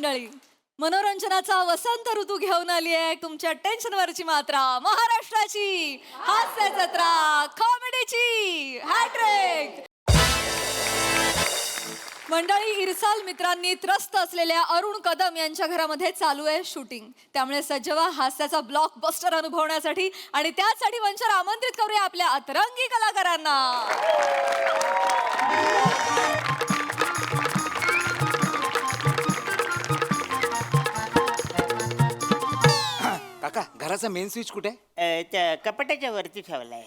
मंडळी, मनोरंजनाचा वसंत ऋतू घेऊन आली आहे तुमच्या टेन्शनवरची मात्रा, महाराष्ट्राची हास्य जत्रा, कॉमेडीची हॅट्रिक. मंडळी, इरसाल मित्रांनी त्रस्त असलेल्या अरुण कदम यांच्या घरामध्ये चालू आहे शूटिंग. त्यामुळे सज्जवा हास्याचा ब्लॉकबस्टर अनुभवण्यासाठी आणि त्यासाठी मंचावर आमंत्रित करूया आपल्या अतरंगी कलाकारांना. काका, घराचा मेन स्विच कुठे आहे? त्या कपाटाच्या वरती ठेवलाय.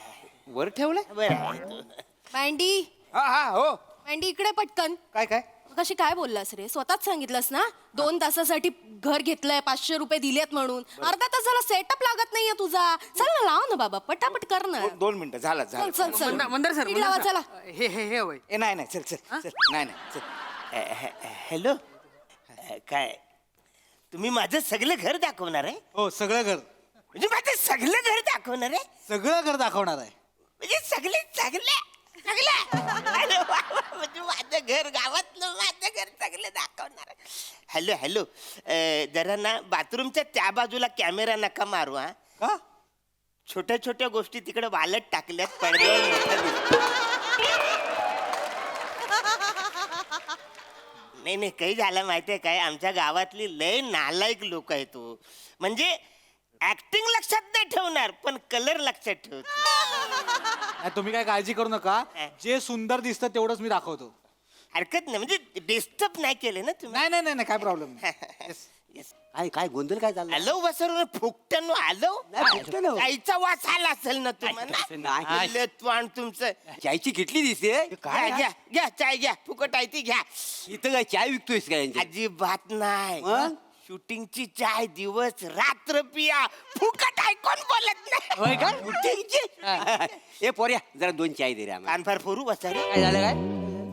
वर ठेवलाय? बरं आहे तो. मँडी, हा हा हो. मँडी इकडे पटकन. काय काय? कशी काय बोललास रे? स्वतःच सांगितलंस ना 2 तासासाठी घर घेतलंय, 500 रुपये दिलेत म्हणून. अर्धा तास झाला, सेटअप लागत नाहीये तुझा. चल ना, लाव ना बाबा, पटापट कर ना. 2 मिनिटं झालं चल झालं. चल चल मंदार सर, पीठ लावा, चला. हे हे हे होय. ए नाही नाही, चल चल चल. नाही नाही चल. हॅलो, काय तुम्ही माझं सगळं घर दाखवणार आहे? हो, सगळं घर, म्हणजे माझं सगळं घर दाखवणार आहे? सगळं घर दाखवणार आहे. म्हणजे सगळे सगळे सगळं? अरे वा वा, म्हणजे माझं घर गावातलं माझं घर सगळं दाखवणार आहे. हॅलो हॅलो, जरा ना बाथरूमच्या त्या बाजूला कॅमेरा नका मारू. हा, का? छोट्या छोट्या गोष्टी तिकडे वालत टाकल्यात, पडद्यावर मोठ्या दिसतात. नाही नाही, काही झालं माहितीये काय, आमच्या गावातली लय नालायक लोक आहेत तो. म्हणजे ऍक्टिंग लक्षात नाही ठेवणार, पण कलर लक्षात ठेवतो. नाही, तुम्ही काय काळजी करू नका. जे सुंदर दिसतं तेवढंच मी दाखवतो. हरकत नाही, म्हणजे डिस्टर्ब नाही केले ना तुम्ही. नाही नाही नाही नाही, काय प्रॉब्लेम नाही. Yes. काय काय गोंधळ काय चालला? आलो बसर फुकट्यानो आलो. फुकट्यानो? आईचा वास आला असेल ना तुम्हाला. नाही. त्वाण तुमचं. चायची किटली दिसते. घ्या घ्या घ्या, चाय घ्या, फुकट आहे ती घ्या. इथं काय चाय विकतोयस का यांच्या? अजिबात नाही. मग? शूटिंगची चाय दिवस रात्र पिया, फुकट आहे, कोण बोलत नाही. होय का? शूटिंगची? ए पोऱ्या, जरा 2 चाय दे रे आम्हाला. कानफार फोरू बसा रे. काय झालं काय?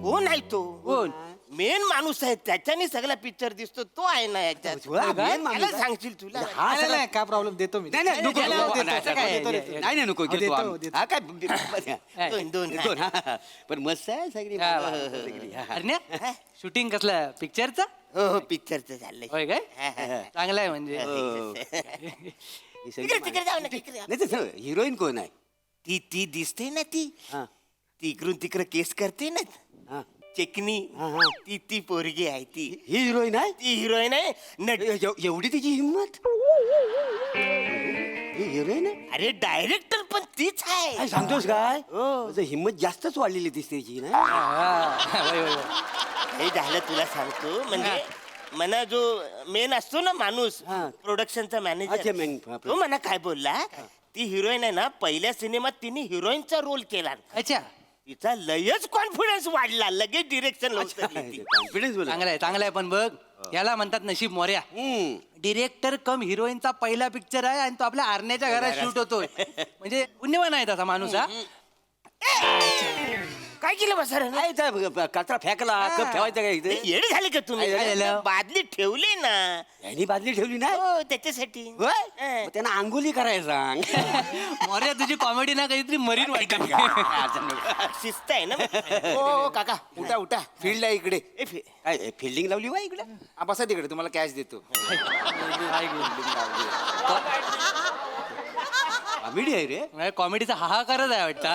कोण आहे तो? कोण? मेन माणूस आहे, त्याच्याने सगळा पिक्चर दिसतो, तो आहे ना याच्यात. तुला main माणूस त्याला आहे? सांगशील तुला. हा नाही, सगळा- नाही, काय प्रॉब्लेम देतो मी. नाही नाही नको, नाही, नको, देतो, नाही, देतो, नाही, देतो, नाही, देतो. नाही नाही, नको घेतो देतो, आम्ही. देतो. हा काय दोन दोन दोन, हा. पण मस्त आहे सगळी. सगळी, हा. अरे शूटिंग कसलं पिक्चरचं? हो हो, पिक्चरचं चाललंय. होय काय? चांगलं आहे म्हणजे. हो. ही सगळी तिकडे तिकडे जाऊ ना, तिकडे जाऊ. नाही तसं हिरोईन कोण आहे? ती ती दिसते ना, ती हा ती इकडून तिकडे केस करते ना, हा. चेकनी. हा, हा. ती ती पोरगी आहे, ती ही हिरोईन आहे? ती हिरोईन आहे. नट एवढी तिची हिंमत? ही हिरोईन आहे? अरे डायरेक्टर पण तीच आहे. काय सांगतोस काय? हो. माझं हिंमत जास्तच वाढलेली दिसते तिची ना. होय, होय, होय. हे झालं तुला सांगतो, म्हणजे मना जो मेन असतो ना माणूस, हा. प्रोडक्शनचा अच्छा, मॅनेजर, main, तो म्हणा काय बोलला, ती हिरोईन आहे ना, पहिल्या सिनेमात तिने हिरोईनचा रोल केला. अच्छा, तिचा लयच कॉन्फिडन्स वाढला, लगेच डिरेक्शन कॉन्फिडन्स बोला. चांगलं आहे पण बघ, याला म्हणतात नशीब मोऱ्या. डिरेक्टर कम हिरोईनचा पहिला पिक्चर आहे आणि तो आपल्या आरण्याच्या घरात शूट होतोय. म्हणजे पुण्यवान आहे तसा माणूस. हा, काय केलं बसर? काय त्या कचरा फेकला, कप ठेवायचा काय इथे? येडे झाले का तुम्ही? काय झालं? बादली ठेवली ना. यांनी बादली ठेवली ना? हो, त्याच्यासाठी. होय? हा. मग त्यांना आंघोली करायला सांग. मोऱ्या तुझी कॉमेडी ना काहीतरी मरीन वाटत. शिस्त आहे ना. हो काका, उठा उठा, फील्ड आहे इकडे. काय फिल्डिंग लावली वा इकडे? हा, बसा तिकडे, तुम्हाला कॅश देतो. कॉमेडी आहे रे. कॉमेडीचा हाहाकारच आहे वाटतं.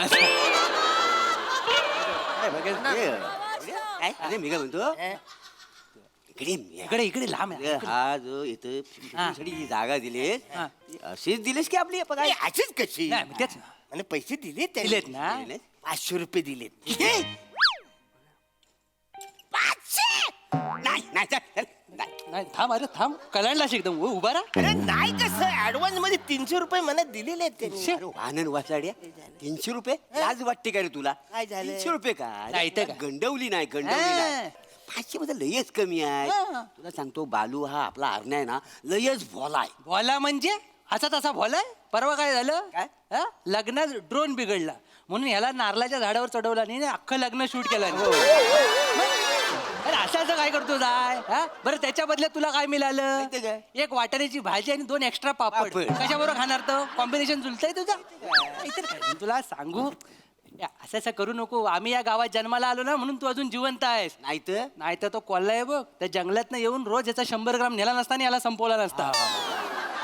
अरे मी काय म्हणतो, इकडे इकडे इकडे लांब आहे. हा जो इथं साठी जी जागा दिलीस, ती अशीच दिलीस की आपली नाही, अशीच कशी? नाही, मग तेच. आणि पैसे दिले त्यांनी. दिलेत ना? 500 रुपये दिलेत. किती? 500? नाही नाही चल, चल, नाही. नाही थांब, अरे थांब, कलांडला एकदम उभा राहा. अरे नाही, कसं ऍडव्हान्स मध्ये 300 रुपये मला दिलेले आहेत त्यांनी. अरे वाहन वाचाड्या, 300 रुपये लाज वाटते का रे तुला? काय झालं? 300 रुपये नाही तर काय? काय? गंडवली नाही, गंडवली नाही. 500 मध्ये लयच कमी आहे. तुला सांगतो, बालू हा आपला आरण्या आहे ना, लयच भोला आहे. भोला म्हणजे असा तसा भोलाय? परवा काय झालं? काय? हा? लग्नात ड्रोन बिघडला म्हणून ह्याला नारळाच्या झाडावर चढवला आणि अख्खं लग्न शूट केलं. अरे असं असं काय करतो जाय? हा? बरं, त्याच्या बदल्यात तुला काय मिळालं? माहिती काय? एक वाटाण्याची भाजी आणि 2 एक्स्ट्रा पापड. पापड. कशाबरोबर खाणार तर? कॉम्बिनेशन जुलतंय तुझं? इतर काय तुला सांगू, असं असं करू नको. आम्ही या गावात जन्माला आलो ना म्हणून तू अजून जिवंत आहेस. नाही तर नाही तर तो कोल्हा आहे बघ, त्या जंगलातनं येऊन रोज याचा 100 ग्राम नेला नसता आणि याला संपवला नसता.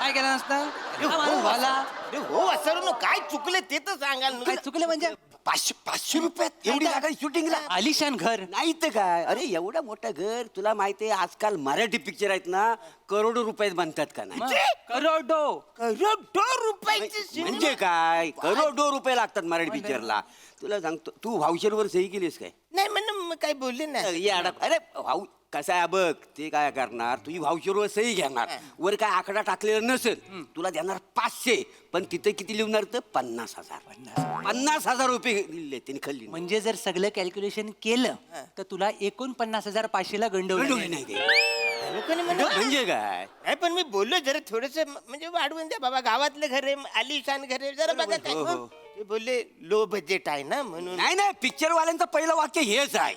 काय केला नसता? हा माणूस भाला. अरे हो असं काय चुकले ते तर सांगाल काय चुकले म्हणजे? 500 रुपयात एवढी जागा शूटिंगला? आलिशान घर. नाही तर काय, अरे एवढं मोठं घर. तुला माहितीये आजकाल मराठी पिक्चर आहेत ना, करोडो रुपयात बनतात का नाही? मग करोडो. करोडो रुपयाचे सिनेमा. म्हणजे काय, करोडो रुपये लागतात मराठी पिक्चरला. तुला सांगतो, तू व्हाउचरवर सही केलीस काय? नाही म्हणून काही बोलले नाही. अरे भाऊ कसं आहे बघ, ते काय करणार, तुझी व्हाउचरवर सही घेणार, वर काय आकडा टाकलेला नसेल, तुला देणार 500, पण तिथे किती लिहणार तर 50,000. 50,000 रुपये दिले त्यांनी खाल्ली. म्हणजे जर सगळं कॅल्क्युलेशन केलं तर तुला 49,500ला गंडवलं. नाही ते. लोकांनी म्हणलं, म्हणजे काय, नाही पण मी बोललो जरा थोडस म्हणजे वाढवून द्या बाबा, गावातलं घर आहे, आलिशान घर आहे, जरा बघा काय. हो, हो. ते बोलले लो बजेट आहे ना म्हणून. नाही नाही, पिक्चर वाल्यांचं पहिलं वाक्य हेच आहे,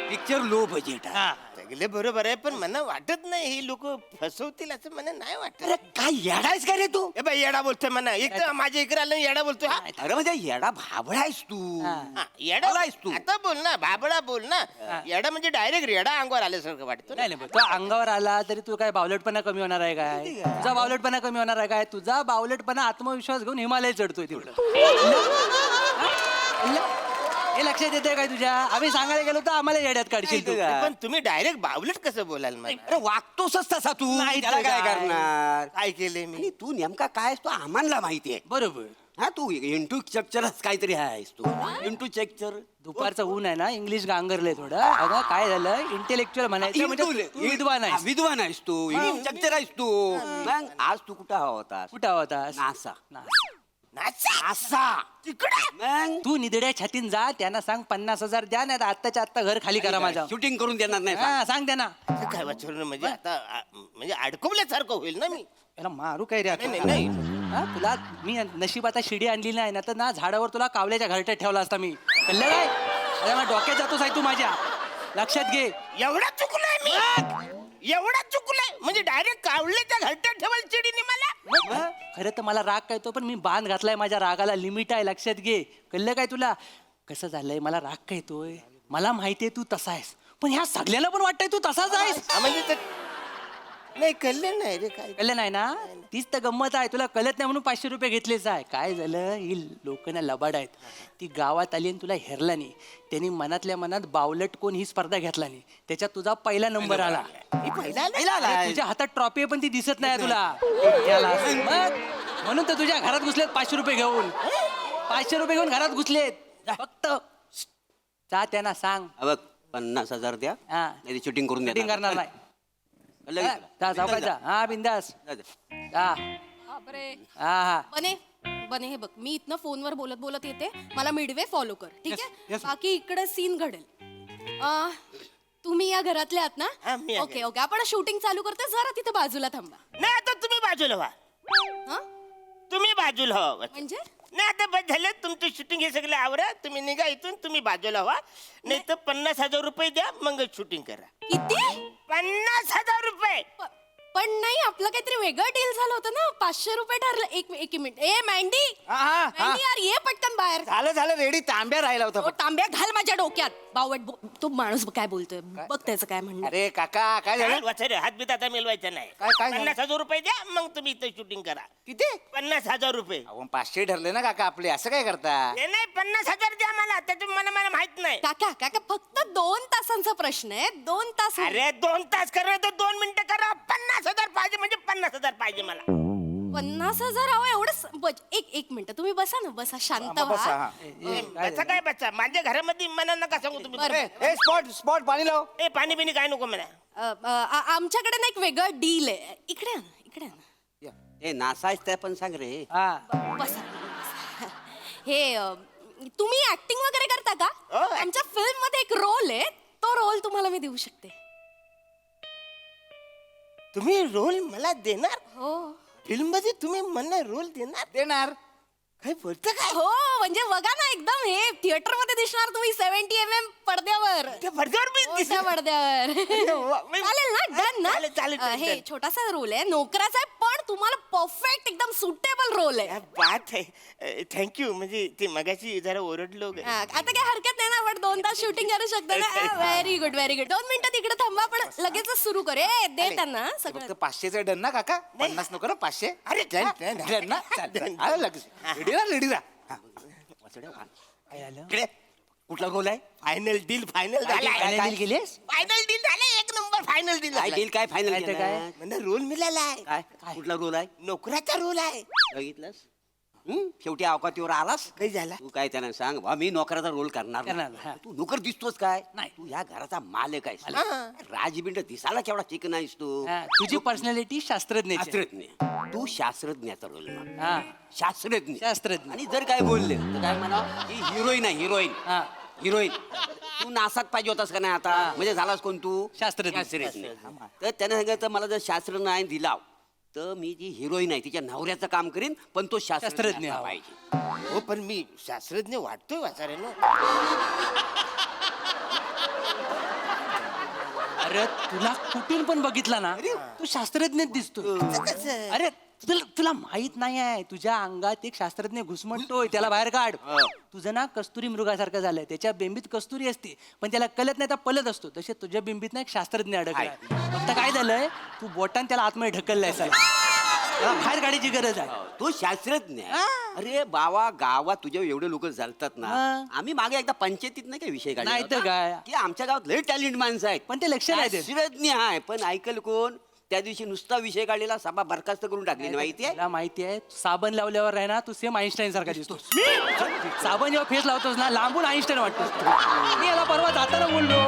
पिक्चर लो बजेट आहे. सगळे बरोबर आहे, पण मला वाटत नाही ही लोक फसवतील असं मला नाही वाटत. अरे काय येडायस का रे तू? ए बाई येडा बोलतोय म्हणा, एक तर माझ्या इकडे आलं येडा बोलतोय. हा? अरे म्हणजे येडा भाबडा आहेस तू. हा, येडा बोलायस तू. आता बोल ना, भाबडा बोल ना. येडा म्हणजे डायरेक्ट रेडा अंगावर आल्यासारखं वाटतं ना. नाही नाही, तो अंगावर आला तरी तू काय बावलटपणा कमी होणार आहे काय? तुझा बावलटपणा कमी होणार आहे काय? तुझा बावलटपणा आत्मविश्वास घेऊन हिमालय चढतोय तिकडं. हे लक्षात येते काय तुझ्या? आम्ही सांगायला गेलो तर आम्हाला येड्यात काढशील तू. पण तुम्ही डायरेक्ट बावलट कसं बोलाल मला? अरे वागतोसच तसा तू, नाही त्याला तर काय काय? करणार? काय केले मी? आणि तू नेमका काय आहेस तो आम्हाला माहिती आहे. बरोबर. हा, तू इंटू स्ट्रक्चरच काहीतरी आहेस तू. Into structure. दुपारचं ऊन आहे ना, इंग्लिश गांगरले थोडं. अगं काय झालं, इंटेलेक्च्युअल म्हणायचं म्हणजे तू विद्वान आहेस. विद्वान आहेस तू, इंटू स्ट्रक्चर आहेस तू. मग आज तू कुठं हवा होतास? कुठं होतास? नासा. नाचा तिकडे. मग तू निधड्या छातीन जा, त्यांना सांग 50,000 द्या, नाही आत्ताच्या आत्ता घर खाली करा माझा. शूटिंग करून देणार नाही. हा, सांग त्यांना. असं काय वाचवलं म्हणजे आता म्हणजे अडकवल्यासारखं होईल ना मी. याला मारू काय रे आता? नाही, नाही, हा, तुला मी नशीब आता शिडी आणली नाही ना, तर ना झाडावर तुला कावल्याच्या घरट्यात ठेवला असता मी. कळलं काय? अरे मग डोक्यात जातोस आहे तू माझ्या, लक्षात घे. एवढा चुकलोय मी, एवढा चुकलोय म्हणजे डायरेक्ट कावल्याच्या घरट्यात ठेवाल चिडीने मला. खरं तर मला राग काय तो, पण मी बांध घातलाय माझ्या रागाला, लिमिट आहे, लक्षात घे. कळलं काय तुला? कसं झालंय, मला राग काय येतोय, मला माहितीये तू तसा आहेस, पण ह्या सगळ्यांना पण वाटतंय तू तसाच आहेस. हा, म्हणजे नाही कळलं नाही रे काय. कळलं नाही ना? तीच तर गंमत आहे, तुला कळत नाही म्हणून 500 रुपये घेतलेच आहे. काय झालं, ही लोक ना लबाड आहेत. ती गावात आली आणि तुला हेरला नाही, त्यांनी मनातल्या मनात बावलट कोण ही स्पर्धा घेतला नाही, त्याच्यात तुझा पहिला नंबर आला. मी पहिला अरे, तुझ्या हातात ट्रॉफी आहे पण ती दिसत नाही तुला. याला असं. मग म्हणून तर तुझ्या घरात घुसलेत 500 रुपये घेऊन. 500 रुपये घेऊन घरात घुसलेत. फक्त जा त्यांना सांग. बघ 50,000 द्या, हा. नाही शूटिंग करून Shooting द्या. करणार नाही. जा सावकाश. हा बिंदास. हा बापरे. हा. बने बने, हे बघ, मी इथनं फोनवर बोलत बोलत येते, मला मिडवे फॉलो कर, ठीक आहे? बाकी इकडे सीन घडेल. तुम्ही या घरातले आहात हा, ना? मी या ओके ओके, आपण शूटिंग चालू करते, जरा तिथे बाजूला थांबा. नाही आता तुम्ही बाजूला व्हा, हा तुम्ही बाजूला व्हा. म्हणजे नाही आता बस झालं तुमचं शूटिंग, हे सगळं आवरा, तुम्ही निघा इथून, तुम्ही बाजूला व्हा. नाही तर 50,000 रुपये द्या, मग शूटिंग करा. किती? 50,000 रुपये. पण नाही, आपलं काहीतरी वेगळं डील झालं होतं ना, 500 रुपये ठरलं. एक मिनिट, ए मँडी, मँडी यार ये पटकन बाहेर. झालं रेडी, तांब्या राहिला होता. तो तांब्या घाल माझ्या डोक्यात. बावट तो माणूस काय बोलतोय, बघ त्याचं काय म्हणणं. अरे काका काय झालं? वाचारे हात बीत आता मिळवायचा नाही. काय झालं? 50,000 रुपये द्या, मग तुम्ही इथं शूटिंग करा. किती? 50,000 रुपये. अहो 500 ठरले ना काका आपले, असं काय करता? हे नाही 50,000 द्या मला, त्यातून मला माहित नाही. काका काका, फक्त 2 तासांचा प्रश्न आहे, 2 तास. अरे 2 तास करा तर 2 मिनिटं करा. 50,000 पाहिजे म्हणजे 50,000 पाहिजे मला. 50,000 हवं एवढं? एक मिनिट, तुम्ही बसा ना, बसा, शांत बसा, व्हा. हा. बच्चा काय बच्चा, माझ्या घरामध्ये मला नका सांगू तुम्ही. बरं. ए स्पॉट पाणी लाव. ए पाणी बिणी काय नको मला. आमच्याकडे ना एक वेगळं डील आहे, इकडे आण, इकडे आण. ए नासायच त्या पण सांग रे. हा. बसा, बसा. हे तुम्ही ऍक्टिंग वगैरे करता का? हो, आमच्या फिल्म मध्ये एक रोल आहे, तो रोल तुम्हाला मी देऊ शकते. तुम्ही रोल मला देणार? हो. फिल्म मध्ये तुम्ही मला रोल देणार? देणार. काय बोलतं काय हो म्हणजे बघा ना एकदम हे थिएटर मध्ये दिसणार तुम्ही 70 पडद्यावर त्या पडद्यावर मी मोठ्या दिसणार. पडद्यावर वा, मी- चालेल ना डन ना चालेल, चालेल, हे डन. छोटासा रोल आहे नोकराचा आहे पण तुम्हाला परफेक्ट एकदम सुटेबल रोल आहे क्या बात आहे थँक्यू म्हणजे ते मगाशी जरा ओरडलो हा, आता काय हरकत नाही ना आपण 2 तास शूटिंग करू शकतो ना व्हेरी गुड 2 मिनिटं तिकडे थांबा पण लगेचच सुरू करे दे त्यांना सगळं फक्त 500चं डन ना काका 50 नको ना 500 अरे डन, डन, डन ना आलं लक्षात रेडी ना काय झालं इकडे कुठला रोल आहे final deal final Final deal केलीस? फायनल डील झालं 1 नंबर फायनल डील काय डील काय फायनल काय ते काय? म्हणजे रोल मिळाला आहे काय कुठला रोल आहे नोकराचा रोल आहे बघितलंस शेवटी अवकातीवर आलास काही झाला तू काय त्यांना सांग बा मी नोकराचा रोल करणार करणार, नाही. हा. तू नोकर दिसतोस काय नाही. तू या घराचा मालक आहेस राजबिंड दिसायला केवढा चिकन आहेस तू हा, तुझी पर्सनॅलिटी शास्त्रज्ञ शास्त्रज्ञ तू शास्त्रज्ञाचा रोल हा शास्त्रज्ञ शास्त्रज्ञ. आणि जर काय बोलले तर काय म्हणा ही हिरोईन आहे हिरोईन हा हिरोईन तू नासात पाहिजे होतास का नाही आता म्हणजे झालास कोण तू शास्त्रज्ञ. तर त्याने सांगितलं मला जर शास्त्र नाही दिला तर मी जी हिरोईन आहे तिच्या नवऱ्याचं काम करीन पण तो शास्त्रज्ञ शास्त्रज्ञ असा हवा. पाहिजे हो पण मी शास्त्रज्ञ वाटतोय वाचाऱ्यानो अरे तुला कुठून पण बघितला ना तू शास्त्रज्ञच दिसतो अरे तुला माहित नाही आहे तुझ्या अंगात एक शास्त्रज्ञ घुसमटतोय त्याला बाहेर काढ तुझं ना कस्तुरी मृगासारखं झालंय त्याच्या बेंबीत कस्तुरी असते पण त्याला कळत नाही तर पलत असतो तसे तुझ्या बेंबीत ना एक शास्त्रज्ञ अडकलाय फक्त काय झालंय तू बोटान त्याला आतमध्ये ढकललाय त्याला बाहेर काढायची गरज आहे तू शास्त्रज्ञ आहे. अरे बाबा गावात तुझ्या एवढे लोक चालतात ना हा. आम्ही मागे एकदा पंचायतीत नाही काय विषय काढला नाही तर होता? काय? की आमच्या गावात लय टॅलेंट माणसं आहेत पण ते लक्ष नाही देत. शास्त्रज्ञ आहे पण ऐकल कोण त्या दिवशी नुसता विषय काढलेला सभा बरखास्त करून टाकली माहिती आहे तुला माहिती आहे साबण लावल्यावर आहे ना तू सेम आईन्स्टाईन सारखा दिसतोस साबण जेव्हा फेस लावतोस ना लांबून आईन्स्टाईन वाटतोस तू. मी याला परवा जाताना बोललो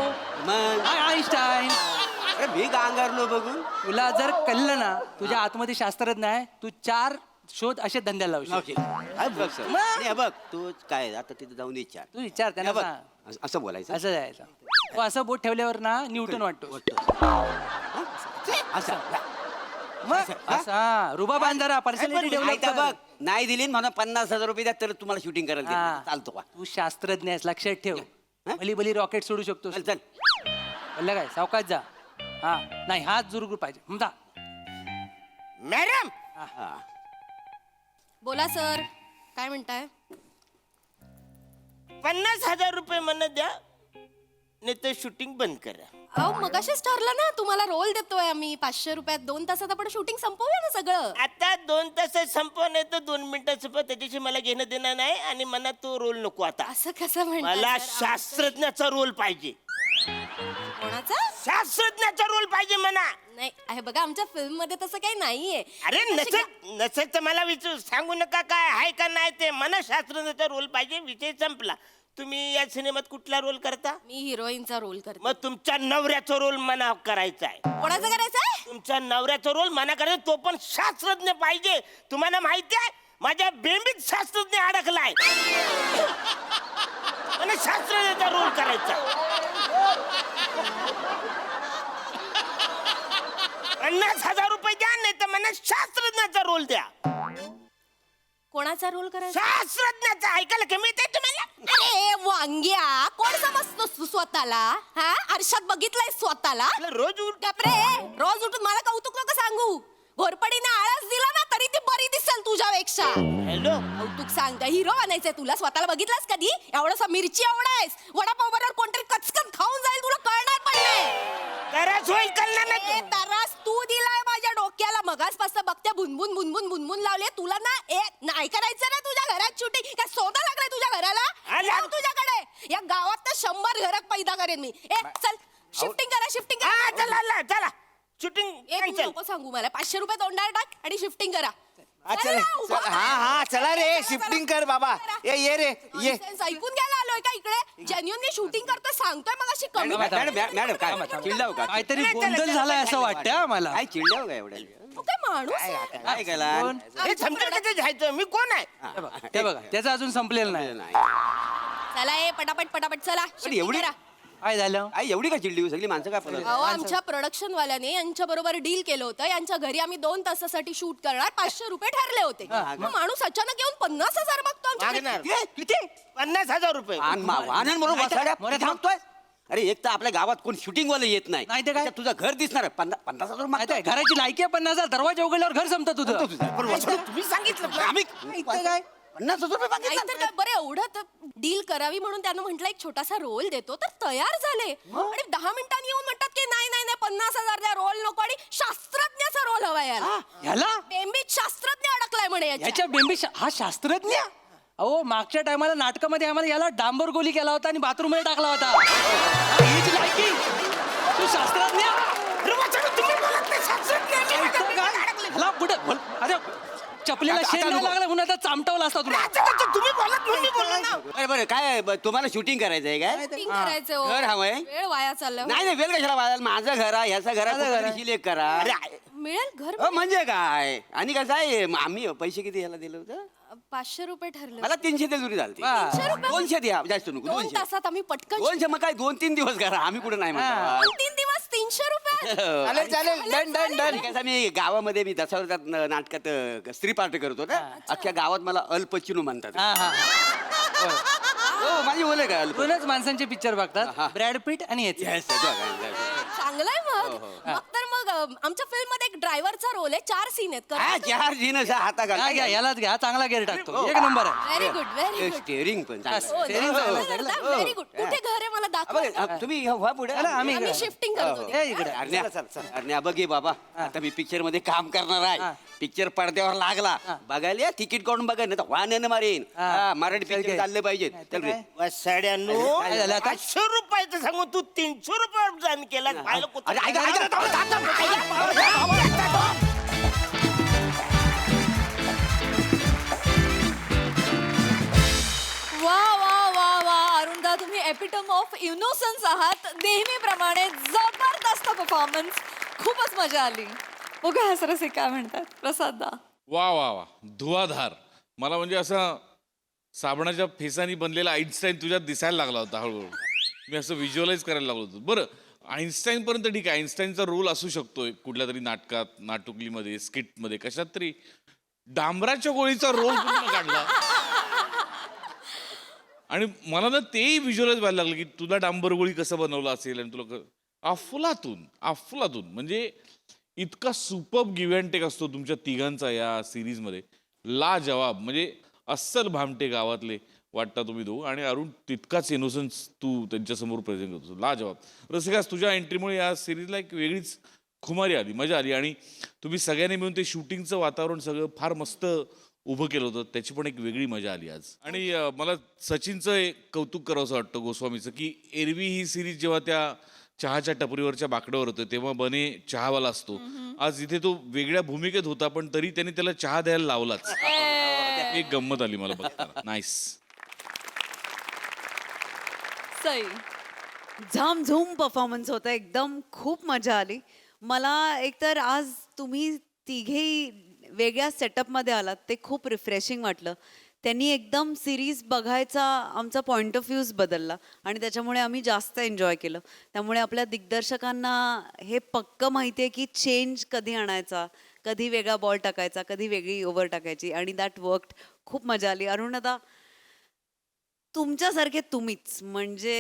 मग हाय आईन्स्टाईन अरे मी गांगारलो बघून तुला जर कळलं ना तुझ्या आतमध्ये शास्त्रज्ञ आहे तू 4 शोध असे धंद्याला लावशील काय बघ सर. नाही, हे बघ तू काय आता तिथे जाऊन विचार तू विचार त्यांना हे बघ, सांग. असं बोलायचं असं जायचं तू असं बोट ठेवल्यावर ना न्यूटन वाटतो असं मग असा रुबाब जरा पर्सनॅलिटी नाही डेव्हलप तर बघ नाही दिली म्हणून 50,000 रुपये द्या तर तुम्हाला शूटिंग करायला देतो. चालतो का तू शास्त्रज्ञ आहेस लक्षात ठेव हा? भली भली रॉकेट सोडू शकतो चल चल कळलं काय सावकाश जा हा नाही हात जुरगुर पाहिजे जा मॅडम हा. बोला सर काय म्हणताय 50,000 रुपये म्हणत द्या नाही तर शूटिंग बंद करा अहो मगाशीच ठरलं ना तुम्हाला रोल देतोय आम्ही 500 रुपयात 2 तासात आपण शूटिंग संपवूया ना सगळं आता 2 तासात संपव नाही तर 2 मिनिटात संपव त्याच्याशी मला घेणं देणं नाही आणि मला तो रोल नको आता असं कसं म्हणताय मला सर? शास्त्रज्ञाचा रोल पाहिजे कोणाचा शास्त्रज्ञाचा रोल पाहिजे म्हणा नाही आहे बघा आमच्या फिल्म मध्ये तसं काही नाहीये अरे नसेल तर मला विचार सांगू नका काय आहे का नाही ते मला शास्त्रज्ञाचा रोल पाहिजे विषय संपला तुम्ही या सिनेमात कुठला रोल करता मी हिरोईनचा रोल करते मग तुमच्या नवऱ्याचा रोल मना करायचा आहे कोणाचं करायचंय तुमच्या नवऱ्याचा रोल मना करायचा तो पण शास्त्रज्ञ पाहिजे तुम्हाला माहिती आहे माझ्या बेंबीत शास्त्रज्ञ अडकलाय मला शास्त्रज्ञाचा रोल करायचा 50,000 रुपये द्या नाही तर मला शास्त्रज्ञाचा रोल द्या कोणाचा रोल करायचा शास्त्रज्ञाचा ऐकायला कमी येते तुम्हाला अरे वांग्या कोण समजतोस तू स्वतःला हा आरशात बघितलंय स्वतःला रोज उठ गप्रे रोज उठून मला कौतुक नको सांगू घोरपडीने आळस दिला ना तरी ती बरी दिसेल तुझ्यापेक्षा हॅलो कौतुक सांगता हिरो बनायचंय तुला स्वतःला बघितलास कधी एवढासा मिरची एवढायस वडापाव बरोबर कोणतरी कचकन खाऊन जाईल तुला कळणार पण नाही तरच होईल कळणार ए, नाही तरास तू दिलाय माझ्या डोक्याला मगासपासून बघते बुनबुन बुनबुन बुनबुन लावले तुला ना नाही करायचं ना तुझ्या घरात शूटिंग काय सोदा लागलाय तुझ्या घराला आला. जाऊ तुझ्याकडे या गावात तर 100 घरात पैदा करेन मी चल शिफ्टिंग करा शिफ्टिंग हा करा चला चला शूटिंग ए तू कॅन्सल नको सांगू मला 500 रुपये तोंडावर टाक आणि शिफ्टिंग करा हा, चल चल, ना, चल, उभा हा, राहा. हा, चला रे, चला, shifting चला. कर बाबा. करा. ये रे, ये. Nonsense, ऐकून घ्यायला आलोय का इकडे जेन्युअनली शूटिंग करतोय सांगतोय मग अशी कमी मॅडम काय चिडलाव का काहीतरी चला, गोंधळ चला, झालाय असं वाटतंय आम्हाला काय चिडलाव का एवढ्या तू काय माणूस आहे? काय केला कोण? हे समजेल कसं जायचं मी कोण आहे ते बघा त्याचं अजून संपलेलं नाही नाही चला ए पटापट पटापट चला पण shifting एवढी करा. काय झालं आई एवढी का चिडली सगळी माणसं काय पडत अहो आमच्या प्रोडक्शन वाल्याने यांच्या बरोबर डील केलं होतं. यांच्या घरी आम्ही 2 तासासाठी शूट करणार, 500 रुपये ठरले होते. मग माणूस अचानक येऊन 50,000 मागतो आमच्याकडे. मागणार किती 50,000 रुपये बरोबर थांबतोय. अरे एक तर आपल्या गावात कोण शूटिंग वाला येत नाही नाही ते काय? त्याच्यात तुझं घर दिसणार आहे. 50,000 माहिती आहे, घराची लायकी आहे 50,000. दरवाजा उघडल्यावर घर संपतं तुझं. तुम्ही सांगितलं आम्ही इथे काय 50,000 रुपये नाहीतर मागितले. काय बरं एवढं डील करावी म्हणून त्यानं म्हटलं एक छोटासा रोल देतो, तर तयार झाले. आणि 10 मिनिटांनी येऊन म्हणतात की नाही नाही नाही 50,000 द्या, रोल नको आणि शास्त्रज्ञाचा रोल हवा याला. ह्याला बेंबीत शास्त्रज्ञ अडकलाय म्हणे याच्या. ह्याच्या बेंबी हा शास्त्रज्ञ. अहो मागच्या टायमाला नाटकामध्ये आम्हाला याला डांबर गोली केला होता आणि बाथरूम मध्ये टाकला होता. हीच लायकी तू शास्त्रज्ञ. ह्याला कुठं अरे चपलीला शेण नाही लागला म्हणून आता चामटावला असता तुला. तुम्ही बोलत म्हणून मी बोललो ना. बरं बरं काय तुम्हाला शूटिंग करायचं आहे काय Shooting करायचं हो. घर हवंय? वेळ वाया चालला. नाही नाही वेळ कशाला वाजायला माझं घर आहे ह्याचं घर आहे सिलेक्ट करा मिळेल घर म्हणजे काय आणि कसं आहे आम्ही पैसे किती ह्याला दिलं होतं 500 रुपये ठरले. मला 300 दे जुरी झाली 300 रुपये? 200 द्या जास्त नको 2 200 तासात आम्ही पटकन 200 मग काय 2-3 दिवस करा आम्ही कुठे नाही म्हणतो 2-3 दिवस 300 रुपये. चालेल चालेल डन डन डन. कसं मी गावामध्ये मी दशावतार नाटकात स्त्री पार्ट करतो ना अख्ख्या गावात मला अल्पचिनू म्हणतात हा हा हो माझी बोले काय अल्प दोनच माणसांचे पिक्चर बघतात, ब्रॅड पिट आणि याचे. Yes, चांगलंय मग. मग तर मग आमच्या फिल्म मध्ये एक ड्रायव्हरचा रोल आहे, 4 सीन आहेत. हा चार जीनस हाता घ्या घ्या यालाच घ्या, चांगला गेअर टाकतो, एक नंबर आहे. Very good very good. Steering पण Steering चांगलं आहे. Very good. कुठे घर आहे मला दाखवा. तुम्ही व्हा पुढे चला, आम्ही आम्ही शिफ्टिंग करतो. ए, इकडे अरे बघ ये बाबा आता मी पिक्चर मध्ये काम करणार आहे पिक्चर पडद्यावर लागला बघायला या, तिकीट काढून बघा नाही तर वाहन मारेन हा, मराठी पिक्चर चालले पाहिजे चल रे वसाड्यांनो काय झालं आता? 500 रुपयाचं सांगू तू 300 रुपये जाण केला पाहिलं कुठं? अरे, ऐका, ऐका, वा वा वा वा अरुणदा, तुम्ही एपिटम ऑफ इनोसन्स आहात. नेहमीप्रमाणे जबरदस्त परफॉर्मन्स, खूपच मजा आली. बघा हसरसे काय म्हणतात प्रसाददा. वा वा वा धुवाधार. मला म्हणजे असं साबणाच्या फेसानी बनलेला आईन्स्टाईन तुझ्यात दिसायला लागला होता हळूहळू. मी असं व्हिज्युअलाइज करायला लागलो होतो. बरं आईन्स्टाईन पर्यंत ठीक आहे, आईन्स्टाईनचा रोल असू शकतोय कुठल्या तरी नाटकात, नाटुकलीमध्ये, स्किटमध्ये, कशात तरी. डांबराच्या गोळीचा रोल पूर्ण काढला आणि मला ना तेही व्हिज्युअलाइज व्हायला लागलं की तुला डांबर गोळी कसं बनवलं असेल आणि तुला अफलातून अफलातून म्हणजे इतका सुपर्ब गिव्ह अँड टेक असतो तुमच्या तिघांचा या सिरीजमध्ये. लाजवाब म्हणजे अस्सल भामटे गावातले वाटता तुम्ही दो आणि अरुण तितकाच इनोसन्स तू त्यांच्यासमोर प्रेझेंट करतो. लाजवाब. रसिकास तुझ्या एंट्रीमुळे या सिरीजला एक वेगळीच खुमारी आली, मजा आली आणि तुम्ही सगळ्यांनी मिळून ते शूटिंगचं वातावरण सगळं फार मस्त उभं केलं होतं, त्याची पण एक वेगळी मजा आली आज. आणि मला सचिनचं एक कौतुक करावंसं वाटतं गोस्वामीचं की एरवी ही सिरीज जेव्हा त्या चहाच्या टपरीवरच्या बाकड्यावर होतं तेव्हा बने चहावाला असतो. आज इथे तो वेगळ्या भूमिकेत होता पण तरी त्याने त्याला चहा द्यायला लावलाच. एक गंमत आली मला बघताना. नाईस. सई. झामझूम परफॉर्मन्स होता एकदम, खूप मजा आली मला. एकतर आज तुम्ही तिघेही वेगळ्या सेटअपमध्ये आलात ते खूप रिफ्रेशिंग वाटलं. त्यांनी एकदम सिरीज बघायचा आमचा पॉईंट ऑफ व्ह्यूज बदलला आणि त्याच्यामुळे आम्ही जास्त एन्जॉय केलं. त्यामुळे आपल्या दिग्दर्शकांना हे पक्क माहिती आहे की चेंज कधी आणायचा, कधी वेगळा बॉल टाकायचा, कधी वेगळी ओव्हर टाकायची आणि दॅट वर्कड. खूप मजा आली. अरुणदा तुमच्यासारखे तुम्हीच म्हणजे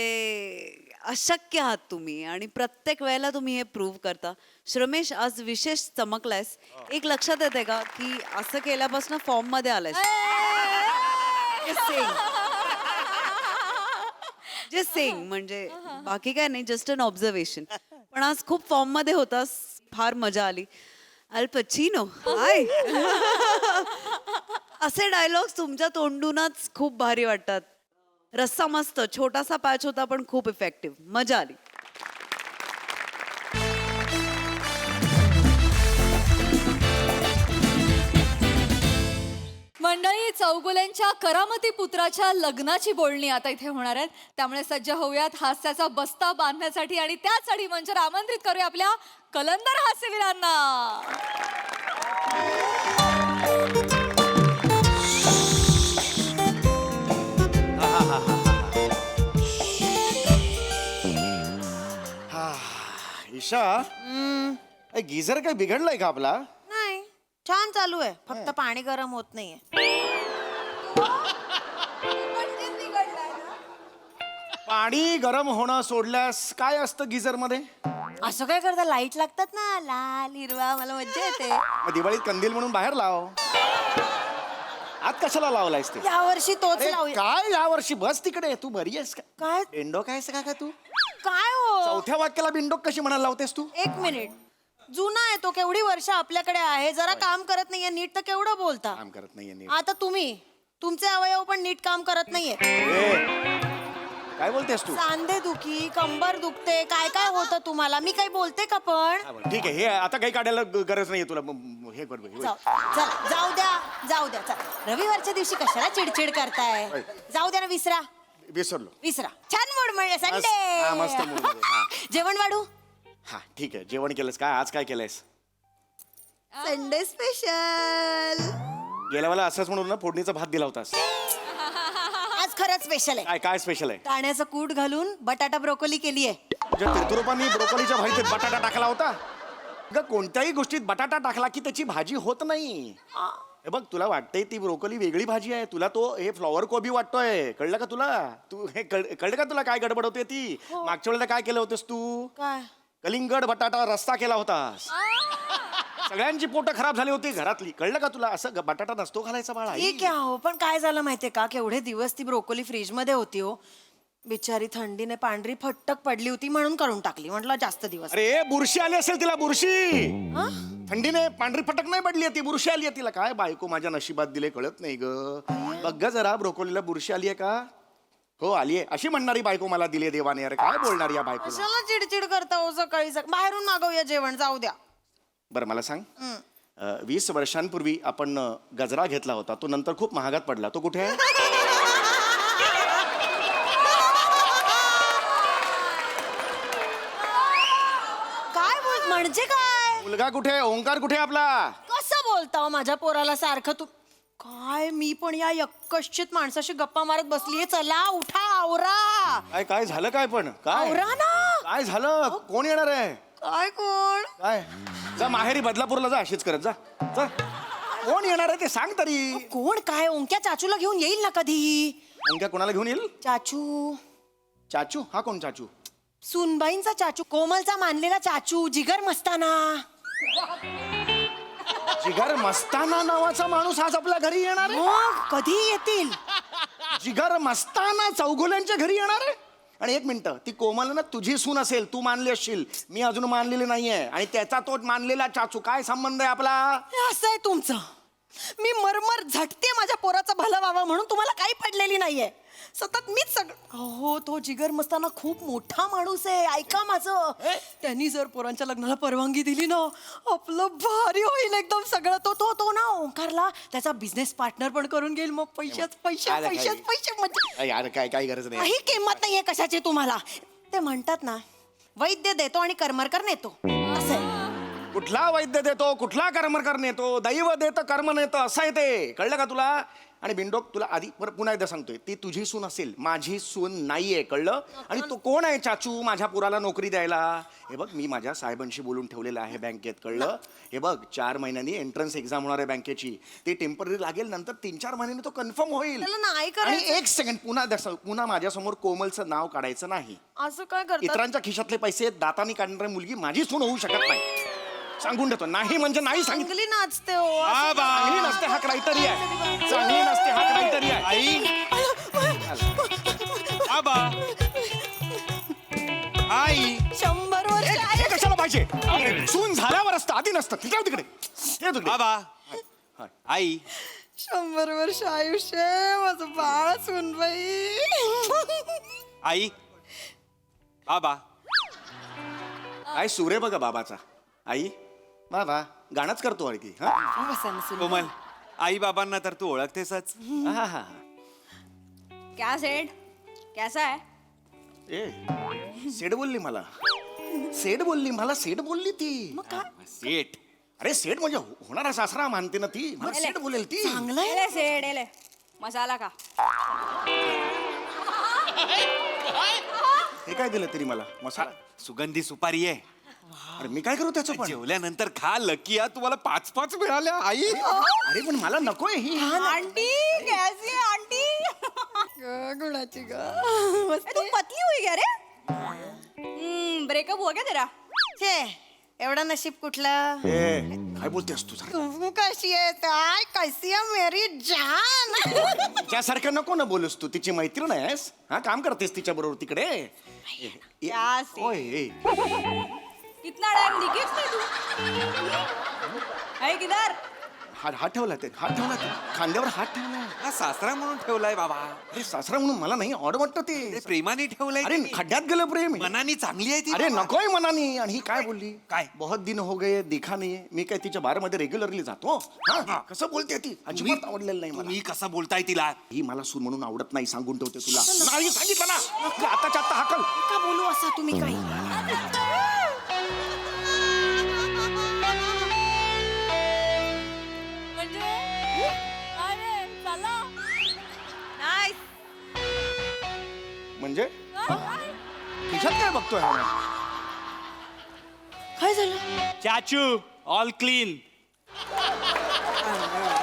अशक्य आहात तुम्ही आणि प्रत्येक वेळेला तुम्ही हे प्रूव्ह करता. श्रमेश आज विशेष चमकलायस. एक लक्षात येते का की असं केल्यापासून फॉर्म मध्ये आलायस. जे सेंग म्हणजे बाकी काय नाही, जस्ट अन ऑब्झर्वेशन. पण आज खूप फॉर्म मध्ये होतास, फार मजा आली. अल पचिनो हाय असे डायलॉग्स तुमच्या तोंडूनच खूप भारी वाटतात. रस्सा मस्त, छोटासा पॅच होता पण खूप इफेक्टिव्ह, मजा आली. मंडळी, चौगुल्यांच्या करामती पुत्राच्या लग्नाची बोलणी आता इथे होणार आहेत. त्यामुळे सज्ज होऊयात हास्याचा बस्ता बांधण्यासाठी आणि त्यासाठी मंचावर आमंत्रित करूया आपल्या कलंदर हास्यवीरांना. ईशा गिझर काय बिघडलाय का आपला? नाही छान चालू आहे, फक्त पाणी गरम होत नाहीये. पाणी गरम होणं सोडल्यास काय असतं गिझर मध्ये? असं काय करता, लाईट लागतात ना लाल हिरवा, मला मज्जा येते. मग दिवाळीत कंदील म्हणून बाहेर लाव. आत कशाला लावलायस ते? यावर्षी तोच अरे, लावूया. काय या वर्षी बस तिकडे. तू बरी आहेस का? काय बिंडोक आहेस का तू? काय हो, चौथ्या वाक्याला बिंडोक कशी म्हणायला लावतेस तू? एक मिनिट, जुना आहे तो, केवढी वर्ष आपल्याकडे आहे, जरा काम करत नाहीये नीट तर केवढं बोलता. काम करत नाहीये नीट. आता तुमचे अवयव पण नीट काम करत नाहीये. काय बोलतेस तू? सांधे दुखी, कंबर दुखते, काय काय होतं तुम्हाला, मी काही बोलते का पण? ठीक आहे, हे आता काही काढायला गरज नाहीये तुला. हे कर हे. जाऊ द्या चला. रविवारच्या दिवशी कशाला चिडचिड करताय? जाऊ द्या ना, विसरा. विसरलो. छान मूड म्हणजे हा, मस्त संडे. mood मध्ये, हा. जेवण वाढू? हा ठीक आहे. जेवण केलंस काय? आज काय केलंयस? Sunday special. गेल्या वेळेला असंच म्हणून ना फोडणीचा भात दिला होतास. आज खरंच स्पेशल आहे. काय काय स्पेशल आहे? काण्याचं कूट घालून बटाटा ब्रोकोली केली आहे. म्हणजे तिरतुरुपांनी ब्रोकोलीच्या भाजीत बटाटा टाकला होता? ग कोणत्याही गोष्टीत बटाटा टाकला की त्याची भाजी होत नाही. हे बघ, तुला वाटतंय ती ब्रोकोली वेगळी भाजी आहे, तुला तो हे फ्लॉवर कोबी वाटतोय. कळलं का तुला? तू हे कळलं का तुला काय गडबड होते ती? मागच्या वेळेला काय केलं होतंस तू? काय? कलिंगड बटाटा रस्ता केला होतास. सगळ्यांची पोटं खराब झाली होती घरातली. कळलं का तुला? असं बटाटा नसतो घालायचा बाळा. ठीक आहे हो, पण काय झालं माहितीये का, केवढे दिवस ती ब्रोकोली फ्रीज मध्ये होती हो, बिचारी थंडीने पांढरी फट्टक पडली होती म्हणून काढून टाकली. म्हटलं जास्त दिवस. अरे बुरशी आली असेल तिला, बुरशी. थंडीने पांढरी फटक नाही पडली ती, बुरशी आली आहे तिला. काय बायको माझ्या नशिबात दिले कळत नाही ग. बघ ग जरा, ब्रोकोलीला बुरशी आली आहे का? हो आली आहे. अशी म्हणणारी बायको मला दिली देवाने. अरे काय बोलणार या बायकोला? कशाला चिडचिड करता हो सकाळी बाहेरून मागवूया जेवण, जाऊ द्या. बरं मला सांग, 20 वर्षांपूर्वी आपण गजरा घेतला होता, तो नंतर खूप महागात पडला, तो कुठे आहे? काय बोल म्हणजे काय? मुलगा कुठे आहे? ओंकार कुठे आहे आपला? कसं बोलता हो माझ्या पोराला सारखं तू? काय मी पण या यक्कश्चित माणसाशी गप्पा मारत बसलीये. चला उठा, आवरा. काय काय झालं काय पण? काय आवरा ना. काय झालं? कोण येणार आहे? काय कोण? काय? जा माहेरी बदलापूरला जा, अशीच करत जा. जा. कोण येणार आहे ते सांग तरी. कोण काय? ओंक्या चाचूला घेऊन येईल ना कधी. ओंक्या कोणाला घेऊन येईल? चाचू. चाचू? हा कोण चाचू? सुनबाईंचा चाचू, कोमलचा मानलेला चाचू, जिगर मस्ताना. जिगर मस्ताना नावाचा माणूस आज आपल्या घरी येणार आहे? मग कधी येतील? जिगर मस्ताना चौगुल्यांच्या घरी येणार आहे? आणि एक मिनिट, ती कोमल ना तुझी सून असेल, तू मानली असशील, मी अजून मानलेली नाहीये. आणि त्याचा तो मानलेला चाचू, काय संबंध आहे आपला? असं आहे तुमचं. मी मरमर झटते माझ्या पोराचा भला व्हावा म्हणून, तुम्हाला काही पडलेली नाहीये. सतत मीच सगळं. हो, तो जिगर मस्ताना खूप मोठा माणूस आहे, ऐका माझं. त्यांनी जर पोरांच्या लग्नाला परवानगी दिली ना, आपलं भारी होईल एकदम सगळं. तो ना ओंकारला त्याचा बिझनेस पार्टनर पण करून घेईल. मग पैशाच पैसे म्हणजे यार काय काय गरज नाही. काही किंमत नाहीये कशाची तुम्हाला. ते म्हणतात ना, वैद्य देतो आणि कर्मरकर नेतो, असं आहे. कुठला वैद्य देतो, कुठला कर्मकर नेतो? दैव देतं, कर्म नेतं, असं आहे ते. कळलं का तुला? आणि बिंडोक, तुला आधी बरं पुन्हा एकदा सांगतोय, ती तुझी सून असेल, माझी सून नाहीये. कळलं? आणि तो कोण आहे चाचू माझ्या पुराला नोकरी द्यायला? हे बघ, मी माझ्या साहेबांशी बोलून ठेवलेलं आहे बँकेत. कळलं? हे बघ, 4 महिन्यांनी एंट्रन्स एक्झाम होणार आहे बँकेची. ती टेम्पररी लागेल, नंतर 3-4 महिन्यांनी तो कन्फर्म होईल. त्याला नाही आणि करायचं. एक सेकंड, पुन्हा माझ्यासमोर कोमलचं नाव काढायचं नाही. असं काय करतात? इतरांच्या खिशातले पैसे दातानी काढणारी मुलगी माझी सून होऊ शकत नाही. सांगून देतो, नाही म्हणजे नाही सांगितलं. चांगली नाचते हो. चांगली नसते हा क्रायटेरिया आहे. चांगली नसते हा क्रायटेरिया आहे. आई आबा आई 100 वर्ष हे कशाला पाहिजे? सून झाल्यावर असतं, आधी नसतं. तिकडे तिकडे हे तिकडे. आबा आई 100 वर्ष आयुष्य माझं बाळ सुनबाई. आई आबा काय सूर्य बघा बाबाचा. आई बाबा गाणंच करतो अडकी. कोमल, आई बाबांना तर तू ओळखतेसच. क्या सेठ, कैसा है? सेठ बोलली मला. सेठ बोलली ती. सेठ अरे सेठ म्हणजे होणारा सासरा मानते ना ती. मला सेठ बोलेल ती. एले सेठ, एले मसाला का. हे काय दिलं तरी मला? मसाला सुगंधी सुपारी आहे. अरे मी काय करू त्याचं पण जेवल्यानंतर खा लकी तुम्हाला 5-5 मिळाल्या आई अरे पण मला नकोय ही आंटी कैसी है आंटी गुणाची ग तू पतली हुई क्या रे ब्रेकअप हुआ क्या तेरा छे एवढा नशीब कुठलं ए, काय बोलतेस तू जरा? तू कशी आहे काय कशी आहे मेरी जान त्यासारखं नको ना बोलूस तू तिची मैत्रीण आहेस हा काम करतेस तिच्या बरोबर तिकडे क्या से? ओय, ए. कितना टाइम दिखेच नाही तू है किधर हात ठेवला ते खांद्यावर हात ठेवला सासरा म्हणून ठेवलाय बाबा अरे सासरा म्हणून मला नाही ऑड वाटतं ते प्रेमाने ठेवलंय अरे खड्ड्यात गेलं प्रेम मनानी चांगली आहे ती अरे नकोय मनानी आणि ही काय बोलली काय? बहुत दिन हो गए दिखा नाहीये मी काय तिच्या बार मध्ये रेग्युलरली जातो हा? कसं बोलते ती अजिबात आवडलेलं नाही मला तुम्ही कसं बोलताय तिला ही मला सून म्हणून आवडत नाही सांगून ठेवते तुला नाही सांगितलं ना आताच्या आता हाकल का बोलू असा तुम्ही काही म्हणजे अरे चला म्हणजे तुझ्यात काय बघतोय हा काय झालं चाचू ऑल क्लीन.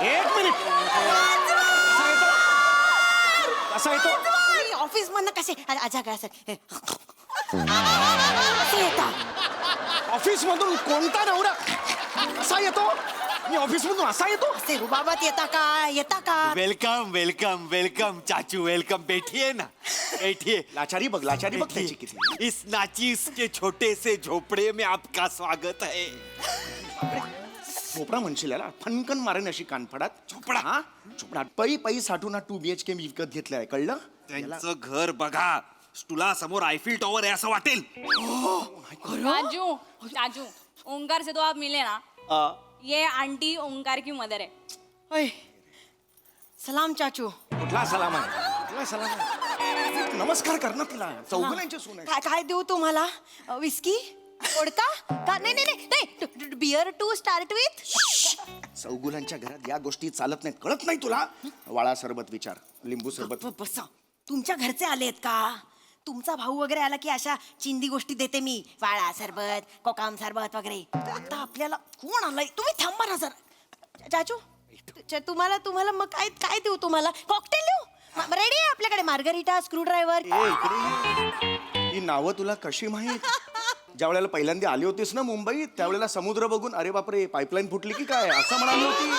एक मिनिट असा येतो ऑफिस मधनं कसे आजा काय ऑफिस मधून कोणता नवरा असा येतो मी ऑफिस मधून असा येतो असे रुबाबात येता का वेलकम वेलकम वेलकम चाचू वेलकम बैठिए ना बैठिए लाचारी बघ त्याची किती इस नाचीस के छोटे से झोपड़े में आपका स्वागत है. झोपडा म्हणशील याला फनकन मारेन अशी कानफडात झोपडा? हा झोपडा पै साठून 2 BHK मी विकत घेतलाय कळलं त्यांचं घर बघा तुला समोर आयफिल टॉवर आहे असं वाटेल. राजू राजू ओंकार से तो आप मिले ना ये आंटी ओंकार की मदर है. ओय सलाम चाचू कुठला सलाम आहे नमस्कार कर ना तिला चौघांची सून आहे काय देऊ तुम्हाला विस्की ओडका का नाही बियर टू स्टार्ट विथ चौगुलांच्या घरात या गोष्टी चालत नाहीत कळत नाही तुला वाळा सरबत विचार लिंबू सरबत बसा तुमच्या घरचे आलेत का तुमचा भाऊ वगैरे आला की अशा चिंदी गोष्टी देते मी वाळा सरबत कोकाम सरबत वगैरे आता आपल्याला कोण आलाय तुम्ही थांबा ना जरा चाचू तुम्हाला मग काय देऊ तुम्हाला कॉकटेल देऊ रेडी आहे आपल्याकडे मार्गरिटा स्क्रू ड्रायव्हर ही नावं तुला कशी माहीत ज्या वेळेला पहिल्यांदा आली होतीस ना मुंबईत त्यावेळेला समुद्र बघून अरे बापरे पाईपलाईन फुटली की काय असं म्हणाली होती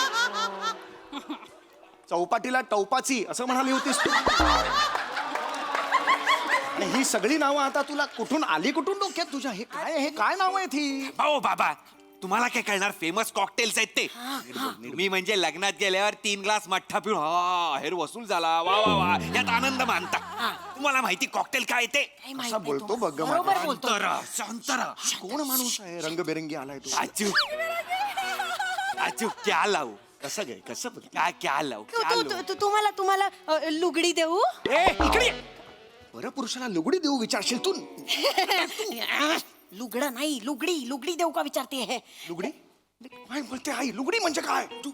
चौपाटीला टौपाची असं म्हणाली होतीस तू आणि ही सगळी नावं आता तुला कुठून आली कुठून डोक्यात तुझ्या हे काय नाव आहेत ही भाऊ बाबा तुम्हाला काय कळणार फेमस कॉकटेल्स आहेत ते तुम्ही म्हणजे लग्नात गेल्यावर 3 ग्लास मठ्ठा पिऊन हेर वसूल झाला वा वा वा यात आनंद मानता. तुम्हाला माहिती कॉकटेल काय ते असा बोलतो बघ ग बरोबर माझा. बोलतो शांतरा कोण माणूस आहे रंगबेरंगी आलाय तो आजू आजू क्या लावू कसं गे कसं बघ काय क्या लावू क्या लावू? तुम्हाला लुगडी देऊ ए इकडे ये. बरं पुरुषाला लुगडी देऊ विचारशील तू लुगडं नाही लुगडी देऊ का विचारते हे लुगडी काय बोलते आई लुगडी म्हणजे काय तू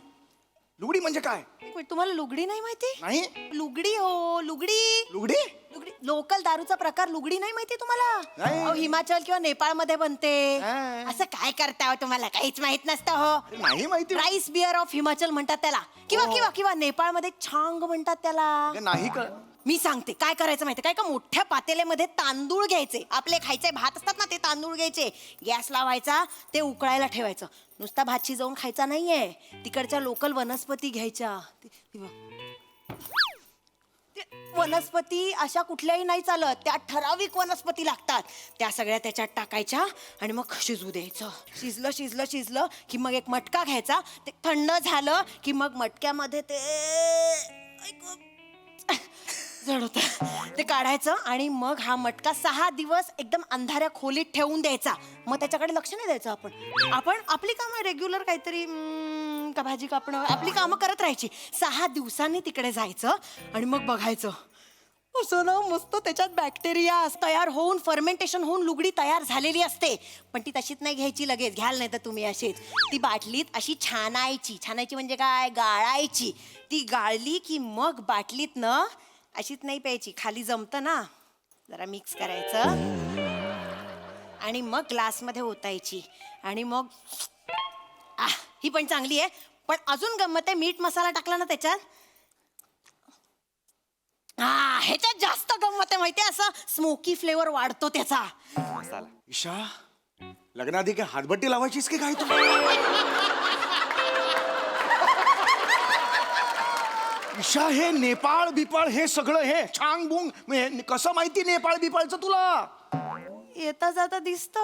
लुगडी म्हणजे काय एक मिनिट, तुम्हाला लुगडी नाही माहिती नाही लुगडी हो लुगडी लुगडी लोकल दारूचा प्रकार लुगडी नाही माहिती तुम्हाला नाही. अहो, हिमाचल किंवा नेपाळ मध्ये बनते हा. असं काय करता हो तुम्हाला काहीच माहित नसतं हो नाही माहिती राईस बियर ऑफ हिमाचल म्हणतात त्याला किंवा नेपाळ मध्ये छांग म्हणतात त्याला अगं, नाही कळ मी सांगते काय करायचं माहिती काय का मोठ्या पातेल्यामध्ये तांदूळ घ्यायचे आपले खायचे भात असतात ना ते तांदूळ घ्यायचे गॅस लावायचा ते उकळायला ठेवायचं नुसता भात शिजवून खायचा नाहीये तिकडच्या लोकल वनस्पती घ्यायच्या वनस्पती अशा कुठल्याही नाही चालत त्या ठराविक वनस्पती लागतात त्या सगळ्या त्याच्यात टाकायच्या आणि मग शिजू द्यायचं शिजलं की मग एक मटका घ्यायचा ते थंड झालं की मग मटक्यामध्ये ते जड होतं ते काढायचं आणि मग हा मटका 6 दिवस एकदम अंधाऱ्या खोलीत ठेवून द्यायचा मग त्याच्याकडे लक्ष नाही द्यायचं आपण आपली कामं रेग्युलर काहीतरी का भाजी कापणं आपली कामं करत राहायची 6 दिवसांनी तिकडे जायचं आणि मग बघायचं असं ना मस्त त्याच्यात बॅक्टेरिया तयार होऊन फर्मेंटेशन होऊन लुगडी तयार झालेली असते पण ती तशीच नाही घ्यायची लगेच घ्याल नाही तर तुम्ही अशीच ती बाटलीत अशी छानायची म्हणजे काय गाळायची ती गाळली की मग बाटलीत न अशीच नाही प्यायची खाली जमतं ना जरा मिक्स करायचं आणि मग ग्लासमध्ये ओतायची आणि मग ही पण चांगली आहे. पण अजून गंमत आहे, मीठ मसाला टाकला ना त्याच्यात, ह्याच्यात जास्त गंमत आहे माहितीये, असं स्मोकी फ्लेवर वाढतो त्याचा. ईशा, लग्नाआधी काय हातभट्टी लावायचीस की काय तू? ईशा, हे नेपाळ बिपाळ हे सगळं हे छांग बुंग कसं माहिती नेपाळ बिपाळचं तुला? येता जाता दिसत.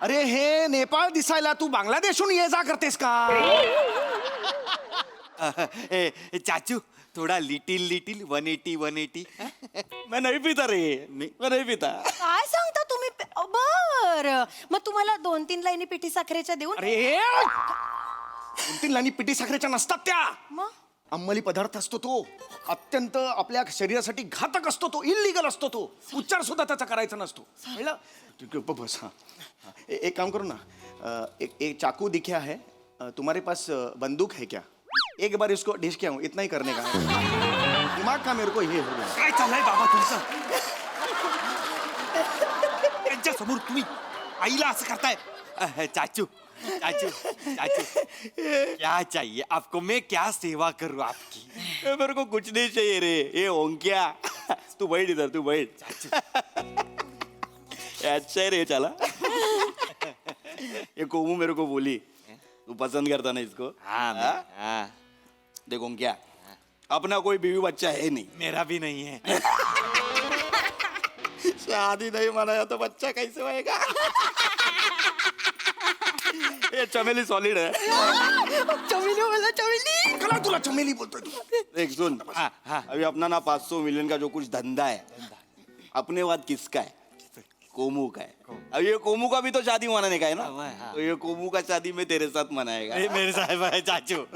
अरे हे नेपाळ दिसायला तू बांगलादेशहून ये जा करतेस का? चाचू थोड़ा लिटिल 180. मैं नहीं पीता रे, मैं नहीं पीता. काय सांगता तुम्ही? बर, मग तुम्हाला 2-3 लाईनी पिठी साखरेच्या देऊन. अरे 2-3 लाईनी पिठी साखरेच्या नसतात त्या. मग अंमली पदार्थ असतो तो, अत्यंत आपल्या शरीरासाठी घातक असतो तो, इलिगल असतो तो, उच्चार सुद्धा त्याचा करायचा नसतो. कळलं? बस. हाँ, एक काम करो ना, एक चाकू दिखा है, तुम्हारे पास बंदूक है क्या? एक बार इसको डिश के आऊं, इतना ही करने का दिमाग का मेरे को ये हो गया. काय चाललंय बाबा तुमचं? त्यांच्या समोर तुम्ही आईला असं करताय? चाचू क्या चाहिए आपको? मैं क्या सेवा करूं आपकी? मेरे को कुछ नहीं चाहिए रे. ये ओंक्या, तू बैठ इधर, तू बैठ. अच्छा है रे चला. ये कोमू मेरे को बोली तू पसंद करता ना इसको. हाँ. देखो क्या, अपना कोई बीवी बच्चा है नहीं. मेरा भी नहीं है. शादी नहीं मनाया तो बच्चा कैसे होएगा? ये चमेली सॉलिड है. चमेली बोला, चमेली. कला तुला चमेली बोलतोय तू. देख सुन, अभी अपना ना 500 मिलियन का जो कुछ धंधा है, अपने बाद किसका है? कोमू का है. अब ये कोमू का भी तो शादी मनाने का है ना, तो ये कोमू का शादी में तेरे साथ मनाएगा. मेरे साहब है चाचू.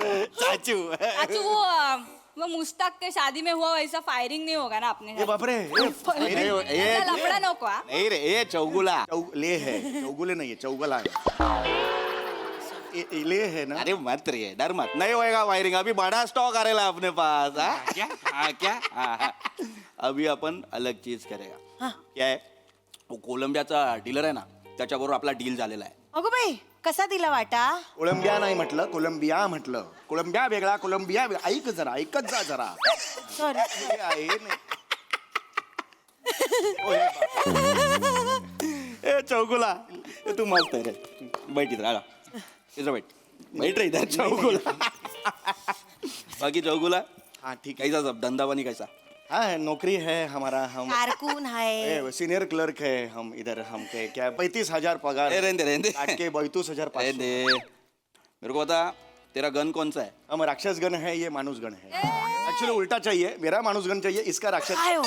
वो मुश्ताक के शादी में हुआ वैसा फायरिंग नहीं होगा ना अपने ए बापरे, लफड़ा नको हा. नहीं रे, ये चौगुला. ले है, चौगुले नहीं है, चौगला है. ले है ना. अरे मत रे, डर मत, नहीं होएगा वायरिंग. अभी बड़ा स्टॉक आ रहा है अपने पास. क्या? अभी अपन अलग चीज करेगा. क्या है, वो कोलंबियाचा डीलर आहे ना, त्याच्याबरोबर आपला डील झालेला आहे. अगो बाई, कसा दिला वाटा? कोलंबिया नाही म्हटलं, कोलंबिया म्हटलं. कोलंबिया वेगळा, कोलंबिया वेगळा. ऐकत जा जरा. सॉरी. ए चौगुला, तू मस्त आहे रे. बैठ इधर, आला इधर बैठ रे इधर. चौगुला. बाकी चौगुला, हाँ ठीक है. कैसा सब धंधा पानी कैसा? हाँ, नौकरी है हमारा. हम कारकून है. सीनियर क्लर्क है हम इधर. हम क्या 35,000 पगार. रहने काट के 32,500. मेरे को बता, तेरा गन कौन सा है? हम राक्षस गण है, ये मानुस गण है. एक्चुअली उल्टा चाहिए, मेरा मानुस गण चाहिए, इसका राक्षस. काय हो?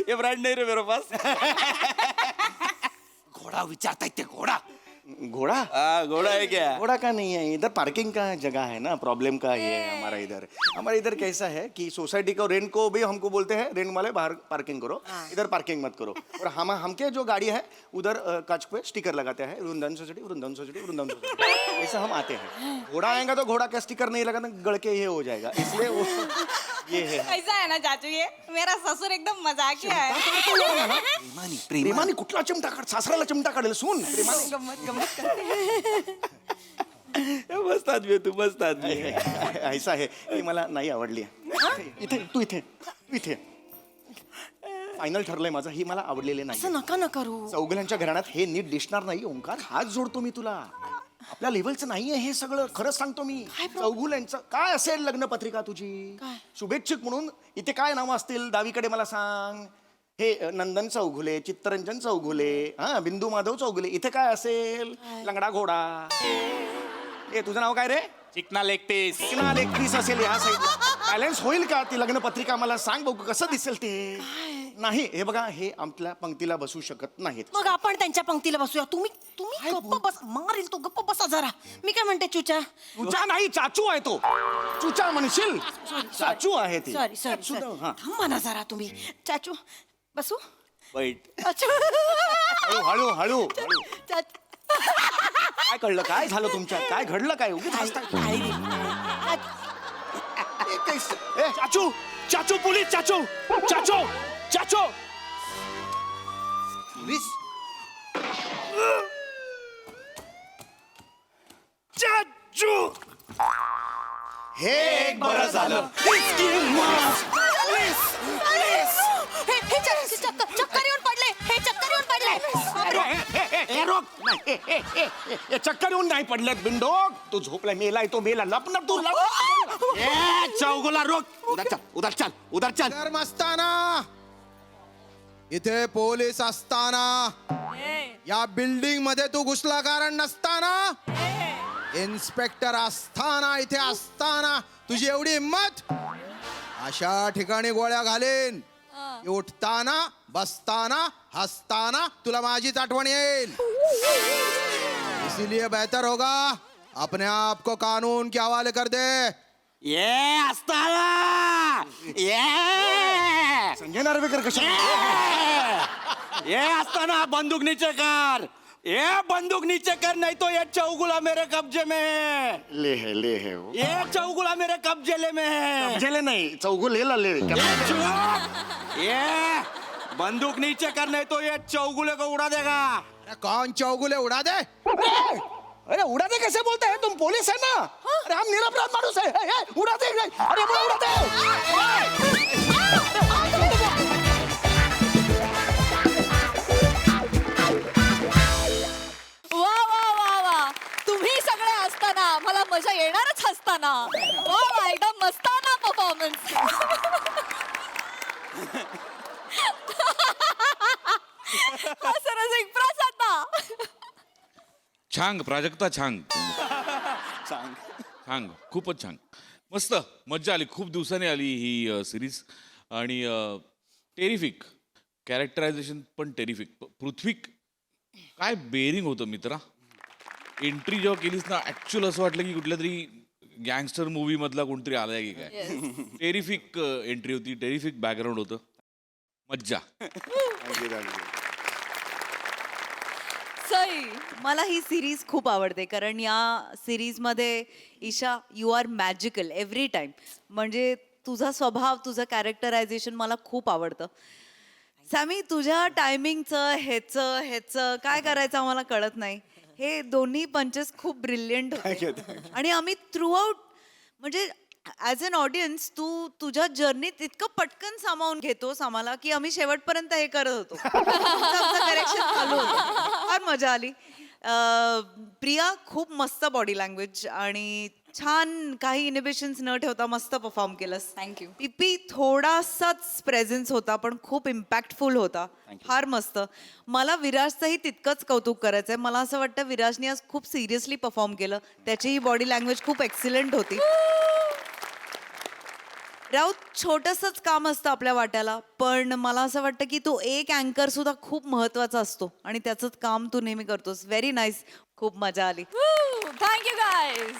ये ब्रांड नहीं रे मेरे पास. घोड़ा विचारता है, घोड़ा. घोड़ा? घोड़ा है क्या? घोड़ा का नहीं है, इधर पार्किंग का जगह है ना. प्रॉब्लम का ये है हमारा इधर. हमारे इधर कैसा है कि सोसाइटी को रेंट को भी हमको बोलते हैं, रेंट वाले बाहर पार्किंग करो, इधर पार्किंग मत करो. और हमके जो गाड़ी है उधर कांच पे स्टिकर लगाते हैं, Vrindavan society, Vrindavan society, Vrindavan society. ऐसा हम आते हैं. घोड़ा आएगा तो घोड़ा का स्टिकर नहीं लगा, गड़ के ये हो जाएगा, इसलिए वो ये है. ऐसा है ना चाचू, ये मेरा ससुर एकदम मजाकिया है. प्रेमाने कुठला चिमटा काढ, सासऱ्याला चिमटा काढेल. सुन, प्रेमाने मस्त आदमी आहे तू, मस्त आदमी आहे. ऐसा है, ही मला नाही आवडली. इथे फायनल ठरलंय माझं, ही मला आवडलेले नाही. असं नका ना करू. चौगुल्यांच्या घराण्यात हे नीट दिसणार नाही. ओंकार, हात जोडतो मी तुला. आपल्या लेवलचं नाहीये हे सगळं, खरंच सांगतो मी. चौगुल्यांचं काय असेल लग्न पत्रिका तुझी? शुभेच्छुक म्हणून इथे काय नावं असतील डावीकडे मला सांग. हे नंदन चौघुले, चित्तरंजन चौघुले, हा बिंदू माधव चौघुले. इथे काय असेल? लंगडा घोडा. ए तुझं नाव काय रे? चिकना लेग पीस. चिकना लेग पीस असेल या साईड. बॅलन्स होईल का ती लग्न पत्रिका? मला सांग बघू कसं दिसेल ते. नाही, हे बघा, हे आपल्या पंक्तीला बसू शकत नाहीत. मग आपण त्यांच्या पंक्तीला बसूया. तुम्ही गप्प बस. मारेल तो, गप्प बसा जरा. मी काय म्हणते, चुचा. चुचा नाही, चाचू आहे तो. चुचा म्हणशील, चाचू आहे ती. सॉरी. हा. थांबा ना जरा तुम्ही. चाचू बसू. बैठ. हळू हळू. चाचू. काय कळलं? काय झालं तुमच्यात? काय घडलं? काय उगीच हसताय? चाचू, चाचू पोलीस, चाचू. पोलीस? हे एक बरं झालं. चक्कर येऊन पडले, हे चक्कर येऊन पडले. चक्कर येऊन नाही पडलेत बिंडोक. तू झोपलाय, मेलाय तो मेला. लपणार तू चौगुला रोक. उधर चल. कर्म असताना इथे पोलीस असताना या बिल्डिंग मध्ये तू घुसला कारण नसताना इन्स्पेक्टर असताना इथे असताना तुझी एवढी हिंमत. अशा ठिकाणी गोळ्या घालेन की उठताना बसताना हसताना तुला माझीच आठवण येईल. इसीलिए बेहतर होगा अपने आप को कानून के हवाले कर दे. ये असताना संजय नार्वेकर कशा ये असताना बंदूक नीचे कर. ये बंदूक नीचे कर, नहीं तो ये चौगुला मेरे कब्जे में. ले है वो. ये चौगुला मेरे कब्जे में है. जेले नाही चौगुलेला ले. ये बंदूक नीचे कर, नहीं तो ये चौगुले को उड़ा देगा. अरे कौन चौगुले उड़ा दे. अरे उड़ा दे कैसे बोलते हैं, तुम पुलिस है ना. अरे हम निरपराध माणूस है. उड़ा दे. अरे उड़ा दे. वा वा वा वा, तुम्ही सगळे असताना मला मजा येणारच असताना. वा वा, एकदम मस्ताना परफॉर्मन्स. सरस प्रसाद. छान प्राजक्ता, छान छान, खूपच छान, मस्त मज्जा आली. खूप दिवसांनी आली ही सिरीज आणि टेरिफिक कॅरेक्टरायझेशन पण टेरिफिक. पृथ्वीक काय बेरिंग होतं मित्रा. एंट्री जेव्हा केलीस ना, ऍक्च्युअल असं वाटलं की कुठल्या तरी गँगस्टर मूवी मधला कोणतरी आलाय की काय. टेरिफिक एंट्री होती, टेरिफिक बॅकग्राऊंड होतं, मज्जा. सई, मला ही सिरीज खूप आवडते कारण या सिरीजमध्ये Isha you are magical every time. म्हणजे तुझा स्वभाव, तुझं कॅरेक्टरायझेशन मला खूप आवडतं. सॅमी, तुझ्या टायमिंगचं ह्याचं काय करायचं आम्हाला कळत नाही. हे दोन्ही पंचेस खूप ब्रिलियंट होते आणि आम्ही थ्रू आउट म्हणजे ॲज अन ऑडियन्स तू तुझ्या जर्नीत इतकं पटकन सामावून घेतोस आम्हाला की आम्ही शेवटपर्यंत हे करत होतो. करेक्शन चालू होतं. फार मजा आली. प्रिया, खूप मस्त बॉडी लँग्वेज आणि छान, काही इनिबिशन्स न ठेवता मस्त परफॉर्म केलंस. थँक्यू. पीपी थोडासाच प्रेझेन्स होता पण खूप इम्पॅक्टफुल होता. फार मस्त. मला विराजचंही तितकंच कौतुक करायचंय. मला असं वाटतं विराजने आज खूप सिरियसली परफॉर्म केलं. त्याचीही बॉडी लँग्वेज खूप एक्सिलंट होती. राऊत, छोटंसंच काम असतं आपल्या वाट्याला, पण मला असं वाटतं की तो एक अँकर सुद्धा खूप महत्वाचा असतो आणि त्याचंच काम तू नेहमी करतोस. Very nice. खूप मजा आली. Thank you guys.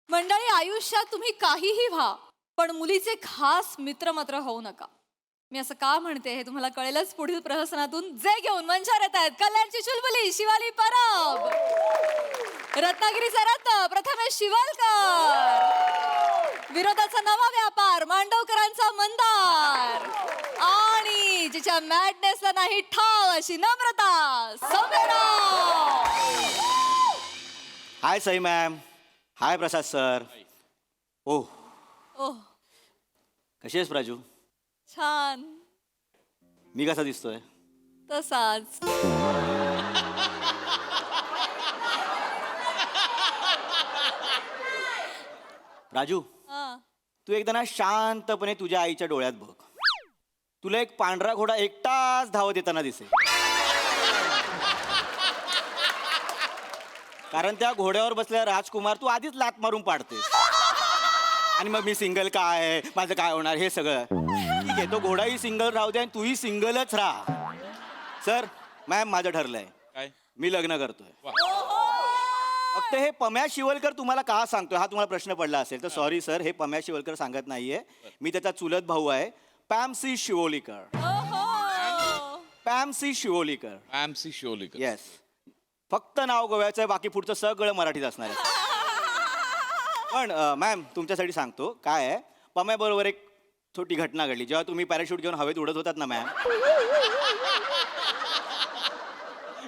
मंडळी, आयुष्यात तुम्ही काहीही व्हा पण मुलीचे खास मित्र मात्र होऊ नका. मी असं का म्हणते हे तुम्हाला कळेलच पुढील प्रहसनातून. जे घेऊन मंचावर येत आहेत कल्याणची चुलबुली शिवाली परब, रत्नागिरीचा रत्न प्रथमेश शिवलकर, विरोधाचा नवा व्यापार मांडवकरांचा मंदार आणि जिच्या मॅडनेसला नाही ठाव अशी नम्रता सौम्यराव. हाय सई मॅम. हाय प्रसाद सर. ओह, ओह, कशी आहेस प्राजू. छान. मी कसा दिसतोय. तसाच. राजू, हा. तू एकदा ना शांतपणे तुझ्या आईच्या डोळ्यात बघ. तुला एक पांढरा घोडा एकटाच धावत येताना दिसेल. कारण त्या घोड्यावर बसलेला राजकुमार तू आधीच लात मारून पाडतेस. आणि मग मी सिंगल काय, माझं काय होणार हे सगळं. ठीक आहे, तो घोडाही सिंगल राहू दे आणि तूही सिंगलच राहा. सर, मॅम, माझं ठरलंय. काय? मी लग्न करतोय. फक्त हे पम्या शिवलकर तुम्हाला का सांगतोय हा तुम्हाला प्रश्न पडला असेल तर सॉरी सर, हे पम्या शिवलकर सांगत नाहीये. मी त्याचा चुलत भाऊ आहे, पॅमसी शिवोलीकर. पॅमसी शिवोलीकर. MC शिवलेकर. येस. फक्त नाव गोव्याचं आहे, बाकी पुढचं सगळं मराठीत असणार आहे. पण मॅम, तुमच्यासाठी सांगतो काय आहे. पम्याबरोबर एक छोटी घटना घडली. जेव्हा तुम्ही पॅराशूट घेऊन हवेत उडत होतात ना मॅम,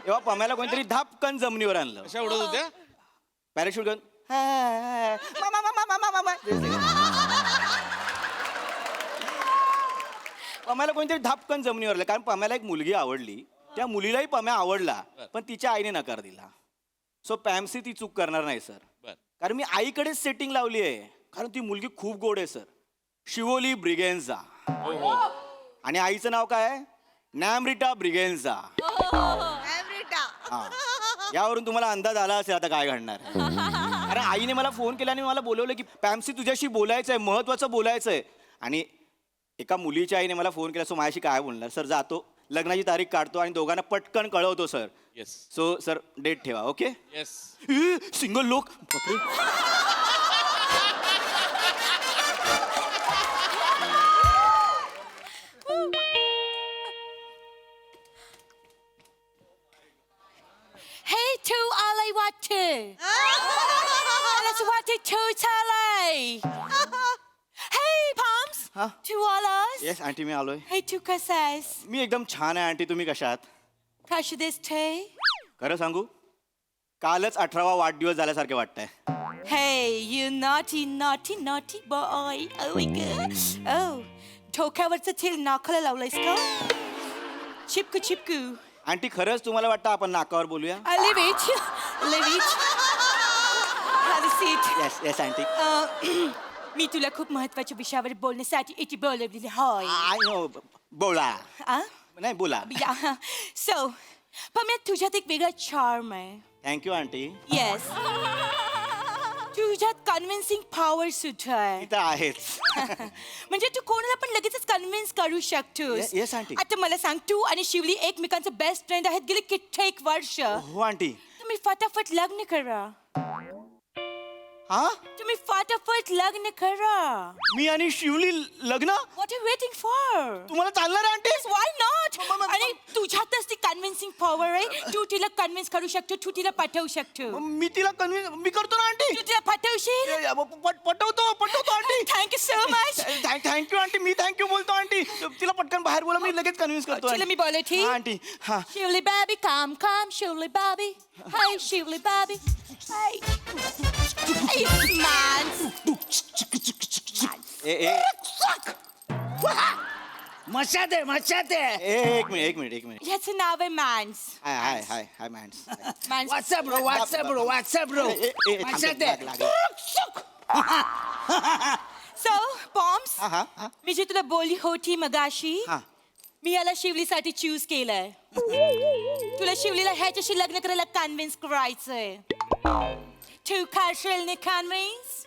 तेव्हा पम्याला कोणतरी धापकन जमिनीवर आणलं. कशा उडत होत्या? पॅराशूट घेऊन पम्याला कोणतरी धापकन जमिनीवर कारण पम्याला एक मुलगी आवडली, त्या मुलीलाही पम्या आवडला, पण तिच्या आईने नकार दिला. सो पॅम्सी ती चूक करणार नाही सर, बर. कारण मी आईकडेच सेटिंग लावली आहे, कारण ती मुलगी खूप गोड आहे सर. शिवोली ब्रिगेन्झा. आणि आईचं नाव काय आहे? नॅमरिटा ब्रिगेन्झा. हा. यावरून तुम्हाला अंदाज आला असेल आता काय घडणार आहे. कारण आईने मला फोन केला आणि मला बोलवलं की पॅम्सी तुझ्याशी बोलायचंय, महत्वाचं बोलायचंय. आणि एका मुलीच्या आईने मला फोन केला, सो माझ्याशी काय बोलणार सर. जातो, लग्नाची तारीख काढतो आणि दोघांना पटकन कळवतो sir. Yes so sir date ठेवा. ओके. येस. सिंगल लोक. Hey, to alay water. Let's water to talay. Hey, Palms. Huh? To alas. Yes aunty मी आलोय. Hey, to kasas. मी एकदम छान आहे आंटी, तुम्ही कशा आहात? Kasha this tea. खरं सांगू, कालच 18वा वाढदिवस झाल्यासारखे वाटतंय. Hey, you naughty, naughty, naughty boy. Oh my god. Oh, डोक्यावरचं तेल नाकाला लावलंयस का? चिपकू चिपकू. आंटी खरंच तुम्हाला वाटतं आपण नाकावर बोलूया? Leave it. Leave it. Have a seat. Yes yes aunty. मी तुला खूप महत्वाच्या विषयावर बोलण्यासाठी इथे बोलवलेली होय. I know. बोला. आ? नाही बोला. Yeah. So, पण मी तुझ्यात एक वेगळा चार्म आहे. Thank you aunty. येस. तुझ्यात कन्व्हिन्सिंग पॉवर सुद्धा आहे. इथं आहेच. म्हणजे तू कोणाला पण लगेचच कन्व्हिन्स करू शकतोस. Yes, aunty. आता मला सांग, तू आणि शिवली एकमेकांचे बेस्ट फ्रेंड आहेत गेले कित्येक वर्ष. हो आंटी. तुम्ही फटाफट लग्न करा. हा? तुम्ही फटाफट लग्न करा. मी आणि शिवली लग्न? What are waiting for? तुम्हाला चालणार आहे आंटी? Why not? आणि तुझ्यातच ती कन्व्हिन्सिंग पॉवर आहे. तू तिला कन्व्हिन्स करू शकतो, तू तिला पाठवू शकतो. मी तिला कन्व्हिन्स मी करतो ना आंटी. तू तिला पाठवशील? पटवतो aunty. Thank you so much. Thank you aunty. मी थँक्यू बोलतो आंटी. तिला पटकन बाहेर बोला, मी लगेच कन्व्हिन्स करतो. तिला मी बोलते. हा, आंटी. हा. Shivly baby, come, come, Shivly baby. Hey, Shivly baby. Hey. Hey, man. ए मशाते मशाते. एक मिनिट. ह्याचं नाव आहे मान्स. हाय मॅन्स. मान्स. What's up bro. मशाते. So, Poms, हा. मी जे तुला बोलली होती मगाशी, हा. मी याला शिवलीसाठी चूज केलंय. तुला शिवलीला ह्याच्याशी लग्न करायला कन्व्हिन्स करायचंय. तू करशील ना convince?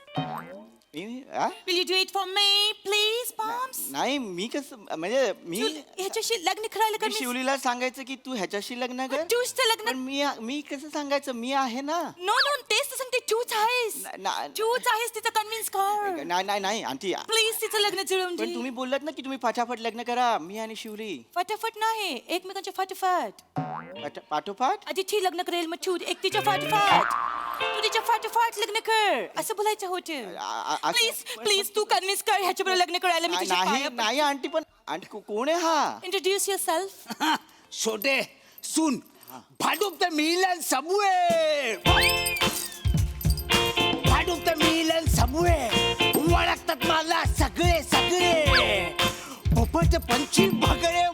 Will you do it for me, please, Poms? नाही मी कसं म्हणजे मी तू ह्याच्याशी लग्न करायला मी कन्व्हिन्स? शिवलीला सांगायचं की तू ह्याच्याशी लग्न कर. तूच तर लग्न. पण मी कसं सांगायचं, मी आहे ना. नो तेच तर सांगते, तूच आहेस. तूच आहेस तिचं कन्व्हिन्स कर. नाही आंटी. प्लीज तिचं लग्न जुळवून पण दे. तुम्ही बोललात ना की तुम्ही फटाफट लग्न करा, मी आणि शिवली. फटाफट नाही, एकमेकांच्या फटाफट. पाठोपाठ. आधी ती लग्न करेल, मग तू एक तिच्या फटाफट. तू तिच्या फटाफट लग्न कर, असं बोलायचं होतं. प्लीज तू कन्व्हिन्स कर ह्याच्याबरोबर लग्न करायला. मी तुझ्या नाही नाही आंटी. पण आंटी कोण आहे हा? Introduce yourself. छोटे सुन भाडूप तर मिलन समूहे. भाडूप तर मिलन समूहे. ओळखतात मला सगळे. पोपट पंछी बगळे.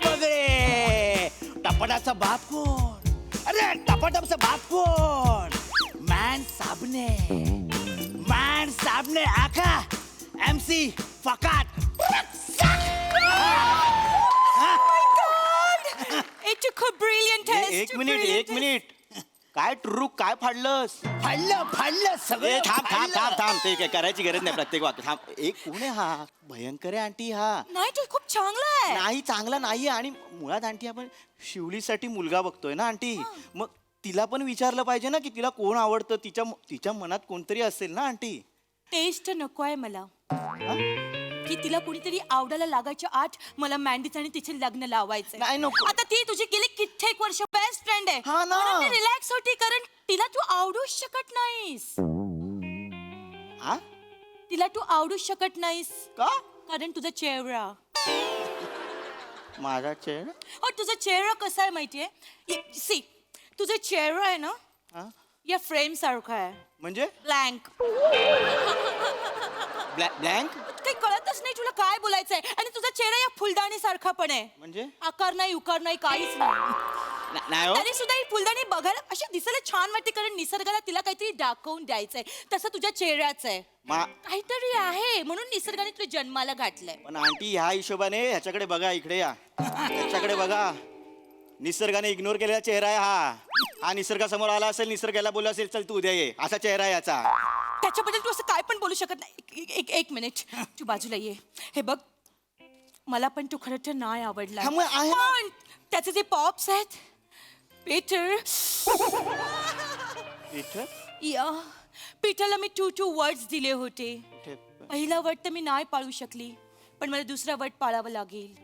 टपाटाचा बाप कोण? अरे टपाटाचा बाप कोण? मॅन साबने आका MC फकाट. It took a brilliant test. एक मिनिट. काय ट्रू काय फाडलंस? फाडलं सगळं. थांब. ते काय करायची गरज नाही प्रत्येक वाक्य. थांब. एक कोण आहे हा? भयंकर आहे आंटी हा. नाही, तू खूप चांगला आहे. नाही चांगला नाहीये. आणि मुळात आंटी आपण शिवलीसाठी मुलगा बघतोय ना आंटी. मग तिला पण विचारलं पाहिजे ना की तिला कोण आवडतं. तिच्या मनात कोणतरी असेल ना आंटी. टेस्ट नको आहे मला की तिला कुणीतरी आवडायला लागायच्या आत मला मॅन्डीच आणि तिचे लग्न लावायचं. नाही, नको. आता ती तुझी गेली कित्येक वर्ष बेस्ट फ्रेंड आहे. हा ना. रिलॅक्स होती, कारण तिला तू आवडूच शकत नाहीस. हा? तिला तू आवडूच शकत नाहीस का? कारण तुझा चेहरा. माझा चेहरा? हो, तुझा चेहरा कसा आहे माहितीये? सी, तुझा चेहरा आहे ना, हा? या फ्रेम सारखा आहे. म्हणजे ब्लँक. ब्लँक काही कळतच नाही तुला काय बोलायचंय आणि तुझा चेहरा या फुलदाणी सारखा पण आहे. म्हणजे आकार नाही उकार नाही काहीच नाही. नाही हो तरी सुद्धा ही फुलदाणी बघायला अशी दिसायला छान वाटते कारण निसर्गाला तिला काहीतरी दाखवून द्यायचंय तसं तुझ्या चेहऱ्याचं आहे. काहीतरी आहे म्हणून निसर्गाने तुला जन्माला घातलंय. पण आंटी ह्या हिशोबाने ह्याच्याकडे बघा, इकडे या, ह्याच्याकडे बघा. निसर्गाने इग्नोर केलेला चेहरा आहे हा निसर्गासमोर आला असेल, निसर्गाला बोलला असेल चल तू उद्या ये, असा चेहरा आहे याचा. त्याच्याबद्दल तू असं काय पण बोलू शकत नाही. एक मिनिट तू बाजूला ये. हे बघ मला पण तू खरं तर नाही आवडला पण त्याचे जे पॉप्स आहेत पीटर पीटरला मी 2 वर्ड्स दिले होते. पहिला वर्ड तर मी नाही पाळू शकली पण मला दुसरा वर्ड पाळावा लागेल.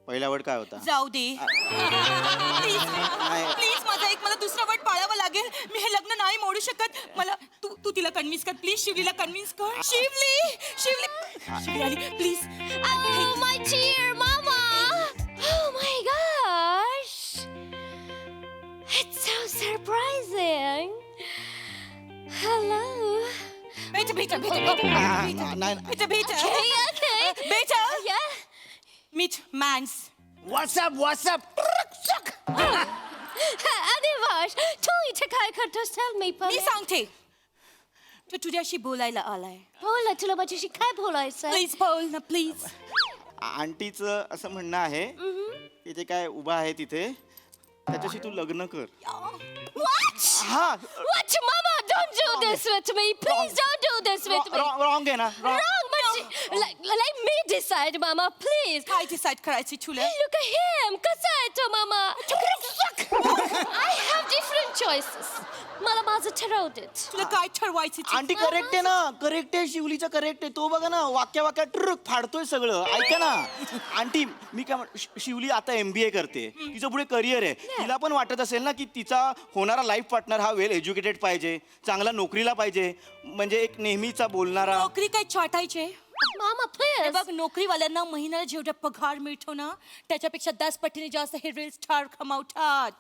पहिला वर्ड काय होता? जाऊ दे प्लीज प्लीज माझा एक मला दुसरा वर्ड पाळावा लागेल. मी हे लग्न नाही मोडू शकत. मला तू तिला कन्व्हिन्स कर प्लीज. शिवलीला कन्व्हिन्स कर. शिवली आली please. Oh, my dear mama! Oh my gosh! It's so surprising. Hello. बेटा Yeah. Meet mans. What's up Adivash, तू इथे काय करतोस? Tell me, मी सांगते तू तुझ्याशी बोलायला आलाय. बोल तुला माझ्याशी काय बोलायचं? प्लीज बोल ना प्लीज. आंटीचं असं म्हणणं आहे की जे काय उभा आहे तिथे त्याच्याशी तू लग्न कर. What? हा What, mama? Don't do this with me. Please don't do this with me. Wrong आहे ना? Wrong, but let me decide, mama. Please. काय डिसाईड करायची तुला? Hey, look at him. कसा आहे तो, mama? I have different choices. मला माझं ठरवू देत. तुला काय ठरवायचं? आंटी करेक्ट आहे ना, करेक्ट आहे, शिवलीचं करेक्ट आहे. तो बघा ना वाक्या ट्रुक फाडतोय सगळं. ऐका ना आंटी, मी काय शिवली आता MBA करते, तिचं पुढे करिअर आहे. तिला पण वाटत असेल ना की तिचा होणारा लाईफ पार्टनर हा वेल एज्युकेटेड पाहिजे, चांगला नोकरीला पाहिजे, म्हणजे एक नेहमीचा बोलणारा. नोकरी काय छाटायचे? Mama, please. बघ नोकरीवाल्यांना महिन्याला जेवढा पगार मिळतो ना त्याच्यापेक्षा 10 पटीने जास्त हे रील स्टार कमावतात.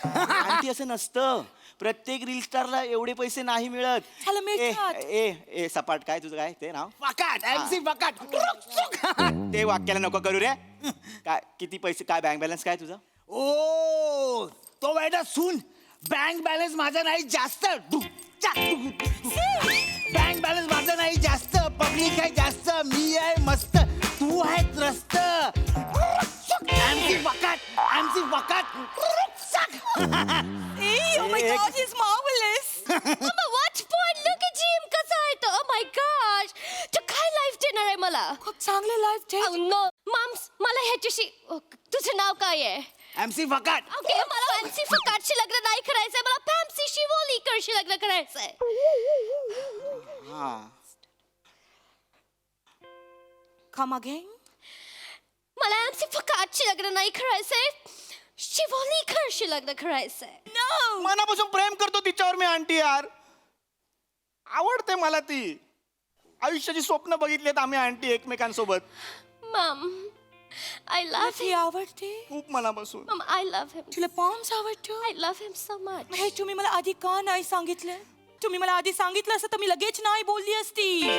आंटी असं नसतं, प्रत्येक रील स्टारला एवढे पैसे नाही मिळत. त्याला मिळतात. ए सपाट, काय तुझं काय ते नाव? फकाट MC फकाट. ते वाक्याला नको करू रे. काय किती पैसे, काय बँक बॅलन्स काय तुझा? ओ तो बेटा सुन, बँक बॅलन्स माझा नाही जास्त. बँक बॅलन्स माझा नाही जास्त, पब्लिक आहे जास्त, मी आहे मस्त, तू आहे त्रस्त. MC फकाट. Hey, oh my God, he's marvelous. Mama, what point? Look at him. कसा आहे तो? Oh my gosh. तू काय लाईफ देणार आहे मला? खूप चांगले लाईफ Oh no, माम्स, मला ह्याच्याशी तुझं नाव काय आहे? MC फकाट. ओके, मला फॅन्सी फकाटशी लग्न नाही करायचंय, मला फॅन्सी शिवोलीकरशी लग्न करायचंय. Come again. मला MC फकाटशी लग्न नाही करायचंय, शिवोलीकरशी लग्न करायचंय. No. मनापासून प्रेम करतो तिच्यावर मी आंटी. यार आवडते मला ती. आयुष्याची स्वप्न बघितलेत आम्ही आंटी एकमेकांसोबत. मम, I love ती him. आवडते. खूप मनापासून. Mom, I love him. तुला पॉम्स आवडतो? I love him so much. हे तुम्ही मला आधी का नाही सांगितलं? तुम्ही मला आधी सांगितलं असतं तर मी लगेच नाही बोलली असती.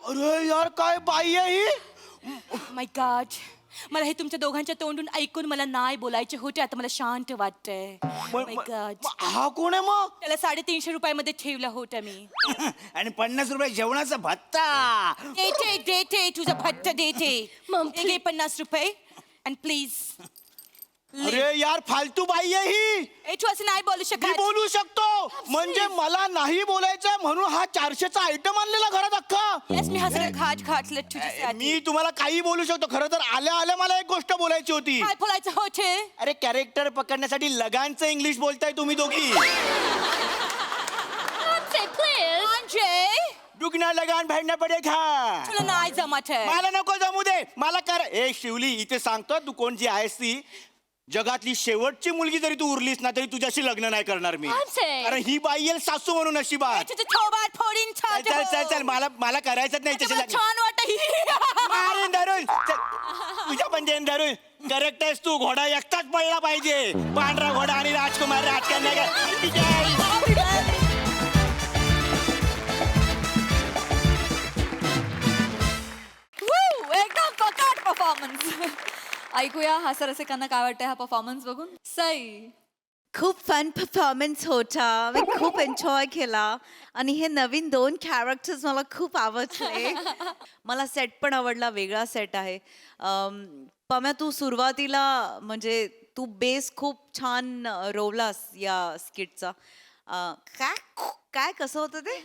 अरे यार काय बाई आहे ही. माय गॉड, मला हे तुमच्या दोघांच्या तोंडून ऐकून मला नाही बोलायचे होते. आता मला शांत वाटतंय. माय गॉड, हा कोण आहे मग? त्याला 350 रुपयामध्ये ठेवलं होतं मी. आणि 50 रुपये जेवणाचा भत्ता. देते तुझा भत्ता देते. मम, हे घे 50 रुपये अँड प्लीज. अरे यार फालतू बाई आहे ही. तू असं नाही बोलू मी शकत. बोलू शकतो, म्हणजे मला नाही बोलायचंय म्हणून हा 400चा आयटम आणलेला घरात अख्खा. Yes, मी हसलं घाटलं तुझ्यासाठी. मी तुम्हाला काही बोलू शकतो. खरं तर आल्या आल्या मला एक गोष्ट बोलायची होती. काय बोलायचं होते? अरे कॅरेक्टर पकडण्यासाठी लगानचं इंग्लिश बोलताय तुम्ही दोघी. Say please. अंजय, दुगना लगान भेटणं पडेगा. तुला नाही जमत आहे. मला नको जमू दे, मला कर. ए शिवली, इथे सांगतो तू कोण जी आहेस ती. जगातली शेवटची मुलगी जरी तू उरलीस ना तरी तुझ्याशी लग्न नाही करणार मी. कारण ही बाई येईल सासू म्हणून नशिबात. तुझं थोबाड फोडीन चल चल चल चल, मला करायचंच नाही त्याची लग्न. छान वाटत. मारेन धरून. तुझ्या पण देन धरून. करेक्ट आहेस तू. घोडा एकटाच पडला पाहिजे. पांढरा घोडा आणि राजकुमार राजकन्या. परफॉर्मन्स. ऐकूया हास्यरसिकांना काय वाटतं हा परफॉर्मन्स बघून. सई, खूप फन परफॉर्मन्स होता. मी खूप एन्जॉय केला आणि हे नवीन 2 कॅरेक्टर्स मला खूप आवडले. मला सेट पण आवडला, वेगळा सेट आहे. पम्या, तू सुरुवातीला म्हणजे तू बेस खूप छान रोवलास या स्किटचा. काय काय कसं होतं ते?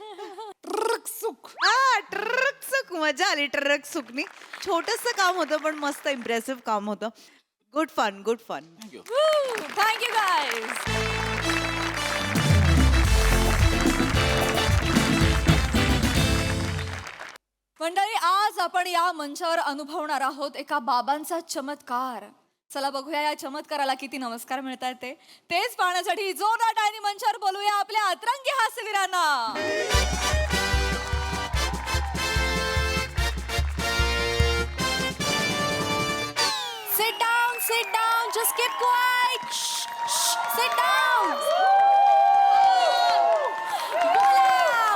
ट्रक सुक, मजा आली ट्रक सुकनी. छोटंसं काम होतं पण मस्त इम्प्रेसिव्ह काम होतं. Good fun, good fun. Thank you guys. मंडळी, आज आपण या मंचावर अनुभवणार आहोत एका बाबांचा चमत्कार. चला बघूया या चमत्काराला किती नमस्कार मिळत आहेत ते. तेच पाहण्यासाठी जोरदार टाळी मंचावर बोलूया आपल्या अतरंगी हास्यवीरांना. Sit down, just keep quiet. Shh, shh, sit down.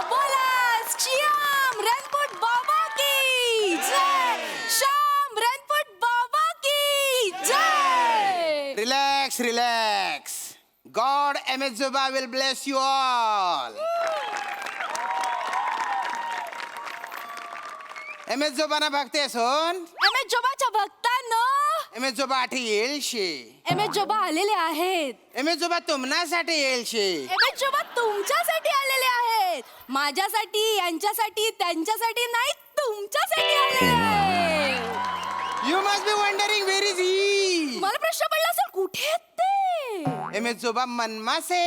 बोला, श्याम रणपट बाबा की जय. श्याम रणपट बाबा की जय. Relax relax. गॉड एमेझोबा विल ब्लेस यू ऑल. एमेझोबाना बघते सोन. जोबाच्या भक्तांनो, एमेझोबा आठी येईल शे. जोबा आलेले आहेत. एमेझोबा तुमनासाठी येईल शे. जोबा तुमच्यासाठी आलेले आहेत. माझ्यासाठी, यांच्यासाठी, त्यांच्यासाठी नाही, तुमच्यासाठी आलेले आहेत. You must be wondering where is he. मला प्रश्न पडला असेल कुठे आहेत ते. एमेझोबा मनमासे.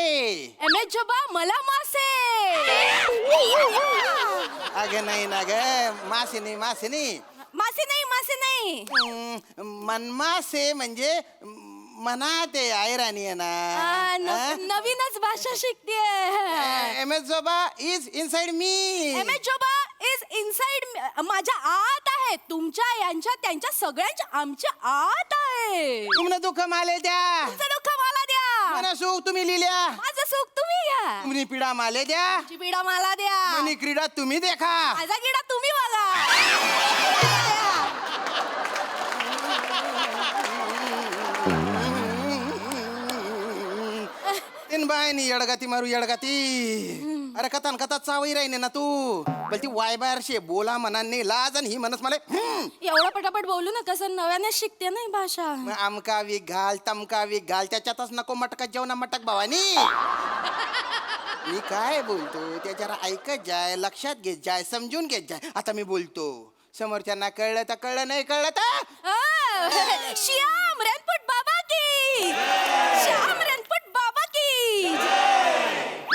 जोबा मला मासे. अगं नाही ना ग, मासे नाही मासे नाही. मासे नाही, मासे नाही. मनमासे म्हणजे मना ते आयराणी आहे ना. नवीनच भाषा शिकतेय. एमेझोबा इज इनसाइड मी. जोबा इज इनसाइड, माझ्या आत आहे. तुमच्या, यांच्या, त्यांच्या, सगळ्यांच्या, आमच्या आत आहे. तुमनं दुःख माले द्या. तुमचं दुःख मला द्या. मना सुख तुम्ही लिहिल्या. माझं सुख तुम्ही घ्या. तुम्ही पीडा माले द्या. तुमची पीडा मला द्या. मनी क्रीडा तुम्ही देखा. माझा किडा तुम्ही बघा. तीन बायनी येडगाती मारू येडगाती. अरे कथान कथा चावई राहीने ना तू. बोलती वाय बाहेर शे बोला मनाने लाज आणि ही म्हणस मला एवढं पटापट बोलू नका सर, नव्याने शिकते नाही भाषा. आमका वीक घाल तमका वीक घाल त्याच्यातच नको मटका जेवणा मटक भावानी. मी काय बोलतो ते जरा ऐकत जाय, लक्षात घेत जाय, समजून घेत जाय. आता मी बोलतो, समोरच्यांना कळलं तर कळलं, नाही कळलं तर श्याम रणपट बाबा की. श्याम रणपट बाबा की.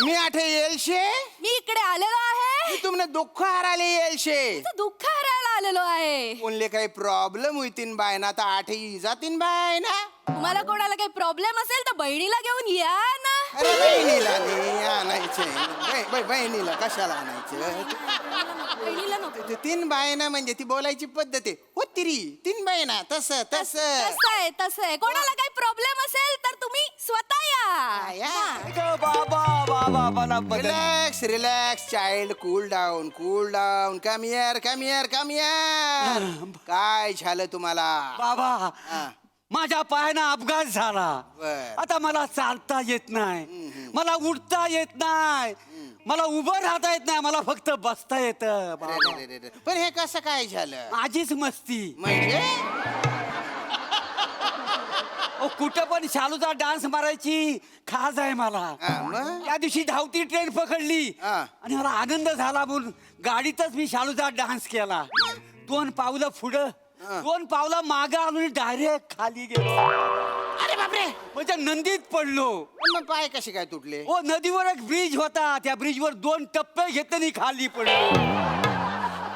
मी आठे येईल शे. मी इकडे आलेलो आहे. मी तुमने दुःख हराले येईल शे. दुःख हरायला आलेलो आहे. कोणले काही प्रॉब्लेम होईतीन बाय ना तर आठे जातीन बाय ना. तुम्हाला कोणाला काही प्रॉब्लेम असेल तर बहिणीला घेऊन या ना. अरे बहिणीला नाही आणायचे. बहिणीला कशाला आणायचं. बहिणीला नको. ते तीन बायना म्हणजे ती बोलायची पद्धत आहे. हो तिरी तीन बायना तसं तसं. तसं आहे. कोणाला काही प्रॉब्लेम असेल तर तुम्ही स्वतः या. Relax relax child. Cool down cool down. Come here come here come here. काय झालं तुम्हाला बाबा? माझ्या पायानं अपघात झाला. बर. आता मला चालता येत नाही, मला उठता येत नाही, मला उभं राहता येत नाही, मला फक्त बसता येत. पण हे कसं काय झालं? माझीच मस्ती. म्हणजे कुठं पण शालूचा डान्स मारायची खाज आहे मला. मग त्या दिवशी धावती ट्रेन पकडली हा. आणि मला आनंद झाला म्हणून गाडीतच मी शालूचा डान्स केला. 2 पावलं पुढं 2 पावलं मागं आणून डायरेक्ट खाली गेलो. अरे बापरे. म्हणजे नंदीत पडलो. मग पाय कसे काय तुटले? ओ नदीवर एक ब्रिज होता, त्या ब्रिजवर 2 टप्पे घेतले खाली पडलो.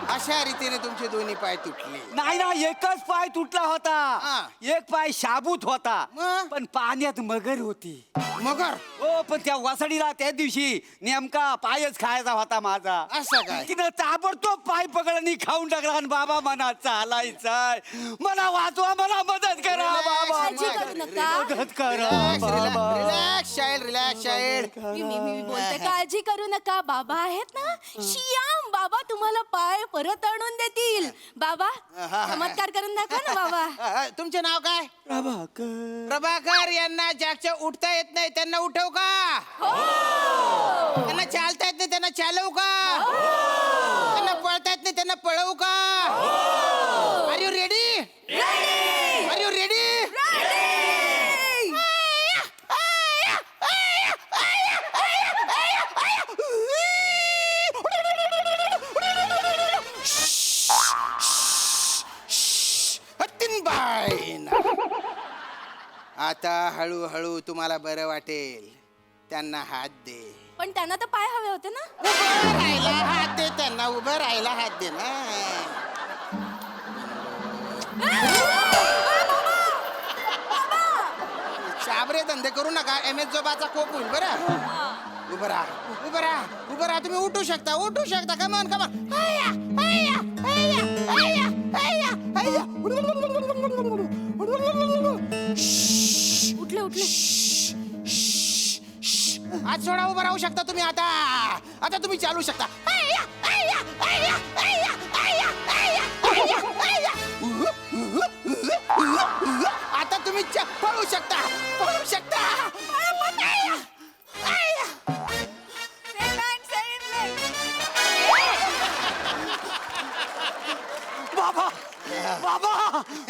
अशा रीतीने तुमचे दोन्ही पाय तुटले? नाही ना, एकच पाय तुटला होता. हा. एक पाय शाबूत होता, मग? पण पाण्यात मगर होती. मगर? हो, पण त्या वासडीला त्या दिवशी नेमका पायच खायचा होता माझा. असं काय? तिनं ताबडतोब पाय पकडणी खाऊन टाकला आणि बाबा मना चालायचाय, मला वाचवा, मला मदत करा बाबा, काळजी करू नका. मदत करा बाबा. Relax child relax child. मी बोलते, काळजी करू नका. बाबा आहेत ना, श्याम बाबा तुम्हाला पाय परत आणून देतील. बाबा चमत्कार करून दाखवा ना बाबा. तुमचे नाव काय? प्रभाकर यांना ज्याच्या उठता येत नाही त्यांना उठवू का? त्यांना चालता येत नाही त्यांना चालवू का? त्यांना पळता येत नाही त्यांना पळवू का? Are you ready? Are you ready? आता हळूहळू तुम्हाला बरं वाटेल. त्यांना हात दे. पण त्यांना तर पाय हवे होते ना. उभं राहायला हात दे त्यांना. उभं राहायला हात दे ना. चाबरे धंदे करू नका. MS जोबाचा कोप होईल बरं. उभं राहा उभं राहा उभं राहा. तुम्ही उठू शकता उठू शकता. कमान कमान. उठले उठले. आज सोडा. उभं राहू शकता तुम्ही आता. आता तुम्ही चालू शकता. आता तुम्ही पळू शकता पळू शकता. बाबा बाबा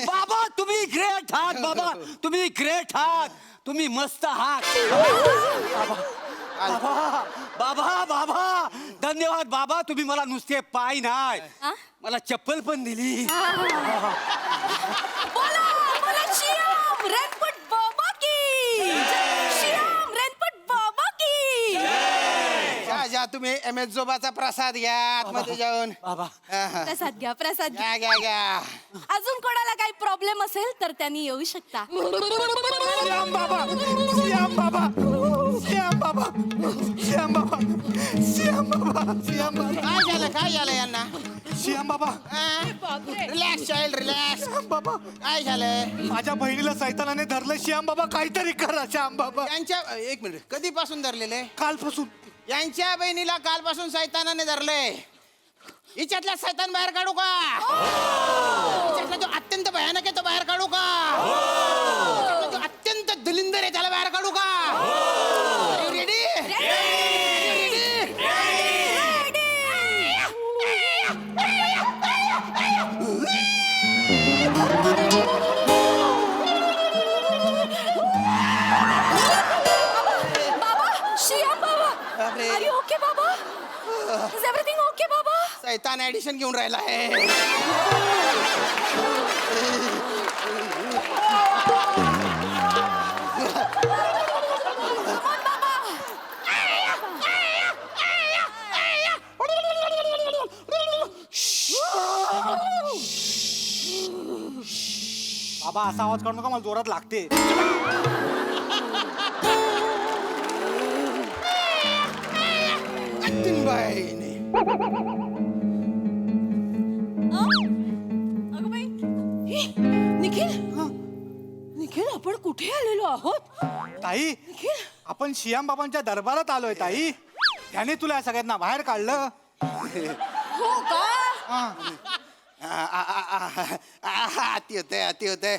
बाबा तुम्ही ग्रेट आहात. बाबा तुम्ही ग्रेट आहात. तुम्ही मस्त आहात. बाबा बाबा बाबा धन्यवाद बाबा. तुम्ही मला नुसते पाय नाही मला चप्पल पण दिली. बोला बोला श्याम रेनपट बाबा की. श्याम रेनपट बाबा की. जा जा तुम्ही MS जोबाचा प्रसाद घ्या आतमध्ये जाऊन. बाबा प्रसाद घ्या प्रसाद घ्या. घ्या घ्या घ्या. अजून कोणाला काही प्रॉब्लेम असेल तर त्यांनी येऊ शकता. श्याम बाबा श्याम बाबा श्याम बाबा श्याम बाबा श्याम बाबा श्याम बाबा. काय झालं यांना? श्याम बाबा रिलॅक्स चाइल्ड रिलॅक्स. बाबा काय झालं? माझ्या बहिणीला सैतानाने धरलं. श्याम बाबा काहीतरी करा. श्याम बाबा यांच्या एक मिनिट कधीपासून धरलेले? कालपासून. यांच्या बहिणीला कालपासून सैतानाने धरले. हिच्यातला सैतान बाहेर काढू का? हिच्यातला जो अत्यंत भयानक आहे तो बाहेर काढू का? हिच्यातला जो अत्यंत दलिंदर आहे त्याला बाहेर काढू का? रेडी? बाबा श्याम बाबा. Are you okay बाबा? Is everything okay बाबा? सैतान ऍडिशन घेऊन राहिला आहे. बाबा असा आवाज काढू नका मला जोरात लागते. अगं बाई. हे, निखिल निखिल आपण कुठे आलेलो आहोत? ताई आपण श्याम बाबांच्या दरबारात आलोय ताई. त्याने तुला या सगळ्यांना बाहेर काढलं. हो का? अति होते.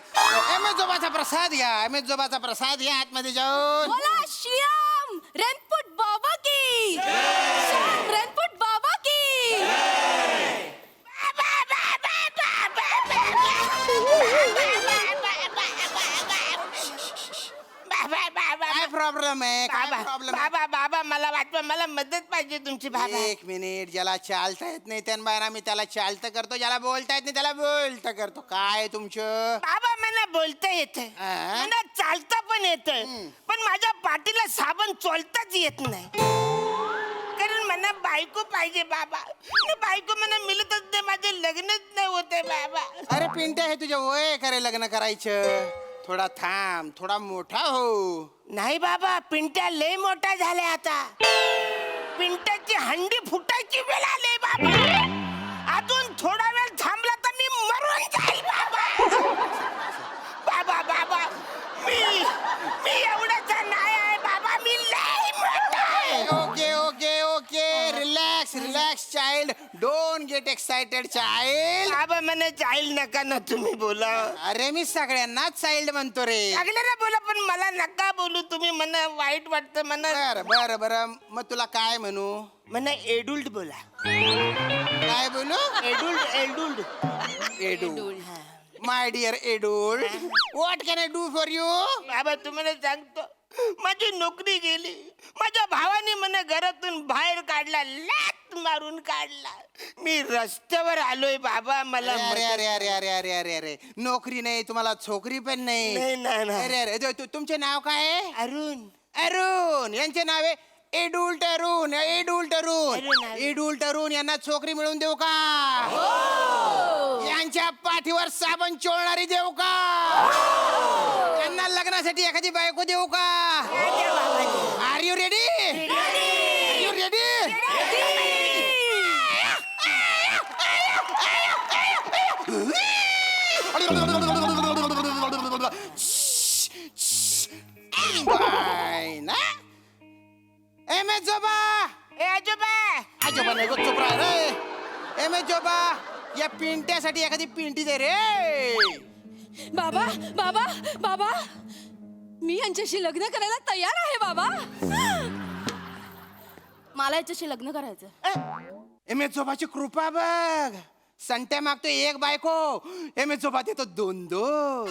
MS जोबाचा प्रसाद घ्या. MS जोबाचा प्रसाद घ्या आतमध्ये जाऊन. बोला श्याम रेनपट बाबा की. श्याम रेनपट बाबा की. काय प्रॉब्लेम आहे? काय प्रॉब्लेम? बाबा बाबा मला वाटतं मला मदत पाहिजे तुमची बाबा. एक मिनिट. ज्याला चालता येत नाही त्यांना बाहेर आम्ही त्याला चालतं करतो. ज्याला बोलता येत नाही त्याला बोलतं करतो. काय तुमचं? बाबा मला बोलता येत हा? मला चालता पण येत पण माझ्या पाठीला साबण चोलताच येत नाही. कारण मला बायको पाहिजे बाबा. बायको मला मिळतच नाही. माझे लग्नच नाही होते बाबा. अरे पिंट्या हे तुझ्या वय करे लग्न करायचं. थोडा थांब. थोडा मोठा हो. नाही बाबा पिंट्या लय मोठा झालाय आता. पिंट्याची हंडी फुटायची वेळ आली बाबा. अजून थोडा वेळ थांबला तर मी मरून जाईल बाबा. बाबा बाबा मी एवढाचा नाही आहे बाबा. मी लय मोठा आहे. Okay okay okay. Relax relax child. Don't get excited child. बाबा म्हणे चाइल्ड नका ना तुम्ही बोला. अरे मी सगळ्यांनाच चाइल्ड म्हणतो रे. सगळ्यांना बोला पण मला नका बोलू तुम्ही. मला वाईट वाटतं म्हणा. बरं बरं मग तुला काय म्हणू. म्हणा एडुल्ट बोला. काय बोलू. Adult. My dear adult, what can I do for you. बाबा तुम्हाला सांगतो माझी नोकरी गेली. माझ्या भावाने मला घरातून बाहेर काढला, लाथ मारून काढला. मी रस्त्यावर आलोय बाबा. मला अरे अरे अरे अरे अरे अरे अरे नोकरी नाही तुम्हाला, छोकरी पण नाही. अरे अरे तुमचे नाव काय आहे. अरुण यांचे नाव आहे एडुल्ट अरुण. एडुल्ट अरुण यांना छोकरी मिळवून देऊ का. यांच्या पाठीवर साबण चोळणारी देऊ का. यांना लग्नासाठी एखादी बायको देऊ का. Are you ready. You ready. ना एम एस जोबा. आजोबा नाही चुप राहा रे. एम एस जोबा या पिंट्यासाठी एखादी पिंटी दे रे. बाबा बाबा बाबा मी यांच्याशी लग्न करायला तयार आहे बाबा. मला याच्याशी लग्न करायचं. एम एस जोबाची कृपा बघ. संट्या मागतो एक बायको, एम एस जोबा देतो 2-2.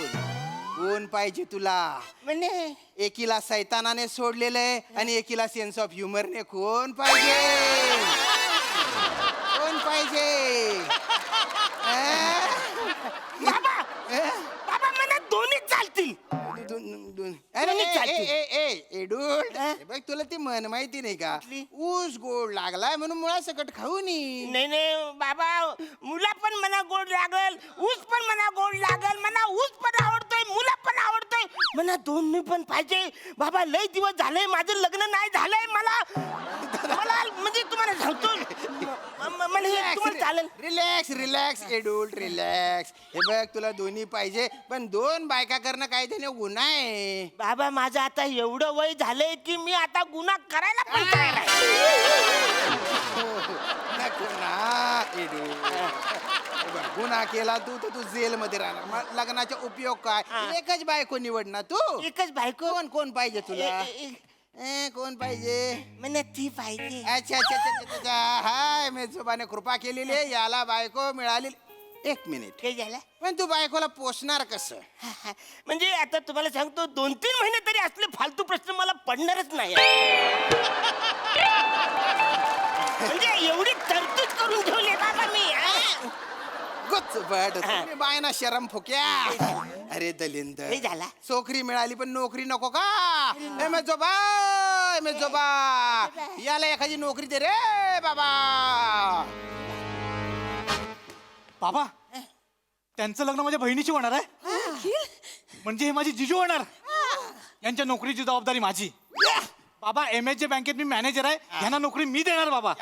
कोण पाहिजे तुला. म्हणे एकीला सैतानाने सोडलेलंय आणि एकीला सेन्स ऑफ ह्युमरने. कोण पाहिजे. कोण पाहिजे. बाबा मला दोन्ही चालतील. एडुल्ट बघ तुला ती मन माहिती नाही का. ऊस गोड लागलाय म्हणून मुळा सकट खाऊ नाही बाबा. मुला पण मला गोड लागल, ऊस पण मला गोड लागल. मला ऊस पण आवडतोय, मुला पण आवडतोय. मला दोन्ही पण पाहिजे बाबा. लय दिवस झालंय माझं लग्न नाही झालंय. मला म्हणजे तुम्हाला सांगतो चालेल. Relax adult relax. हे बघ तुला दोन्ही पाहिजे पण 2 बायका करणं काय त्याने गुन्हा आहे. बाबा माझं आता एवढं वय झालंय की मी आता गुन्हा करायला पण तयार आहे. गुन्हा केला तू तर तू जेल मध्ये राहणार. मग लग्नाचा उपयोग काय. एकच बायको निवडणार तू. एकच बायको. कोण पाहिजे तुला. कोण पाहिजे. म्हणजे ती पाहिजे. अच्छा. हाय मेजोबाने कृपा केलेली आहे. याला बायको मिळाली. 1 मिनिट. काय झालं. पण तू बायकोला पोसणार कसं. म्हणजे आता तुम्हाला सांगतो 2-3 महिने तरी असले फालतू प्रश्न मला पडणारच नाही. म्हणजे एवढी तरतूद करून ठेवली बाबा मी. बायना शरम फुक्या. अरे दलिंद झाला. नोकरी मिळाली पण नोकरी नको का. मेजोबा याला एखादी नोकरी दे रे बाबा. बाबा त्यांचं लग्न माझ्या बहिणीशी होणार आहे. म्हणजे हे माझी जिजू होणार. यांच्या नोकरीची जबाबदारी माझी. बाबा MS बँकेत मी मॅनेजर आहे. यांना नोकरी मी देणार बाबा.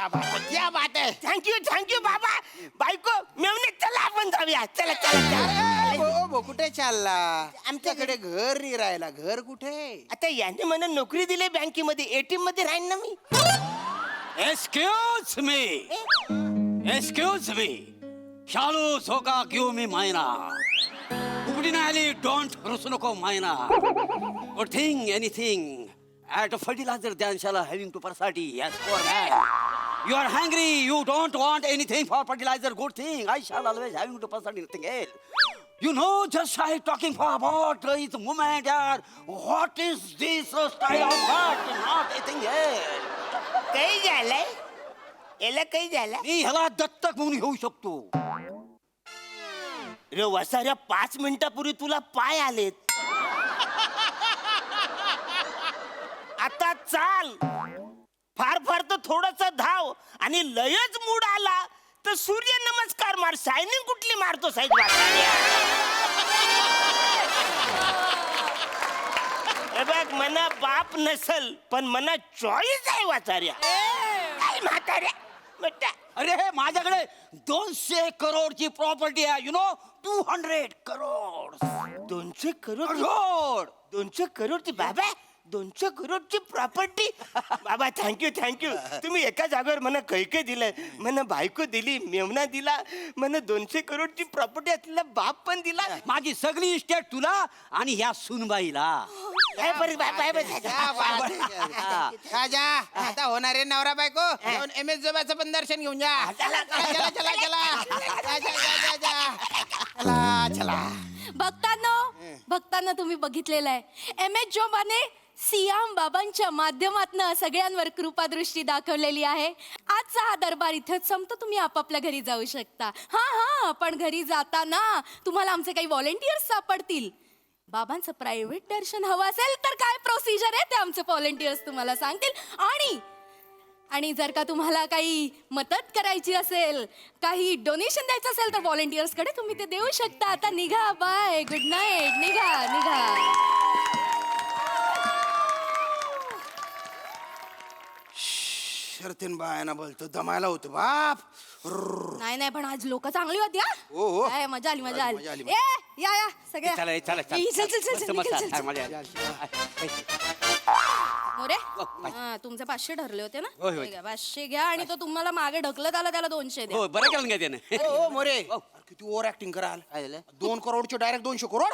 क्या बात आहे. थँक्यू बाबा. बायको मेवणे चला आपण जाऊया. चला. कुठे चालला. आमच्याकडे घर नाही राहिला. घर कुठे. आता याने मला नोकरी दिली बँकेमध्ये. ATM मध्ये राहीन ना मी. एक्सक्यूज मी शालू झोका घेऊ मी मायना. उघडी नाही आली डोंट रुसू नको मायना. Good thing anything at a fertilizer द्यानशाला हॅव्हिंग टू पर्साठी. Yes for man. You are hungry, you don't want anything for fertilizer, good thing. I shall always having to person nothing else. You know, just I talking for about this moment, yaar. What is this style of that? Not anything else. काही झालंय. याला काही झालं. मी ह्याला दत्तक म्हणून घेऊ शकतो. रे वसाऱ्या 5 मिनिटापूर्वी तुला पाय आलेत. आता चाल. फार तर थोडस धाव आणि लयच मूड आला तर सूर्य नमस्कार मार. शायनिंग कुठली मारतो साईज. बघ मना बाप नसल पण मना चॉईस आहे वाचाऱ्या. काय म्हाताऱ्या बेटा. अरे माझ्याकडे 200 करोडची प्रॉपर्टी आहे. 200 करोड. 200 करोड. 200 200 करोडची बाबा. 200 करोडची प्रॉपर्टी बाबा थँक्यू तुम्ही एका जागेवर मला कैके दिलंय मला बायको दिली मेवना दिला मला 200 करोडची प्रॉपर्टी असलेला बाप पण दिला माझी सगळी इस्टेट तुला आणि ह्या सुनबाईला. राजा आता होणारे नवरा बायको MS जोबाचं पण दर्शन घेऊन जा. चला चला चला चला. भक्तांना तुम्ही बघितलेलं आहे MS जोबाने सियाम बाबांच्या माध्यमातून सगळ्यांवर कृपादृष्टी दाखवलेली आहे. आजचा हा दरबार इथेच संपतो. तुम्ही आपापल्या घरी जाऊ शकता. हा पण घरी जाताना तुम्हाला आमचे काही व्हॉलेंटियर्स सापडतील. बाबांचं प्रायव्हेट दर्शन हवं असेल तर काय प्रोसिजर आहे ते आमचे व्हॉलेंटियर्स तुम्हाला सांगतील. आणि जर का तुम्हाला काही मदत करायची असेल काही डोनेशन द्यायचं असेल तर व्हॉलेंटियर्सकडे तुम्ही ते देऊ शकता. आता निघा. बाय. Good night. निघा. शर्तीन बायाना बोलतो दमायला होतो बाप. नाही पण आज लोक चांगली होती. हो. हा मजा आली. मजा आली. ए या सगळ्या चला चला चल मोरे तुमचे 500 ठरले होते ना. होय. ठीक आहे, 500 घ्या आणि तो तुम्हाला मागे ढकलत आला त्याला 200 द्या. हो बरं केलं का त्यानं. ओ मोरे किती ओव्हर ऍक्टिंग कराल. 2 करोडचे डायरेक्ट 200 करोड.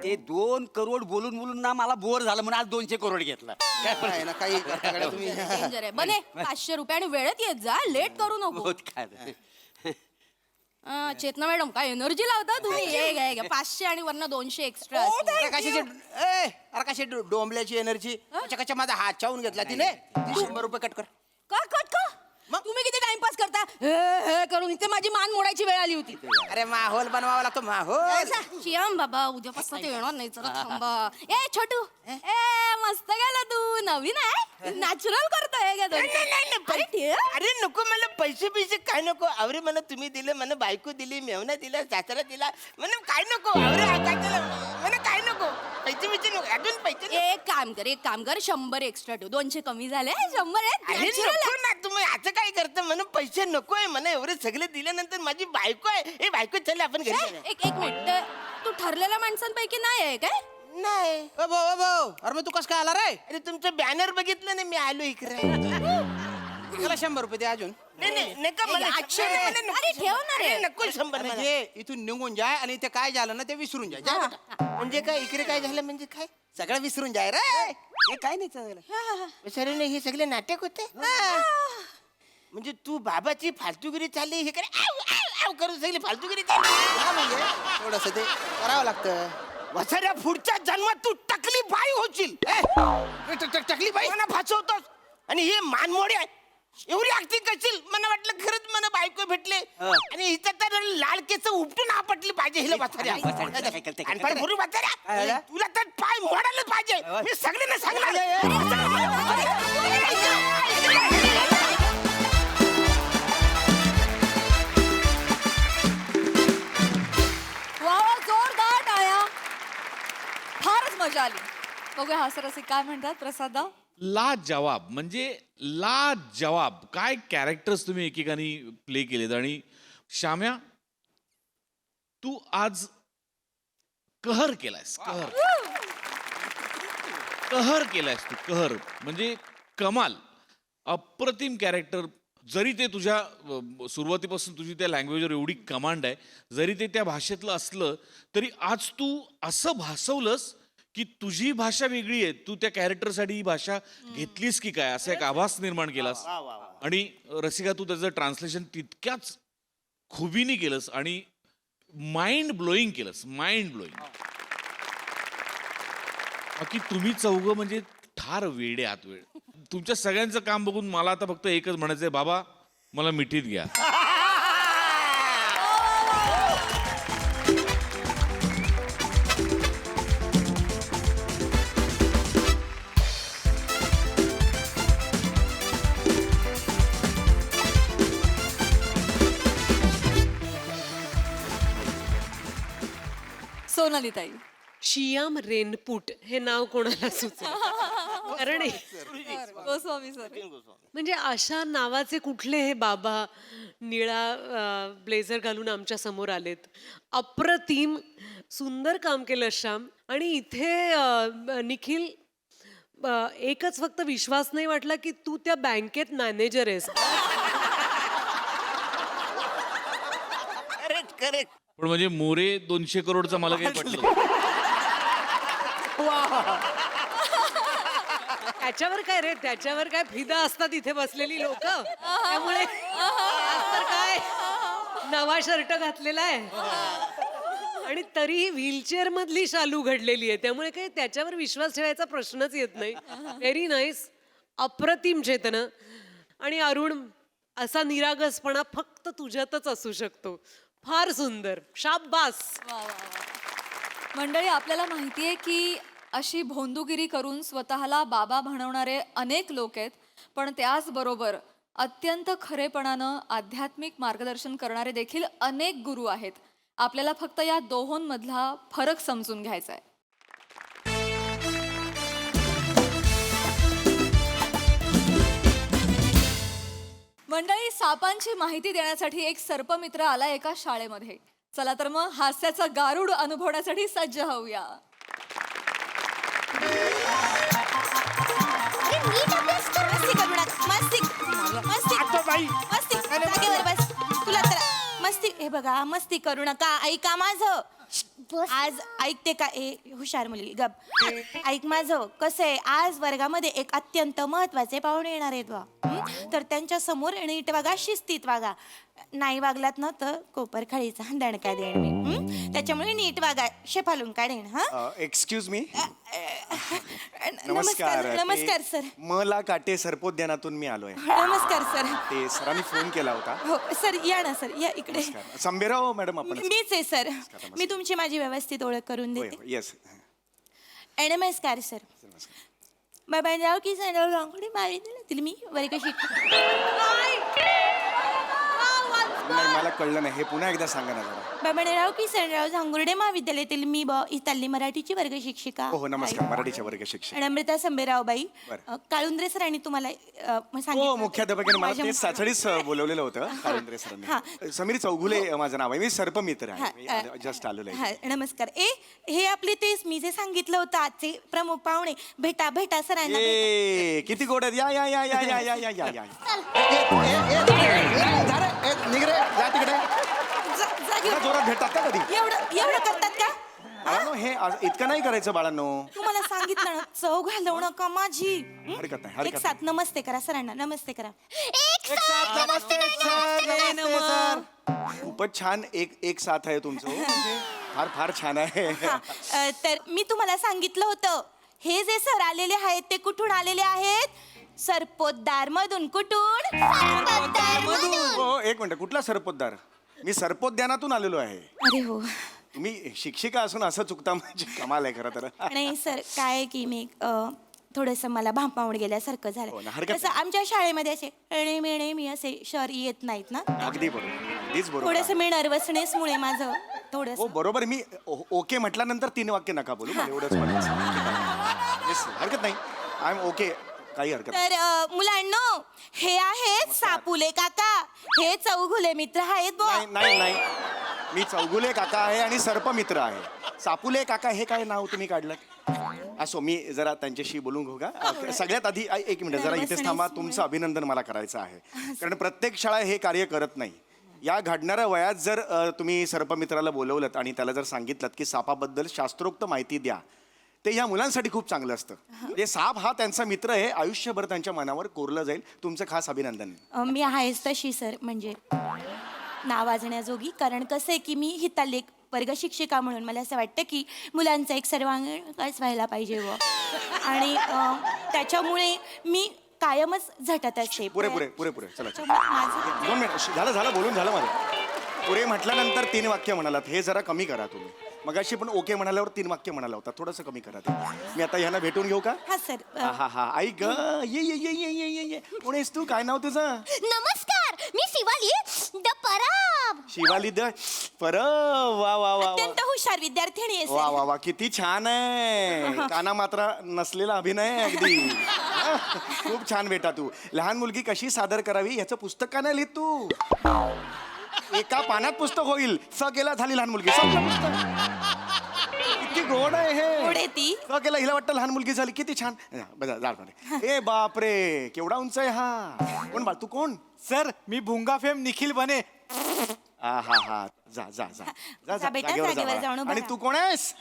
ते 2 करोड बोलून ना मला बोर झालं म्हणून आज 200 करोड घेतला. काय ना काही करताकडे तुम्ही. डेंजर आहे. बने 500 रुपये आणि वेळेत येत जा. लेट करू नको. होत काय चेतना मॅडम काय एनर्जी लावता तुम्ही. ये घ्या 500 आणि वरनं 200 एक्स्ट्रा. अरे कशी डोंबल्याची एनर्जी कशा माझा हात चावून घेतला तिने. 100 रुपये कट कर. का तुम्ही किती टाइमपास करता हे करून इथे माझी मान मोडायची वेळ आली होती. अरे माहोल बनवावा लागतो माहोल. श्याम बाबा उद्यापासून ते येणार नाही. जरा थांबा. ए छोटू मस्त गेला तू. नवीन आहे नॅचरल करतोय. अरे नको मला पैसे काय नको. अरे मला तुम्ही दिले मला बायको दिली मेवना दिला सासरा दिला मला काय नको. अरे मला काय नको. पैसे नको अजून पैसे. एक काम कर 100 एक्स्ट्रा ठेव. 200 कमी झाले 100 अरे नको ना तुम्ही असं काय करता. मला पैसे नकोय. मला एवढे सगळे दिल्यानंतर माझी बायको आहे. ए बायको चल आपण घरी जाऊया. एक मिनिट तू ठरलेल्या माणसांपैकी नाही आहे काय. नाही अरे मग तू कस काय आला रे. अरे तुमचं बॅनर बघितलं ना मी आलो इकडे. त्याला 100 रुपये दे अजून. नाही नका मला 800 अरे ठेव ना रे. नको 100 मला. म्हणजे इथून निघून जाय आणि ते काय झालं ना ते विसरून जाय. जा बेटा. म्हणजे काय इकडे काय झालं म्हणजे काय सगळं विसरून जाय रे. हे काय नाही चाललं. सर हे सगळे नाटक होते. म्हणजे तू बाबाची फालतूगिरी चालली हे करे करून सगळी फालतूगिरी चालली. म्हणजे थोडस ते करावं लागतं. वसाऱ्या पुढच्या जन्मात तू टकली बाई होशील. टकली बाई मला फासवतोस आणि हे मानमोडी आहे. एवढी ऍक्टिंग करशील. मला वाटलं खरंच मला बायको भेटले आणि हिचं तर लाल केस उपटून आपटली पाहिजे हिला वसाऱ्या. आणि पण भरू वसाऱ्या तुला तर पाय मोडायलाच पाहिजे. मी सगळ्यांना सांगणार. जोरदार टाळ्या. फारच मजा आली. बघूया हास्यरसिक काय म्हणतात. प्रसादा लाजवाब म्हणजे लाजवाब. काय कॅरेक्टर्स तुम्ही एकेकानी प्ले केलेत. आणि श्याम्या तू आज कहर केलायस. कहर केलायस तू. कहर म्हणजे कमाल. अप्रतिम कॅरेक्टर. जरी ते तुझ्या सुरुवातीपासून तुझी त्या लँग्वेजवर एवढी कमांड आहे जरी ते त्या भाषेतलं असलं तरी आज तू असं भासवलंस की तुझी भाषा वेगळी आहे. तू त्या कॅरेक्टरसाठी ही भाषा घेतलीस की काय असा एक आभास निर्माण केलास. आणि रसिका तू त्याचं ट्रान्सलेशन तितक्याच खुबीने केलंस आणि माइंड ब्लोईंग केलंस. Mind blowing. बाकी तुम्ही चौघं म्हणजे ठार वेडे आहात. वेळ तुमच्या सगळ्यांचं काम बघून मला आता फक्त एकच म्हणायचंय बाबा मला मिठीत घ्या. सोनाली ताई. शियाम रेनपूट हे नाव कोणाला सुचलं. कारण गोस्वामी सर. म्हणजे अशा नावाचे कुठले हे बाबा निळा ब्लेझर घालून आमच्या समोर आलेत. अप्रतिम सुंदर काम केलं श्याम. आणि इथे निखिल एकच फक्त विश्वास नाही वाटला की तू त्या बँकेत मॅनेजर आहेस. Correct correct. पण म्हणजे मोरे 200 करोडचा मला काही पटलं. त्याच्यावर काय रे, त्याच्यावर काय फिदा असतात इथे बसलेली लोक. त्यामुळे आज तर काय नवा शर्ट घातलेला आहे आणि तरीही व्हीलचेअर मधली शालू घडलेली आहे, त्यामुळे काही त्याच्यावर विश्वास ठेवायचा प्रश्नच येत नाही. व्हेरी नाईस, अप्रतिम चेतना. आणि अरुण, असा निरागसपणा फक्त तुझ्यातच असू शकतो. फार सुंदर, शाबास. मंडळी, आपल्याला माहितीये की अशी भोंदूगिरी करून स्वतःला बाबा म्हणवणारे अनेक लोक आहेत, पण त्याचबरोबर अत्यंत खरेपणानं आध्यात्मिक मार्गदर्शन करणारे देखील अनेक गुरु आहेत. आपल्याला फक्त या दोहोंमधला फरक समजून घ्यायचा आहे. मंडळी, सापांची माहिती देण्यासाठी एक सर्पमित्र आला एका शाळेमध्ये. चला तर मग हास्याचा गारुड अनुभवण्यासाठी सज्ज होऊया. तुला तर मस्ती, हे बघा, मस्ती करू नका. ऐका माझं. आज ऐकते का? हुशार मुलगी, गप. ऐक माझं. कसं आहे, आज वर्गामध्ये एक अत्यंत महत्वाचे पाहुणे येणार आहेत बा. तर त्यांच्या समोर नीट वागा, शिस्तीत वागा. नाही वागलात ना तर कोपर खळीचा दणका देईन मी. त्याच्यामुळे नीट वागा, शेफालून काढेन. हा, एक्सक्यूज मी. नमस्कार. नमस्कार सर. मला काटे सर्पोद्यानातून मी आलोय. नमस्कर सर. ते सरांनी फोन केला होता. हो सर, या ना सर, या इकडे. संभेराव मॅडम आपण. मीच आहे सर. मी तुमची माझी व्यवस्थित ओळख करून देते. येस. नमस्कार सर. बाबांराव की सराव रांगोळी मारी दिली मी वर्ग नाही, मला कळलं नाही. हे पुन्हा एकदा सांगा ना जरा. बाबांराव की सराव झांगुर्डे महाविद्यालयातील मी इथली मराठीची वर्ग शिक्षिका. हो नमस्कार. मराठीच्या वर्ग शिक्षक अमृता संभेराव बाई. काळुंद्रे सरांनी तुम्हाला हो, मुख्याध्यापकाने मला ते साचडीच बोलवलेलं होतं. काळुंद्रे सरांनी. समीर चौगुले माझं नाव आहे. मी सर्पमित्र आहे. जस्ट आलेलो आहे. नमस्कार. हे आपले तेच मी जे सांगितलं होतं आजचे प्रमुख पाहुणे. भेटा भेटा सरांना. किती गोड आहेत. या या या या या या या या. निघ रे, जा तिकडे. जोरात भेटतात का कधी? एवढं करतात का? बाळांनो, हे इतकं नाही करायचं बाळांनो. तुम्हाला सांगितलं ना, चव घालवू नका माझी. हरकत नाही. एक साथ नमस्ते करा सरांना. नमस्ते करा. खूपच छान. एक साथ आहे तुमचं. फार फार छान आहे. तर मी तुम्हाला सांगितलं होतं, हे जे सर आलेले आहेत ते कुठून आलेले आहेत? सरपोतदार मधून. कुठून? हो, एक मिनिट. कुठला सरपोतदार? मी सर्पोद्यानातून आलेलो आहे. अरे हो. तुम्ही शिक्षिका असून असं चुकता म्हणजे कमाल आहे खरं तर. नाही सर, काय आहे की मी थोडंसं मला भांपावून गेल्यासारखं झालं. तसं आमच्या शाळेमध्ये असे मेणे मी असे शहर येत नाहीत ना. अगदी बरोबर. अगदीच बरोबर. थोडंसं मी नर्वसनेसमुळे माझं थोडंसं. हो बरोबर. मी ओके म्हटल्यानंतर 3 वाक्य नका बोलू. मला एवढंच म्हणायचं. हरकत नाही. I am okay. काही हरकत नाही. तर मुलांनो, हे आहेत सापुले काका. हे चौघुले मित्र आहेत. नाही नाही, मी चौगुले काका आहे आणि सर्पमित्र आहे. सापुले काका हे काय नाव तुम्ही काढलं? असो, मी जरा त्यांच्याशी बोलून घेऊ का? सगळ्यात आधी एक मिनिट जरा इथेच थांबा. तुमचं अभिनंदन मला करायचं आहे, कारण प्रत्येक शाळा हे कार्य करत नाही. या घडणाऱ्या वयात जर तुम्ही सर्पमित्राला बोलवलं आणि त्याला जर सांगितलं की सापाबद्दल शास्त्रोक्त माहिती द्या, ते या मुलांसाठी खूप चांगलं असतं. म्हणजे साप हा त्यांचा मित्र आहे, आयुष्यभर त्यांच्या मनावर कोरलं जाईल. तुमचं खास अभिनंदन. मी आहेच तशी सर, म्हणजे नावाजण्याजोगी. कारण कसं आहे की मी हितालेख वर्ग शिक्षिका म्हणून मला असं वाटतं की मुलांचा एक सर्वांगीण विकास व्हायला पाहिजे व, आणि त्याच्यामुळे मी कायमच झटत असते. पुरे पुरे पुरे पुरे. चला 2 मिनिट. झालं बोलून झालं माझं. पुरे म्हटल्यानंतर 3 वाक्य म्हणालात. हे जरा कमी करा तुम्ही. मगाशी पण ओके म्हणाल्यावर 3 वाक्य म्हणाला होता. थोडंसं कमी करा ते. मी आता ह्यांना भेटून घेऊ का? हा सर. हा हा. ऐक ये ये ये ये ये ये ये. कोण आहेस तू? काय नाव तुझं? नमस्कार, मी शिवाली द परब. शिवाली द परब. वा वा वा. अत्यंत हुशार विद्यार्थिनी आहे. वा वा वा. किती छान आहे. काना मात्रा नसलेला अभिनय अगदी. खूप छान बेटा. तू लहान मुलगी कशी सादर करावी याचं पुस्तक का नाही लिहित तू? एका पानात पुस्तक होईल. स केला झाली लहान मुलगी. संपलं पुस्तक. किती गोड आहे हे गोड आहे ती? तो केला हिला वाटतं लहान मुलगी झाली किती छान ए बापरे केवढा उंच आहे हा कोण बाळ तू कोण सर मी भुंगा फेम निखिल बने हा हा हा जा जा जा जा जा बेटा, जागेवर जा जागेवर बाळा. जाऊन उभा आणि राहा. तू कोण आहेस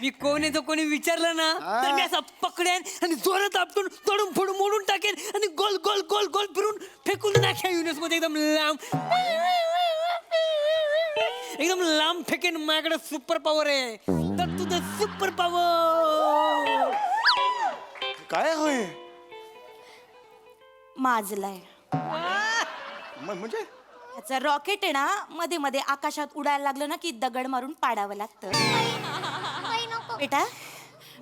मी कोण आहे तो कोणी विचारलं ना तर मी असं पकडेन आणि जोरात आपटून तोडून फोडून मोडून टाकेन आणि गोल गोल गोल गोल फिरून फेकून टाकेन युनिवर्स मध्ये एकदम लांब फेकेन. माझ्याकडे सुपर पॉवर आहे तर तुझं सुपर पॉवर काय होय माजलाय. म्हणजे त्याचं रॉकेट आहे ना मध्ये मध्ये आकाशात उडायला लागलं ना की दगड मारून पाडावं लागतं. बेटा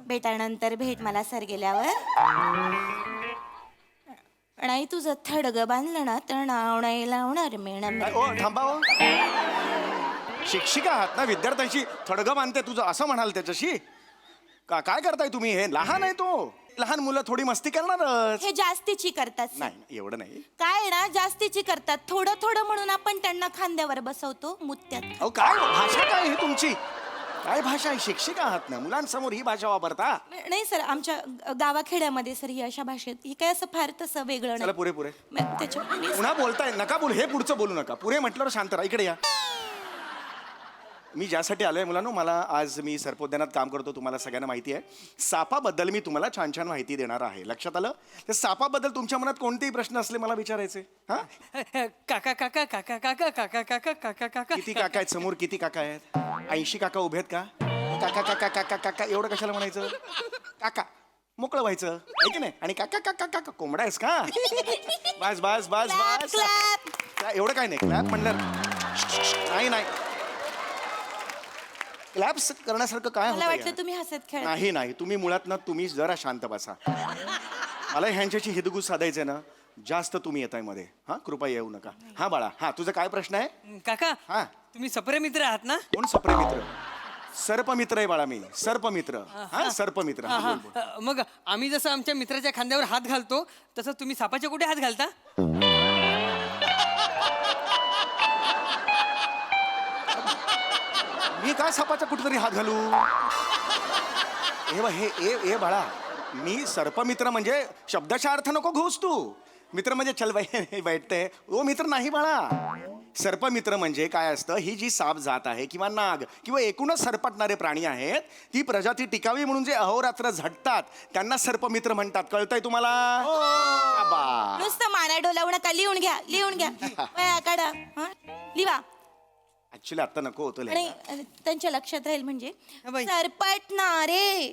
बेटा नंतर भेट मला सर गेल्यावर. नाही तुझं थडगं बांधलं ना तर नाव नाही लावणार मॅडम. ओ थांबा हो. शिक्षिका आहात ना विद्यार्थ्यांशी थडगं बांधते तुझं असं म्हणाल त्याच्याशी काय करताय तुम्ही हे लहान आहे तो लहान मुलं थोडी मस्ती करणारच. हे जास्तीची करतात sir. नाही एवढं नाही काय आहे ना जास्तीची करतात थोडं थोडं म्हणून आपण त्यांना खांद्यावर बसवतो मुत्यात. अहो काय भाषा काय ही तुमची काय भाषा आहे शिक्षिका आहात ना मुलांसमोर ही भाषा वापरता. नाही सर आमच्या गावाखेड्यामध्ये सर ही अशा भाषेत ही काय असं फार तसं वेगळं चला नाही. पुरे पुरे त्याच्यामुळे पुन्हा बोलताय नका बोल हे पुढचं बोलू नका पुरे म्हटल्यावर शांत राहा इकडे या. मी ज्यासाठी आलोय मुलांनो मला आज मी सर्पोद्यानात काम करतो तुम्हाला सगळ्यांना माहिती आहे सापाबद्दल मी तुम्हाला छान छान माहिती देणार आहे. लक्षात आलं त्या सापाबद्दल तुमच्या मनात कोणतेही प्रश्न असले मला विचारायचे. हा काका काका काका काका काका काका काका काका किती काका आहेत समोर किती काका आहेत 80 काका उभे आहेत का काका काका काका काका एवढं कशाला म्हणायचं काका मोकळं व्हायचं आहे की नाही आणि काका काका काका कोंबडा आहेस का बस बस बस बस एवढं काय नाही क्लॅप म्हणलं नाही नाही क्लॅप्स करण्यासारखं काय मला वाटलं होतं तुम्ही हसत खेळ. नाही नाही तुम्ही मुळात ना तुम्ही जरा शांत बसा मला ह्यांच्याशी हिदगुज साधायचंय ना जास्त तुम्ही येताय मध्ये हा कृपया येऊ नका. हा बाळा हा तुझा काय प्रश्न आहे काका हा तुम्ही सप्रे मित्र आहात ना. कोण सप्रे मित्र सर्पमित्र आहे बाळा मी सर्पमित्र हा सर्पमित्र हा, हा. मग आम्ही जसं आमच्या मित्राच्या खांद्यावर हात घालतो तसं तुम्ही सापाच्या कुठे हात घालता. मी काय सापाचा कुठेतरी हात घालू हे बाळा मी सर्पमित्र म्हणजे शब्दाचा अर्थ नको घुस तू मित्र म्हणजे चल बाई बैठते ओ मित्र नाही बाळा सर्पमित्र म्हणजे काय असतं ही जी साप जात आहे किंवा नाग किंवा एकूणच सरपटणारे प्राणी आहेत ती प्रजाती टिकावी म्हणून जे अहोरात्र झटतात त्यांना सर्पमित्र म्हणतात. कळतंय तुम्हाला नुसतं माना डोलावू नका लिहून घ्या वह्या काढा हा लिवा ऍक्च्युली आता नको होतं आणि त्यांच्या लक्षात राहील म्हणजे सरपटणारे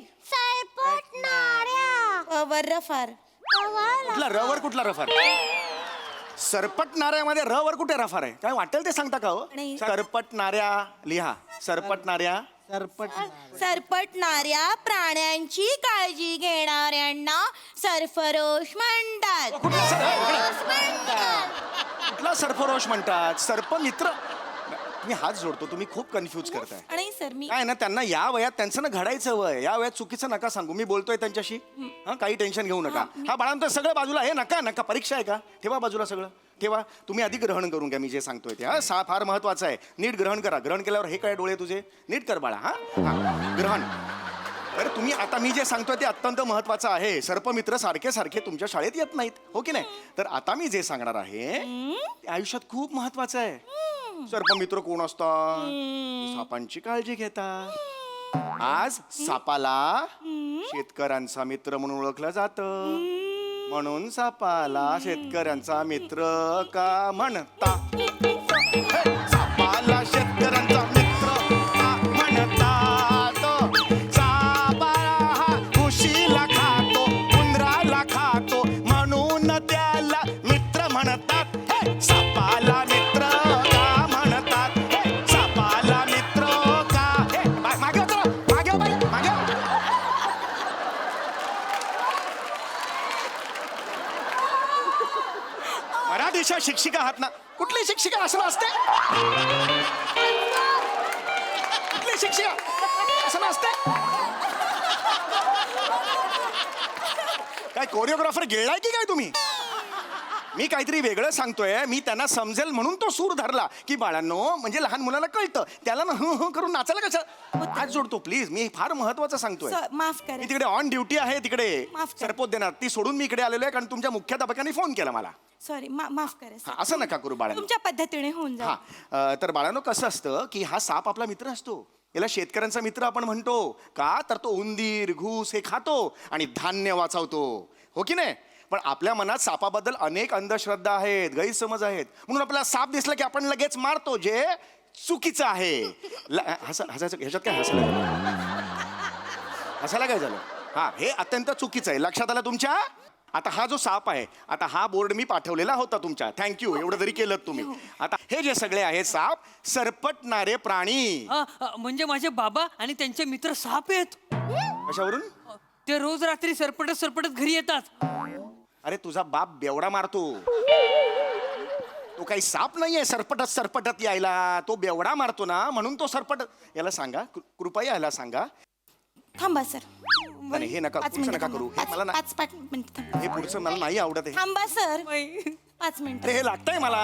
वर रफार कुठला रवर कुठला रफार सरपटणाऱ्यामध्ये रवर कुठे रफार आहे काय वाटेल ते सांगता का हो नाही. सरपटणाऱ्या लिहा सरपटणाऱ्या सरपटणाऱ्या प्राण्यांची काळजी घेणाऱ्यांना सरफरोश म्हणतात. कुठला सरफरोश म्हणतात सर्पमित्र मी हात जोडतो तुम्ही खूप कन्फ्यूज करताय. आणि सर मी काय ना त्यांना या वयात त्यांचं ना घडायचं वय या वयात चुकीचं नका सांगू मी बोलतोय त्यांच्याशी हा काही टेन्शन घेऊ नका. हा बाळांतर सगळं बाजूला हे नका नका परीक्षा आहे का ठेवा बाजूला सगळं ठेवा तुम्ही आधी ग्रहण करून घ्या मी जे सांगतोय ते हा फार महत्वाचं आहे नीट ग्रहण करा ग्रहण केल्यावर हे काय डोळे तुझे नीट कर बाळा हा ग्रहण तर तुम्ही आता मी जे सांगतोय ते अत्यंत महत्वाचं आहे. सर्पमित्र सारखे सारखे तुमच्या शाळेत येत नाहीत हो की नाही तर आता मी जे सांगणार आहे ते आयुष्यात खूप महत्वाचं आहे. सर्पमित्र कोण असतात सापांची काळजी घेतात. आज सापाला शेतकऱ्यांचा मित्र म्हणून ओळखलं जातं म्हणून सापाला शेतकऱ्यांचा मित्र का म्हणतात सापाला शेतकऱ्यांचा मित्र का म्हणतात सापाला हा उशीला खातो उंदराला खातो म्हणून त्याला मित्र म्हणतात सापाला मित्र का म्हणतात सापाला मित्र का मागे मराठीच्या शिक्षिका आहात ना कुठली शिक्षिका असं असते कुठली शिक्षिका असं असते काय कोरिओग्राफर गिळलाय की काय तुम्ही मी काहीतरी वेगळं सांगतोय. मी त्यांना समजेल म्हणून तो सूर धरला की बाळांनो, म्हणजे लहान मुलाला कळतं, त्याला ना हं हं करून नाचायला कशा हात जोडतो प्लीज. मी फार महत्वाचं सांगतोय. माफ करा मी तिकडे ऑन ड्युटी आहे तिकडे माफ करा. सरपोत देणार ती सोडून मी इकडे आलेलो आहे कारण तुमच्या मुख्याध्यापकांनी फोन केला मला. सॉरी माफ करा हा, असं नका करू बाळांनो. तुमच्या पद्धतीने होऊन जा. हा तर बाळांनो कसं असतं की हा साप आपला मित्र असतो. याला शेतकऱ्यांचा मित्र आपण म्हणतो का, तर तो उंदीर घूस हे खातो आणि धान्य वाचवतो, हो की नाही. पण आपल्या मनात सापाबद्दल अनेक अंधश्रद्धा आहेत, गैरसमज आहेत. म्हणून आपल्याला साप दिसला की आपण लगेच मारतो, जे चुकीचं आहे. हसायचं ह्याच्यात काय हसायला काय झालं. हा हे अत्यंत चुकीचं आहे, लक्षात आलं तुमच्या. आता हा जो साप आहे, आता हा बोर्ड मी पाठवलेला होता तुमच्या, थँक्यू, एवढं जरी केलं तुम्ही. आता हे जे सगळे आहेत साप सरपटणारे प्राणी. म्हणजे माझे बाबा आणि त्यांचे मित्र साप आहेत. कशावरून? ते रोज रात्री सरपटत सरपटत घरी येतात. अरे तुझा बाप बेवडा मारतो, तो काही साप नाहीये सरपटत सरपटत यायला, तो बेवडा मारतो ना, म्हणून तो सरपट. याला सांगा कृपया, याला सांगा. थांबा सर. नाही, हे नका, पुढचं नका करू. हे मला ना, 5 मिनिट हे पुढचं मला नाही आवडत आहे. थांबा सर. 5 मिनिट. अरे हे लागतंय मला.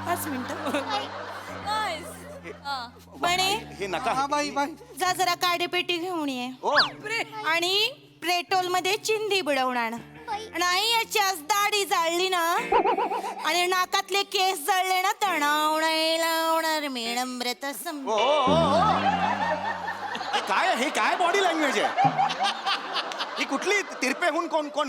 5 मिनिट. बणे हे नका. जा जरा काडेपेटी घेऊन ये. आणि पेट्रोल मध्ये चिंधी बुडवणार नाही. याची आज दाढी जाळली ना आणि नाकातले केस जळले ना, तणावणार मेणम्रत हे काय बॉडी लँग्वेज आहे ही? कुठली तिरपेहून कोण कोण?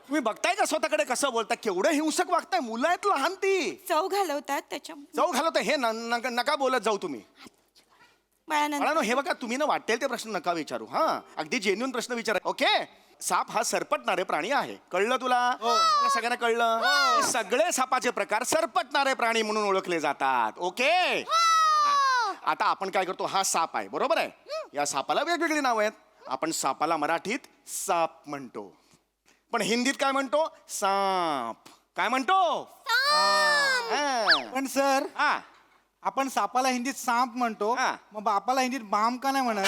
तुम्ही बघताय का स्वतःकडे कसं बोलता? केवढं हिंसक वागताय. मुलं आहेत लहान, ती चव घालवतात त्याच्या. चव घालवताय हे नका बोलत जाऊ तुम्ही. बाळांनो हे बघा, तुम्ही ना वाटेल ते प्रश्न नका विचारू. हा अगदी जेन्युइन प्रश्न विचारा. ओके, साप हा सरपटणारे प्राणी आहे, कळलं तुला? सगळ्यांना कळलं? सगळे सापाचे प्रकार सरपटणारे प्राणी म्हणून ओळखले जातात. ओके, आता आपण काय करतो, हा साप आहे बरोबर आहे. या सापाला वेगवेगळी नाव आहेत. आपण सापाला मराठीत साप म्हणतो, पण हिंदीत काय म्हणतो? साप. काय म्हणतो? पण सर, आपण सापाला हिंदीत सांप म्हणतो, मग बापाला हिंदीत बाम का नाही म्हणत?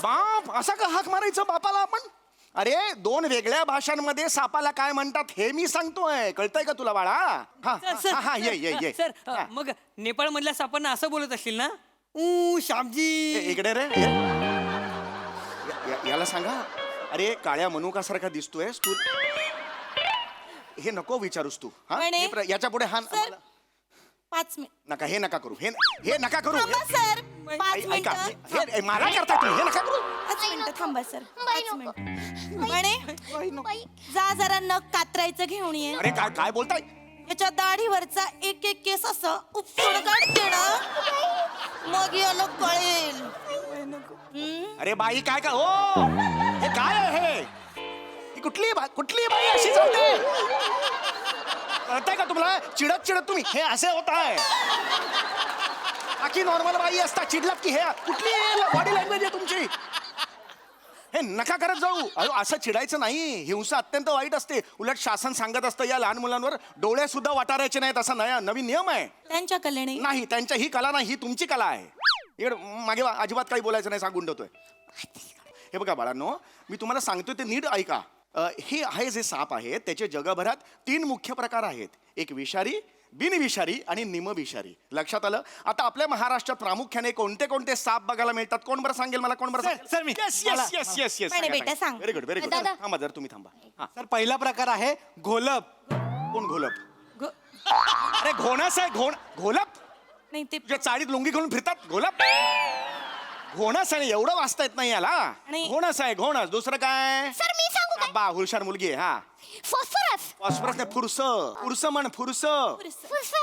बाप असा का हाक मारायचं बापाला आपण? अरे दोन वेगळ्या भाषांमध्ये सापाला काय म्हणतात हे मी सांगतोय, कळतंय का तुला बाळा? हा ये सर, मग नेपाळ मधल्या सापांना असं बोलत असतील ना, श्यामजी इकडे रे. याला सांगा, अरे काळ्या मनुकासारखा दिसतोय तू, हे नको विचारूस तू. याच्या पुढे हा 5 मिनिट. नका, हे नका करू, हे नका करू. Sir 5 minute. हे मला करता तुम्ही, हे नका करू. 5 मिनिट थांबा सर. 5 मिनिट. म्हणे जा जरा नख कात्रायचं घेऊन ये. अरे काय बोलताय? याच्या दाढीवरचा एक एक केस असं उपटून काढते ना, मग याला कळेल. अरे बाई काय का हो, हे काय आहे? ही कुठली बाई अशी चालते? कळतंय का तुम्हाला? चिडत तुम्ही हे असे होत आहे. बाकी नॉर्मल बाई असता, चिडलात की हे कुठली बॉडी लँग्वेज आहे तुमची? हे नका करत जाऊ. असं चिडायचं नाही, हिंसा अत्यंत वाईट असते. उलट शासन सांगत असतं या लहान मुलांवर डोळे सुद्धा वाटारायचे नाहीत, असा नवीन नियम आहे. त्यांच्या कलेने नाही, त्यांच्या ही कला नाही, ही तुमची कला आहे. इकडे मागे अजिबात काही बोलायचं नाही, सांगून ठेवतोय. हे बघा बाळांनो, मी तुम्हाला सांगतोय ते नीट ऐका. हे जे साप आहेत त्याचे जगभरात 3 मुख्य प्रकार आहेत. एक विषारी, बिनविषारी आणि निमविषारी. लक्षात आलं? आता आपल्या महाराष्ट्रात प्रामुख्याने कोणते कोणते साप बघायला मिळतात? कोण बरं सांगेल मला? कोण बरं? सर मी. येस. बेटा सांग. Very good. थांबा जर तुम्ही थांबा. सर पहिला प्रकार आहे घोलप. कोण घोलप? अरे घोणस आहे. घोलप नाही, ते तुझ्या चाळीत लुंगी घालून फिरतात. घोलप घोणस आहे, एवढं वाचता येत नाही याला. घोणस आहे, घोणस. दुसरं काय? सर मी सांगू का? बा हुशार मुलगी आहे. हा फॉस्फरस नाही, फुरस म्हण, फुरस.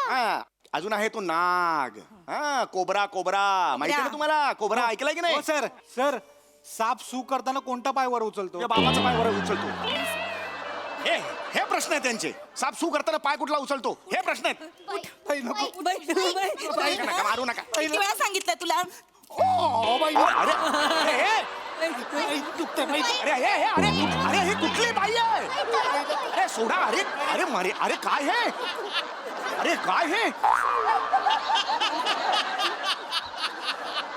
हा अजून आहे तो नाग. हा कोबरा माहिती आहे ना तुम्हाला? कोबरा ऐकलाय की नाही? सर साप सू करताना कोणता पाय वर उचलतो? बाबाचा पाय वर उचलतो. हे प्रश्न आहे त्यांचे. साप सू करताना पाय कुठला उचलतो हे प्रश्न आहेत. मारू नका. किती वेळा सांगितलं तुला? अरे ही कुठली बाई आहे? अरे सोडा. अरे काय हे?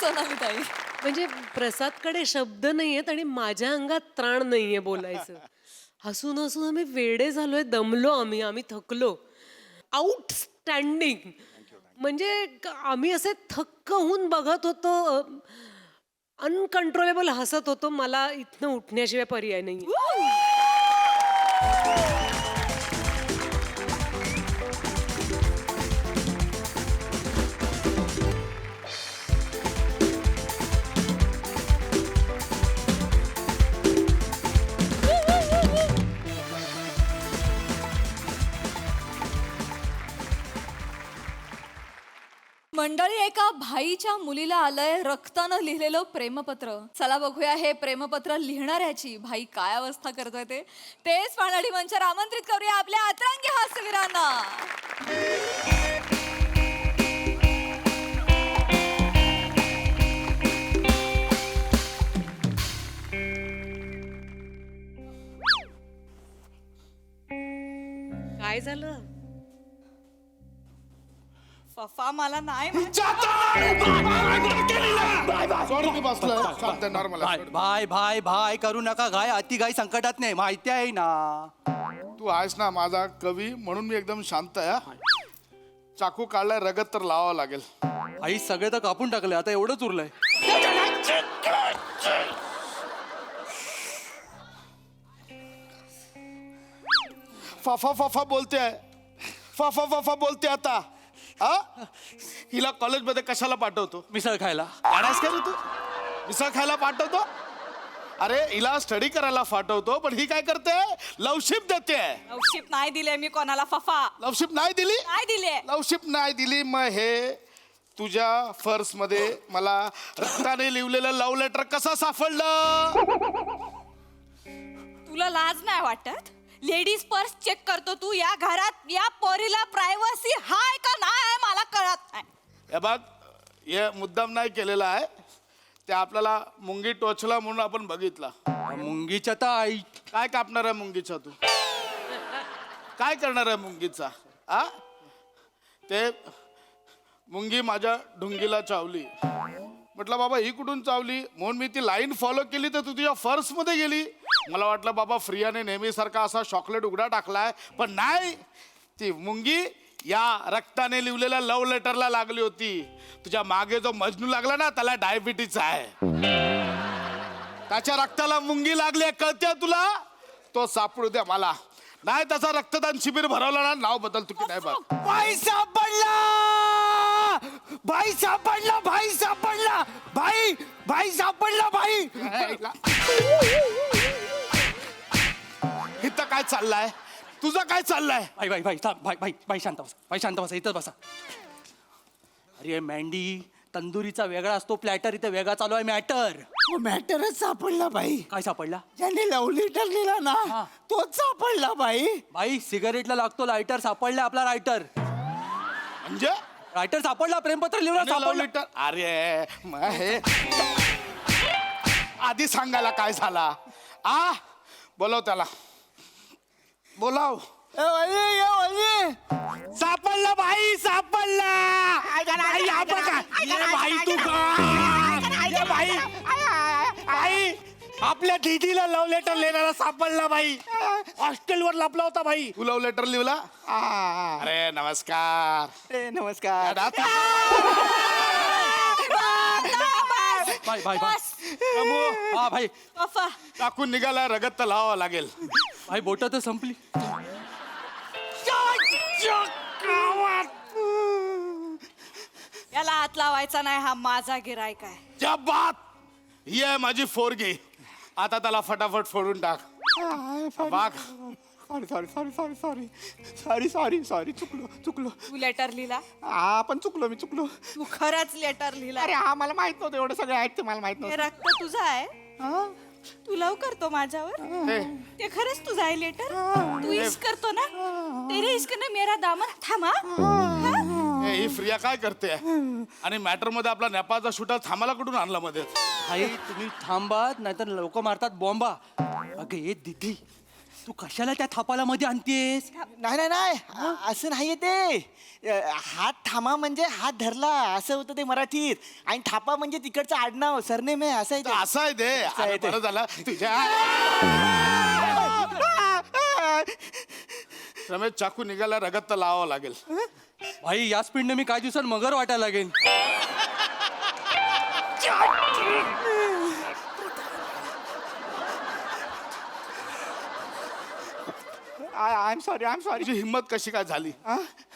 सोनालीताई. म्हणजे प्रसादकडे शब्द नाहीयेत आणि माझ्या अंगात त्राण नाहीये बोलायचं. हसून हसून आम्ही वेडे झालोय, दमलो आम्ही थकलो. आउटस्टँडिंग. म्हणजे आम्ही असे थक्क होऊन बघत होतो, अनकंट्रोलेबल हसत होतो. मला इथनं उठण्याशिवाय पर्याय नाही. मंडळी, एका भाईच्या मुलीला आलंय रक्तानं लिहिलेलं प्रेमपत्र. चला बघूया हे प्रेमपत्र लिहिणाऱ्याची भाई काय अवस्था करतोय तेच पाहण्यासाठी मंचावर आमंत्रित करूया आपल्या अतरंगी हास्यवीरांना. काय झालं? फफा मला नाही भाई भाई भाई करू नका घाय. अति घाई संकटात नाही, माहिती आहे ना. तू आहेस ना माझा कवी, म्हणून मी एकदम शांत आहे. चाकू काढलाय, रगत तर लावावं लागेल. आई सगळे तर कापून टाकले, आता एवढंच उरलंय. फाफा फाफा बोलते, फाफा फाफा बोलते. आता हिला कॉलेजमध्ये कशाला पाठवतो? मिसळ खायला. आणायस का रे तू? मिसळ खायला पाठवतो? अरे हिला स्टडी करायला पाठवतो, पण ही काय करते? लवशिप देते. लवशिप नाही दिले मी कोणाला फफा. लवशिप नाही दिली? नाही दिले. लवशिप नाही दिली. मग हे तुझ्या पर्स मध्ये मला रक्ताने लिहिलेलं लव्ह लेटर कसं सापडलं? तुला लाज नाही वाटत? लेडीज पर्स चेक करतो तू? या घरात या पोरीला प्रायव्हसी हाय का नाही मला कळत नाही. हे बघ, हे मुद्दाम नाही केलेला आहे. ते आपल्याला मुंगी टोचला म्हणून आपण बघितला. मुंगीच्या तर आई काय कापणार आहे मुंगीचा? तू काय करणार आहे मुंगीचा? ते मुंगी माझ्या ढुंगीला चावली. म्हटलं बाबा ही कुठून चावली, म्हणून मी ती लाईन फॉलो केली तर तू तुझ्या पर्स मध्ये गेली. मला वाटलं बाबा फ्रियाने नेहमीसारखा असा चॉकलेट उघडा टाकलाय, पण नाही. ती मुंगी या रक्ताने लिहिलेल्या लव्ह लेटरला लागली होती. तुझ्या मागे जो मजनू लागला ना, त्याला डायबिटीज आहे. त्याच्या रक्ताला मुंगी लागली, कळते तुला? तो सापडू द्या मला, नाही त्याचा रक्तदान शिबिर भरवलं ना, नाव बदल तू की नाही बघ. भाई सापडला, भाई सापडला, भाई सापडला, भाई भाई सापडला, भाई. इथं काय चाललंय? तुझं काय चाललंय? भाई भाई भाई भाई भाई भाई शांत बसा, भाई शांत बसा, इथं बसा. अरे मँडी, तंदुरीचा वेगळा असतो प्लॅटर, इथे वेगळा चालू आहे मॅटर. मॅटरच सापडला बाई. काय सापडला? ज्याने लव्ह लेटर लिहिला ना, तोच सापडला बाई. भाई सिगारेटला लागतो लायटर, सापडला आपला रायटर. म्हणजे रायटर सापडला, प्रेमपत्र लिहिलं लव्ह सापडलं. लेटर? अरे मग हे आधी सांगायला काय झाला? बोलव त्याला, बोलाव. सापडला भाई, सापडला. भाई, हा बघा. ये भाई तू ये भाई, भाई आपल्या दीदीला लव्ह लेटर लिहिणारा सापडला भाई. हॉस्टेलवर लपला होता भाई. तू लव्ह लेटर लिहिला? अरे नमस्कार. नमस्कार. भाई भाई भाई हा भाई फफा टाकून निघाला, रगत तर लावावं लागेल. भाई बोट तर संपली. याला हात लावायचा नाही, हा माझा गिरायक आहे. क्या बात. ही आहे माझी फोरगी. आता त्याला फटाफट फोडून टाक. बाग. Sorry sorry sorry sorry sorry sorry sorry sorry चुकलो चुकलो. तू लेटर लिहिला? पण चुकलो मी, चुकलो. तू खरंच लेटर लिहिला? अरे मला माहित नव्हतं एवढं सगळं आहेत ते, मला माहित हे नव्हतं. रक्त तुझं आहे? तू लव करतो माझ्यावर? ते खरंच तुझं आहे लेटर? तू इश्क करतो ना? तेरे इश्क ने मेरा दामन थांबा. ही फ्रिया काय करते? आणि मॅटर मध्ये आपला नेपाळचा शूटर थांबाला कुठून आणला मध्ये? भाई तुम्ही थांबात, नाहीतर लोक मारतात बॉम्बा. अगे ये दीदी तू कशाला त्या थापाला मध्ये आणतेस? नाही नाही नाही असं नाहीये ते हात थांबा म्हणजे हात धरला असं होतं ते मराठीत आणि थापा म्हणजे तिकडचं आडनाव सरनेम आहे असं आहे ते. असं आहे ते असं आहे अरे, ते. बरं झालं तुझ्या रमेश चाकू निघाला रगत तर लावावं लागेल. भाई या स्पीडने मी काही दिवसात मगर वाटायला लागेल. आय एम सॉरी तुझी हिंमत कशी काय झाली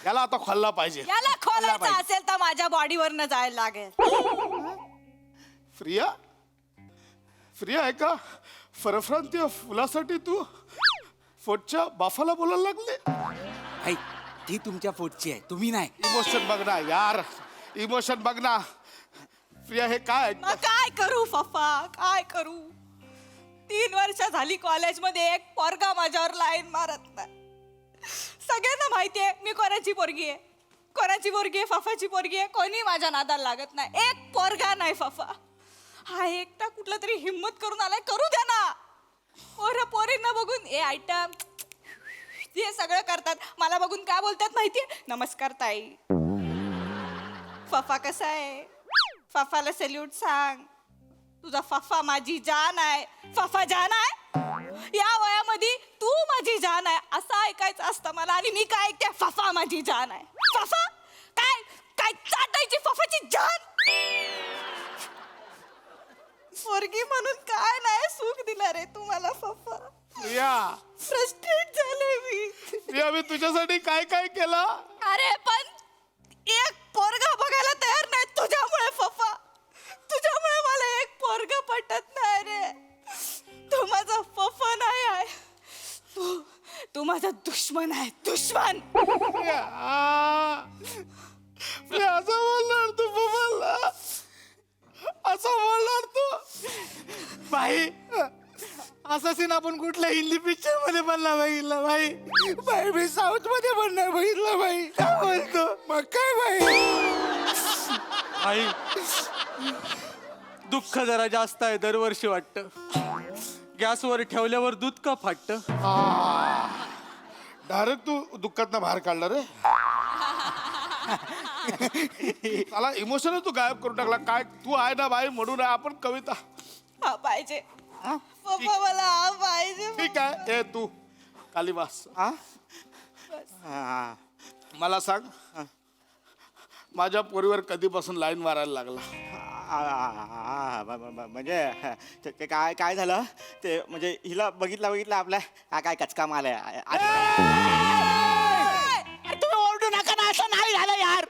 याला आता खोलला पाहिजे. याला खोलायचं असेल तर माझ्या बॉडीवरनं जायला लागेल. फ्रिया फ्रिया आहे का फरफरांती फुलासाठी तू फोटच्या बाफाला बोलायला लागले. भाई ती तुमच्या पोटची आहे तुम्ही नाही. इमोशन बघ ना यार इमोशन बघ ना. प्रिया हे काय मग काय करू फफा काय करू. 3 वर्ष झाली कॉलेजमध्ये एक पोरगा माझ्यावर लाईन मारत नाही. सगळ्यांना माहितीये मी कोणाची पोरगी आहे. कोणाची पोरगी आहे फफाची पोरगी आहे. कोणी माझ्या नादाला लागत नाही. एक पोरगा नाही फफा. हा एकटा कुठला तरी हिम्मत करून आलाय. करू द्या ना. पोरींना बघून ए आयटम हे सगळं करतात. मला बघून काय बोलतात माहितीये. नमस्कार ताई. फफा कसा आहे. फफाला सल्यूट सांग. तुझा फफा माझी जान आहे. फफा जान आहे. या वयामध्ये तू माझी जान आहे असं ऐकायचं असतं मला. आणि मी काय ऐकते फफा माझी जान आहे. फफा काय काय चाटायची फफाची जान. पोरगी म्हणून काय नाही सुख दिला रे तुम्हाला फफा. प्रिया फ्रस्ट्रेट झाले मी. प्रिया मी तुझ्यासाठी काय काय केलं. अरे पण एक पोरगा बघायला तयार नाही तुझ्यामुळे फफा. तुझ्यामुळे मला एक पोरगा पटत नाही रे. तू माझा फफा नाही आहे. तू माझा दुश्मन आहे दुश्मन. प्रिया असं बोलणार तू बाबाला असं बोलणार तू. भाई असा सीन आपण कुठल्या हिंदी पिक्चर मध्ये बनला बघितला भाई. भाई मी साऊथ मध्ये पण नाही बघितला भाई. काय बोलतो मग काय भाई. आई दुःख जरा जास्त आहे दरवर्षी वाटतं. गॅसवर ठेवल्यावर दूध का फाटतं. डायरेक्ट तू दुःखात बाहेर काढला रे. मला इमोशन तू गायब करून टाकला. काय तू आहे ना बाई म्हणून आहे. आपण कविता हा पाहिजे पप्पा मला हा पाहिजे. ठीक आहे. ए तू कालिदास मला सांग माझ्या पोरीवर कधीपासून लाईन मारायला लागला. म्हणजे ते काय काय झालं ते म्हणजे हिला बघितला आपला काय कचका माल आहे. तुम्ही ओरडू नका ना असं नाही झालं यार.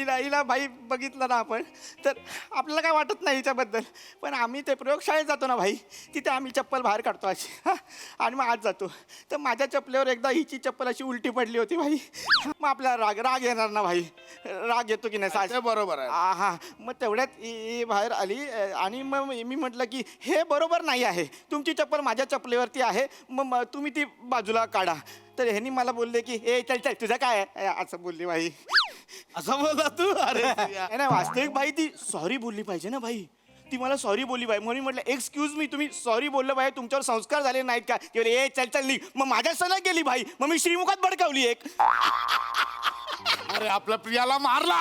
हिला भाई बघितलं ना आपण तर आपल्याला काय वाटत नाही हिच्याबद्दल. पण आम्ही ते प्रयोगशाळेत जातो ना भाई तिथे आम्ही चप्पल बाहेर काढतो अशी आणि मग आत जातो तर माझ्या चप्पलेवर एकदा हिची चप्पल अशी उलटी पडली होती भाई. मग आपल्याला राग येणार ना भाई. राग येतो की नाही. ते बरोबर आहे. हा मग तेवढ्यात ही बाहेर आली आणि मग मी म्हटलं की हे बरोबर नाही आहे. तुमची चप्पल माझ्या चप्पलेवरती आहे मग तुम्ही ती बाजूला काढा. तर ह्यांनी मला बोलले की ए चल चल तुझं काय आहे असं बोलली भाई. असं बोलला तू. अरे नाही वास्तविक भाई ती सॉरी बोलली पाहिजे ना भाई. ती मला सॉरी बोलली बाई म्हणून म्हटलं एक्सक्यूज मी तुम्ही सॉरी बोललं बाई तुमच्यावर संस्कार झाले नाहीत का. ते बोलले ए चल चल निघ. मग माझ्या सलग गेली भाई. मग मी श्रीमुखात भडकावली एक. अरे आपल्या प्रियाला मारला.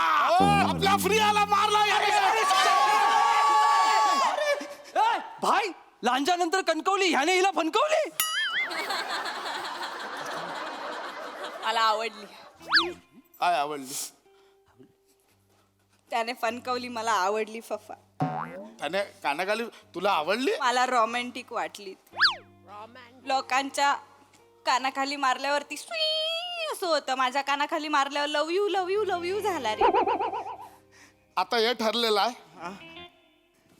आपल्या प्रियाला मारला. भाई लांजानंतर कणकवली ह्याने हिला फणकवली. मला आवडली. काय आवडली. त्याने फनकवली मला आवडली फफा. त्याने कानाखाली तुला आवडली. मला रोमॅन्टिक वाटली. लोकांच्या कानाखाली मारल्यावरती स्वी असं होतं. माझ्या कानाखाली मारल्यावर love you love you love you झाला रे. आता हे ठरलेलं आहे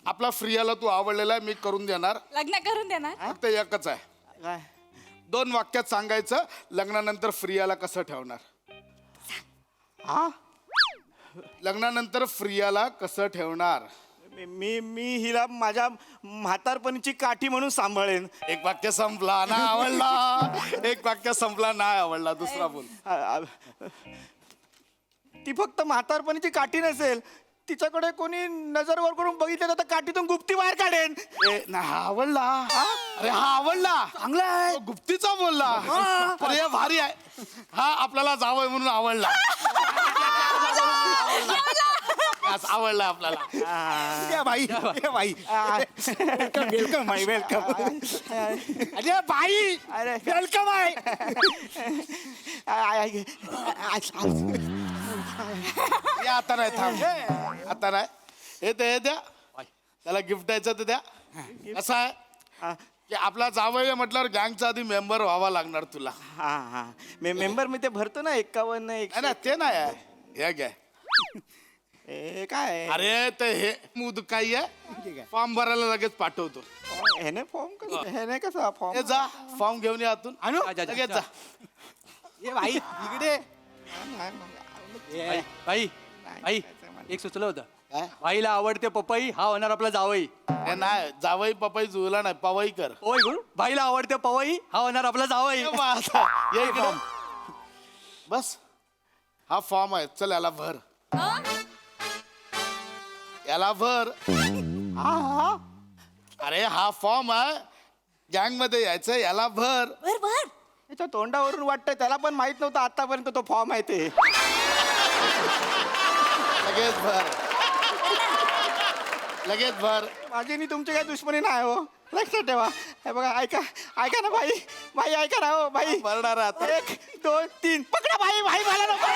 आपला फ्रियाला तू आवडलेला आहे. मी करून देणार. लग्न करून देणार. फक्त एकच आहे 2 वाक्यात सांगायचं लग्नानंतर फ्रियाला कसं ठेवणार. लग्नानंतर फ्रियाला कसं ठेवणार. मी हिला माझ्या म्हातारपणीची काठी म्हणून सांभाळेन. एक वाक्य संपला ना आवडला. एक वाक्य संपला नाही आवडला. दुसरा बोल. ती फक्त म्हातारपणीची काठी नसेल तिच्याकडे कोणी नजर वर करून बघितलं तर काठीतून गुप्ती बाहेर काढेन. नाही हा आवडला. अरे हा आवडला. चांगला आहे. तो गुप्तीचा बोलला. अरे हे भारी आहे. हा आपल्याला जावंय म्हणून आवडला. आज आवडला आपल्याला. या बाई या बाई वेलकम बाई वेलकम. अरे बाई अरे वेलकम आहे. हे आता नाही थांब. आता नाही. हे द्या त्याला गिफ्ट द्यायचं तर द्या. कसं आहे की आपला जावई म्हटल्यावर गँगचा आधी मेंबर व्हावा लागणार तुला. हा हा मेंबर मी ते भरतो ना 51 नाही ते नाही आहे. हे घ्या. काय अरे ते हे मूद काही आहे. फॉर्म भरायला लगेच पाठवतो. ह्याने फॉर्म ह्याने कसा फॉर्म हे जा फॉर्म घेऊन ये आतून. आणू लगेच जा. ये भाई इकडे बाई आई एक सुचलं होतं. बाईला आवडते पपई, हा होणार आपला जावई. हे नाही जावई पपई जुळला नाही पवई कर. होय गुरु, बाईला आवडते पवई, हा होणार आपला जावई. ये इकडे. बस हा फॉर्म आहे. चल याला भर. याला भर. अरे हा फॉर्म आहे. गँग मध्ये यायचं. याला भर. बर बर. त्याच्या तोंडावरून वाटतंय त्याला पण माहित नव्हतं आतापर्यंत तो फॉर्म आहे ते. लगेच भर. लगेच भर. माझी आणि तुमची काही दुश्मनी नाही हो, लक्षात ठेवा. हे बघा ऐका ऐका ना भाई भाई ऐका ना हो भाई. भरणार आता. 1 2 3 पकडा भाई भाई मला नको.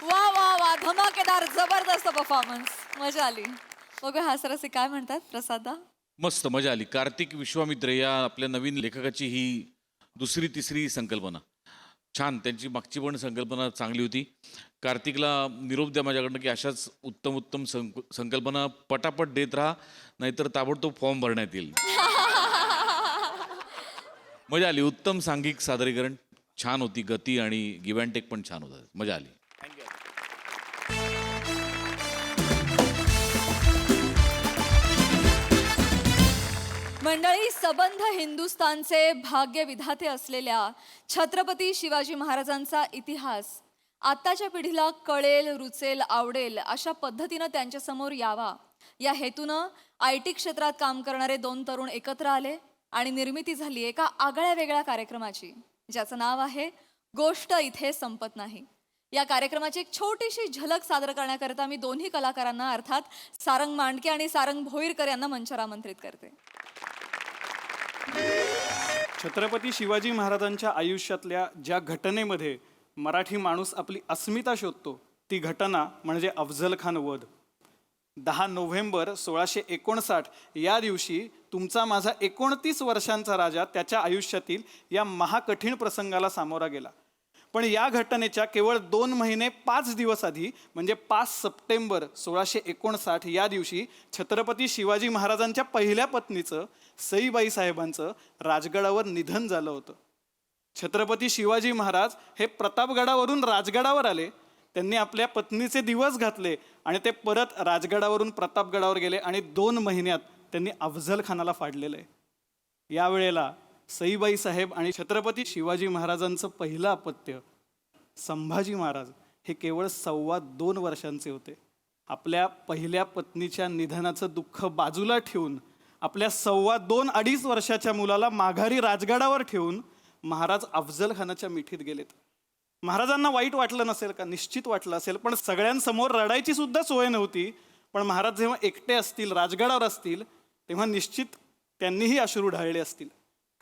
वा वा वा धमाकेदार जबरदस्त परफॉर्मन्स. मजा आली. बघूया हास्यरसिक काय म्हणतात. प्रसादा मस्त मजा आली. कार्तिक विश्वामित्र या आपल्या नवीन लेखकाची ही दुसरी तिसरी संकल्पना छान. त्यांची मागची पण संकल्पना चांगली होती. कार्तिकला निरोप द्या माझ्याकडनं की अशाच उत्तम उत्तम संकल्पना पटापट देत राहा, नाहीतर ताबडतोब फॉर्म भरण्यात येईल. मजा आली. उत्तम सांघिक सादरीकरण छान होती. गती आणि गिव्ह अँड टेक पण छान होतं. मजा आली. मंडळी, सबंध हिंदुस्थानचे भाग्य विधाते असलेल्या छत्रपती शिवाजी महाराजांचा इतिहास आताच्या पिढीला कळेल, रुचेल, आवडेल अशा पद्धतीनं त्यांच्यासमोर यावा या हेतूनं IT क्षेत्रात काम करणारे 2 तरुण एकत्र आले आणि निर्मिती झाली एका आगळ्या वेगळ्या कार्यक्रमाची, ज्याचं नाव आहे गोष्ट इथे संपत नाही. या कार्यक्रमाची एक छोटीशी झलक सादर करण्याकरिता मी दोन्ही कलाकारांना अर्थात सारंग मांडके आणि सारंग भोईरकर यांना मंचावर आमंत्रित करते. छत्रपती शिवाजी महाराजांच्या आयुष्यातल्या ज्या घटनेमध्ये मराठी माणूस आपली अस्मिता शोधतो ती घटना म्हणजे अफझल खान वध. 10 नोव्हेंबर 1659 या दिवशी तुमचा माझा 29 वर्षांचा राजा त्याच्या आयुष्यातील या महाकठीण प्रसंगाला सामोरा गेला. पण या घटनेच्या केवळ 2 महिने 5 दिवस आधी म्हणजे 5 सप्टेंबर 1659 या दिवशी छत्रपती शिवाजी महाराजांच्या पहिल्या पत्नीचं सईबाई साहेबांचं राजगडावर निधन झालं होतं. छत्रपती शिवाजी महाराज हे प्रतापगडावरून राजगडावर आले. त्यांनी आपल्या पत्नीचे दिवस घातले आणि ते परत राजगडावरून प्रतापगडावर गेले आणि 2 महिन्यात त्यांनी अफझल खानाला फाडलेलं आहे. यावेळेला सईबाई साहेब आणि छत्रपती शिवाजी महाराजांचं पहिलं अपत्य संभाजी महाराज हे केवळ 2.25 वर्षांचे होते. आपल्या पहिल्या पत्नीच्या निधनाचं दुःख बाजूला ठेवून आपल्या 2.25-2.5 वर्षाच्या मुलाला माघारी राजगडावर ठेवून महाराज अफझल खानाच्या मिठीत गेलेत. महाराजांना वाईट वाटलं नसेल का? निश्चित वाटलं असेल, पण सगळ्यांसमोर रडायची सुद्धा सोय नव्हती. पण महाराज जेव्हा एकटे असतील, राजगडावर असतील, तेव्हा निश्चित त्यांनीही अश्रू ढाळले असतील.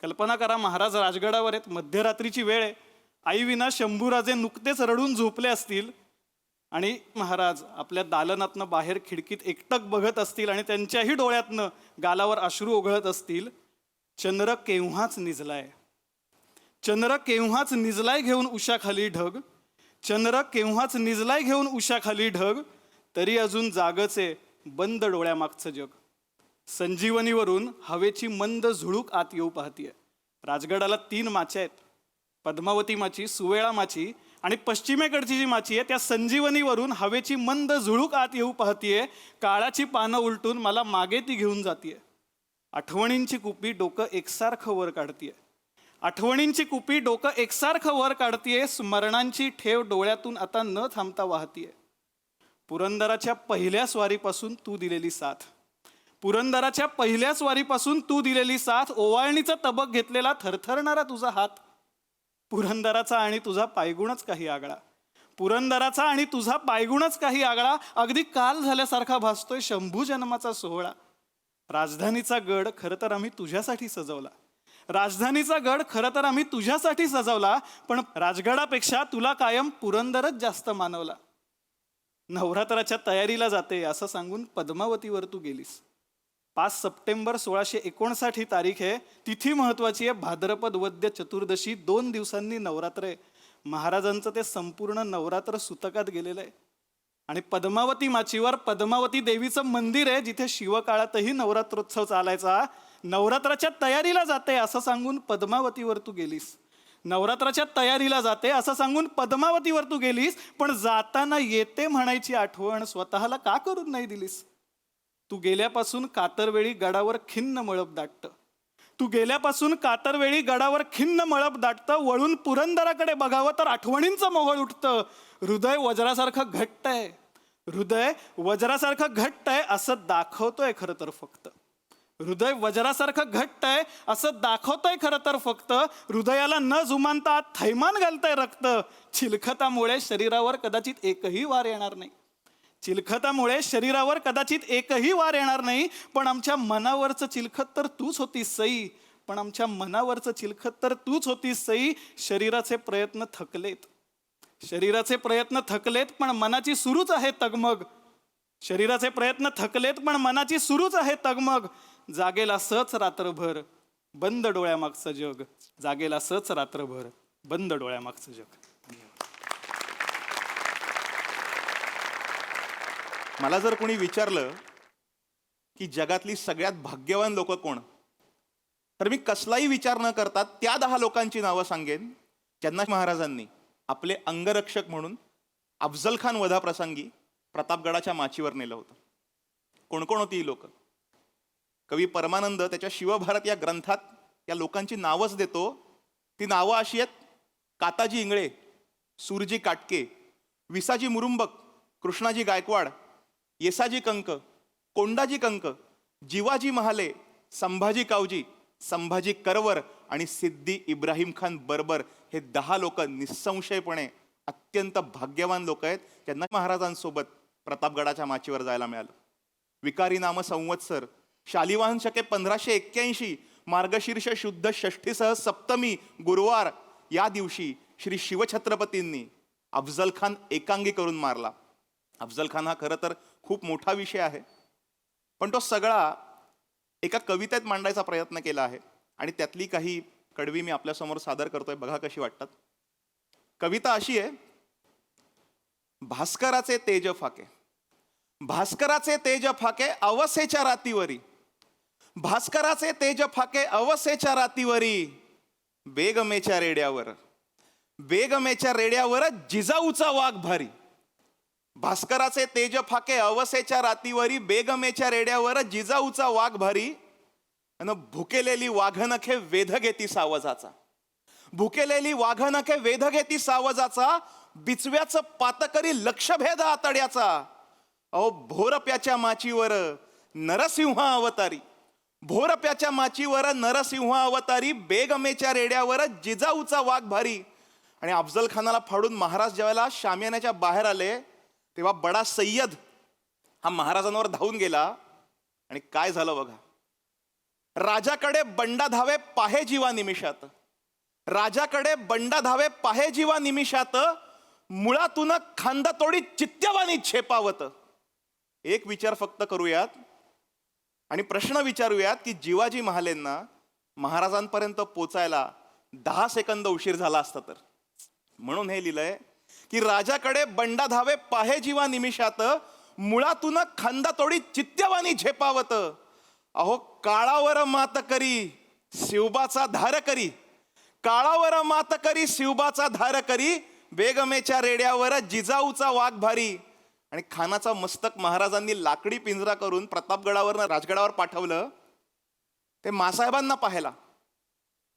कल्पना करा, महाराज राजगडावर आहेत, मध्यरात्रीची वेळ आहे, आईविना शंभूराजे नुकतेच रडून झोपले असतील आणि महाराज आपल्या दालनातनं बाहेर खिडकीत एकटक बघत असतील आणि त्यांच्याही डोळ्यातनं गालावर अश्रू ओघळत असतील. चंद्र केव्हाच निजलाय, चंद्र केव्हाच निजलाय घेऊन उशाखाली ढग, चंद्र केव्हाच निजलाय घेऊन उशाखाली ढग, तरी अजून जागचे बंद डोळ्यामागचं जग. संजीवनीवरून हवेची मंद झुळूक आत येऊ पाहतीये. राजगडाला 3 माच्या आहेत, पद्मावती माची, सुवेळा माची आणि पश्चिमेकडची जी माची आहे त्या संजीवनीवरून हवेची मंद झुळूक आत येऊ पाहतीये. काळाची पानं उलटून मला मागे ती घेऊन जातीये. आठवणींची कुपी डोकं एकसारखं वर काढतीये. आठवणींची कुपी डोकं एकसारखं वर काढतीये. स्मरणांची ठेव डोळ्यातून आता न थांबता वाहतीये. पुरंदराच्या पहिल्या स्वारीपासून तू दिलेली साथ, पुरंदराच्या पहिल्या स्वारीपासून तू दिलेली साथ, ओवाळणीचा तबक घेतलेला थरथरणारा तुझा हात, पुरंदराचा आणि तुझा पायगुणच काही आगळा, पुरंदराचा आणि तुझा पायगुणच काही आगळा, अगदी काल झाल्यासारखा भासतोय शंभू जन्माचा सोहळा. राजधानीचा गड खरं तर आम्ही तुझ्यासाठी सजवला, राजधानीचा गड खरं तर आम्ही तुझ्यासाठी सजवला, पण राजगडापेक्षा तुला कायम पुरंदरच जास्त मानवला. नवरात्राच्या तयारीला जाते असं सांगून पद्मावतीवर तू गेलीस. 5 सप्टेंबर 1659 ही तारीख आहे. तिथी महत्वाची आहे. भाद्रपद वद्य चतुर्दशी. 2 दिवसांनी नवरात्र आहे. महाराजांचं ते संपूर्ण नवरात्र सुतकात गेलेलं आहे. आणि पद्मावती माचीवर पद्मावती देवीचं मंदिर आहे, जिथे शिवकाळातही नवरात्रोत्सव चालायचा. नवरात्राच्या तयारीला जाते असं सांगून पद्मावतीवर तू गेलीस. नवरात्राच्या तयारीला जाते असं सांगून पद्मावतीवर तू गेलीस, पण जाताना येते म्हणायची आठवण स्वतःला का करून नाही दिलीस. तू गेल्यापासून कातरवेळी गडावर खिन्न मळप दाटतं, तू गेल्यापासून कातरवेळी गडावर खिन्न मळप दाटतं. वळून पुरंदराकडे बघावं तर आठवणींचं मोहळ उठतं. हृदय वज्रासारखं घट्ट आहे, हृदय वज्रासारखं घट्ट आहे असं दाखवतोय खरं तर फक्त. हृदय वज्रासारखं घट्ट आहे असं दाखवतोय खरं तर फक्त. हृदयाला न जुमानता थैमान घालतंय रक्त. चिलखतामुळे शरीरावर कदाचित एकही वार येणार नाही, चिलखतामुळे शरीरावर कदाचित एकही वार येणार नाही, पण आमच्या मनावरचं चिलखत तर तूच होतीस सई, पण आमच्या मनावरचं चिलखत तर तूच होतीस सई. शरीराचे प्रयत्न थकलेत, शरीराचे प्रयत्न थकलेत, पण मनाची सुरूच आहे तगमग. शरीराचे प्रयत्न थकलेत पण मनाची सुरूच आहे तगमग. जागेल असंच रात्रभर बंद डोळ्यामागचं जग, जागेल असंच रात्रभर बंद डोळ्यामागचं जग. मला जर कोणी विचारलं की जगातली सगळ्यात भाग्यवान लोक कोण, तर मी कसलाही विचार न करता त्या 10 लोकांची नावं सांगेन ज्यांना महाराजांनी आपले अंगरक्षक म्हणून अफजल खान वधाप्रसंगी प्रतापगडाच्या माचीवर नेलं होतं. कोण कोण होती ही लोक? कवी परमानंद त्याच्या शिवभारत या ग्रंथात या लोकांची नावच देतो. ती नावं अशी आहेत: काताजी इंगळे, सूरजी काटके, विसाजी मुरुंबक, कृष्णाजी गायकवाड, येसाजी कंक, कोंडाजी कंक, जीवाजी महाले, संभाजी कावजी, संभाजी करवर आणि सिद्धी इब्राहिम खान बर्बर. हे 10 लोक निसंशयपणे अत्यंत भाग्यवान लोक आहेत ज्यांना महाराजांसोबत प्रतापगडाच्या माचीवर जायला मिळालं. विकारी नाम संवत्सर, शालिवाहन शके 1581, मार्गशीर्ष शुद्ध षष्ठीसह सप्तमी गुरुवार या दिवशी श्री शिवछत्रपतींनी अफजल खान एकांगी करून मारला. अफजल खान हा खरं तर खूप मोठा विषय आहे, पण तो सगळा एका कवितेत मांडायचा प्रयत्न केला आहे आणि त्यातली काही कडवी मी आपल्यासमोर सादर करतोय. बघा कशी वाटतात. कविता अशी आहे: भास्कराचे तेज फाके, भास्कराचे तेज फाके अवसेच्या रातीवरी, भास्कराचे तेज फाके अवसेच्या रातीवरी, बेगमेच्या रेड्यावर, बेगमेच्या रेड्यावर जिजाऊचा वाघ भारी. भास्कराचे तेज फाके अवसेच्या रातीवरी, बेगमेच्या रेड्यावर जिजाऊचा वाघ भारी. अन भुकेलेली वाघनखे वेध घेती सावजाचा, भुकेलेली वाघनखे वेध घेती सावजाचा, बिचव्याचं पातकरी लक्षभेद आतड्याचा. अहो भोरप्याच्या माचीवर नरसिंह अवतारी, भोरप्याच्या माचीवर नरसिंह अवतारी, बेगमेच्या रेड्यावर जिजाऊचा वाघ भारी. आणि अफजल खानाला फाडून महाराज ज्यावेळेला शामियान्याच्या बाहेर आले तेव्हा बडा सय्यद हा महाराजांवर धावून गेला आणि काय झालं बघा. राजाकडे बंडा धावे पाहे जीवा निमिषात, राजाकडे बंडा धावे पाहे जीवा निमिषात, मुळातून खांदा तोडी चित्त्यवानी छेपावत. एक विचार फक्त करूयात आणि प्रश्न विचारूयात की जिवाजी महालेंना महाराजांपर्यंत पोचायला 10 सेकंद उशीर झाला असता तर. म्हणून हे लिहिलंय की राजाकडे बंडा धावे पाहे जीवा निमिषात, मुळातून खांदा तोडी चित्त्यवानी झेपावत. अहो काळावर मात करी शिवबाचा धार करी, काळावर मात करी शिवबाचा धार करी, बेगमेच्या रेड्यावर जिजाऊचा वाघ भारी. आणि खानाचा मस्तक महाराजांनी लाकडी पिंजरा करून प्रतापगडावर राजगडावर पाठवलं ते मासाहेबांना पाहायला.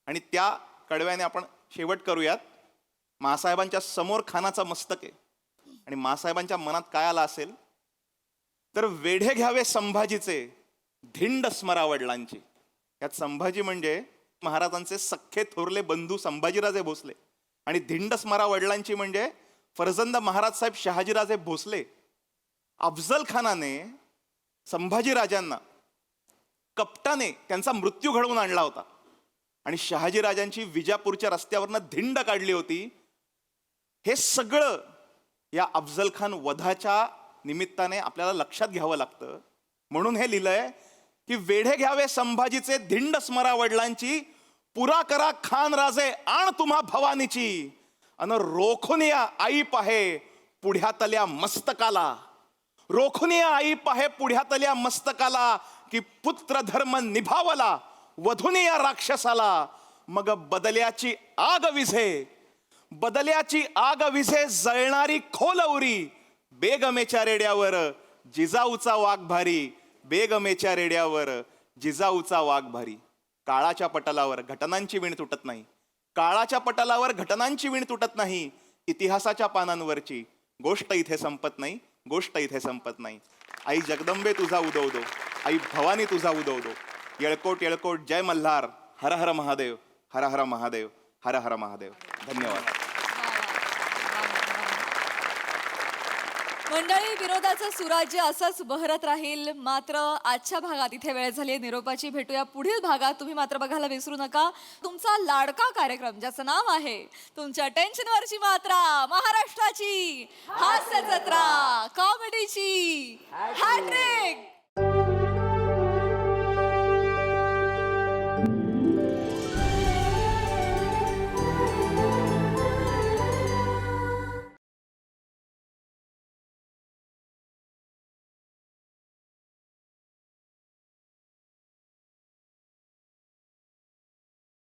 आणि त्या कडव्याने आपण शेवट करूयात. मासाहेबांच्या समोर खानाचा मस्तक आहे आणि मासाहेबांच्या मनात काय आला असेल तर वेढे घ्यावे संभाजीचे धिंड स्मरा वडिलांची. यात संभाजी म्हणजे महाराजांचे सख्खे थोरले बंधू संभाजीराजे भोसले आणि धिंड स्मरा वडिलांची म्हणजे फरजंद महाराज साहेब शहाजीराजे भोसले. अफजल खानाने संभाजीराजांना कपटाने त्यांचा मृत्यू घडवून आणला होता आणि शहाजीराजांची विजापूरच्या रस्त्यावरनं धिंड काढली होती. हे सगळं या अफजल खान वधाच्या निमित्ताने आपल्याला लक्षात घ्यावं लागतं. म्हणून हे लिहिलंय की वेढे घ्यावे संभाजीचे धिंड स्मरा वडिलांची, पुरा करा खान राजे आण तुम्हा भवानीची, अन रोखुनिया आई पाहे पुढ्यातल्या मस्तकाला. रोखुनिया आई पाहे पुढ्यातल्या मस्तकाला, की पुत्र धर्म निभावला वधुनिया राक्षसाला. मग बदल्याची आग विझे, बदल्याची आग विझे जळणारी खोलवरी, बेगमेच्या रेड्यावर जिजाऊचा वाघ भारी, बेगमेच्या रेड्यावर जिजाऊचा वाघ भारी. काळाच्या पटलावर घटनांची वीण तुटत नाही, काळाच्या पटलावर घटनांची वीण तुटत नाही. इतिहासाच्या पानांवरची गोष्ट इथे संपत नाही, गोष्ट इथे संपत नाही. आई जगदंबे तुझा उदो, आई भवानी तुझा उदो. येळकोट येळकोट जय मल्हार, हर हर महादेव, हर हर महादेव, हर हर महादेव. धन्यवाद. मंडळी, विरोधाचं सुराज्य असंच बहरत राहील. मात्र आजच्या भागात इथे वेळ झाली आहे निरोपाची. भेटूया पुढील भागात. तुम्ही मात्र बघायला विसरू नका तुमचा लाडका कार्यक्रम ज्याचं नाव आहे तुमच्या टेन्शनवरची मात्रा, महाराष्ट्राची हास्य जत्रा, कॉमेडीची हॅट्रिक.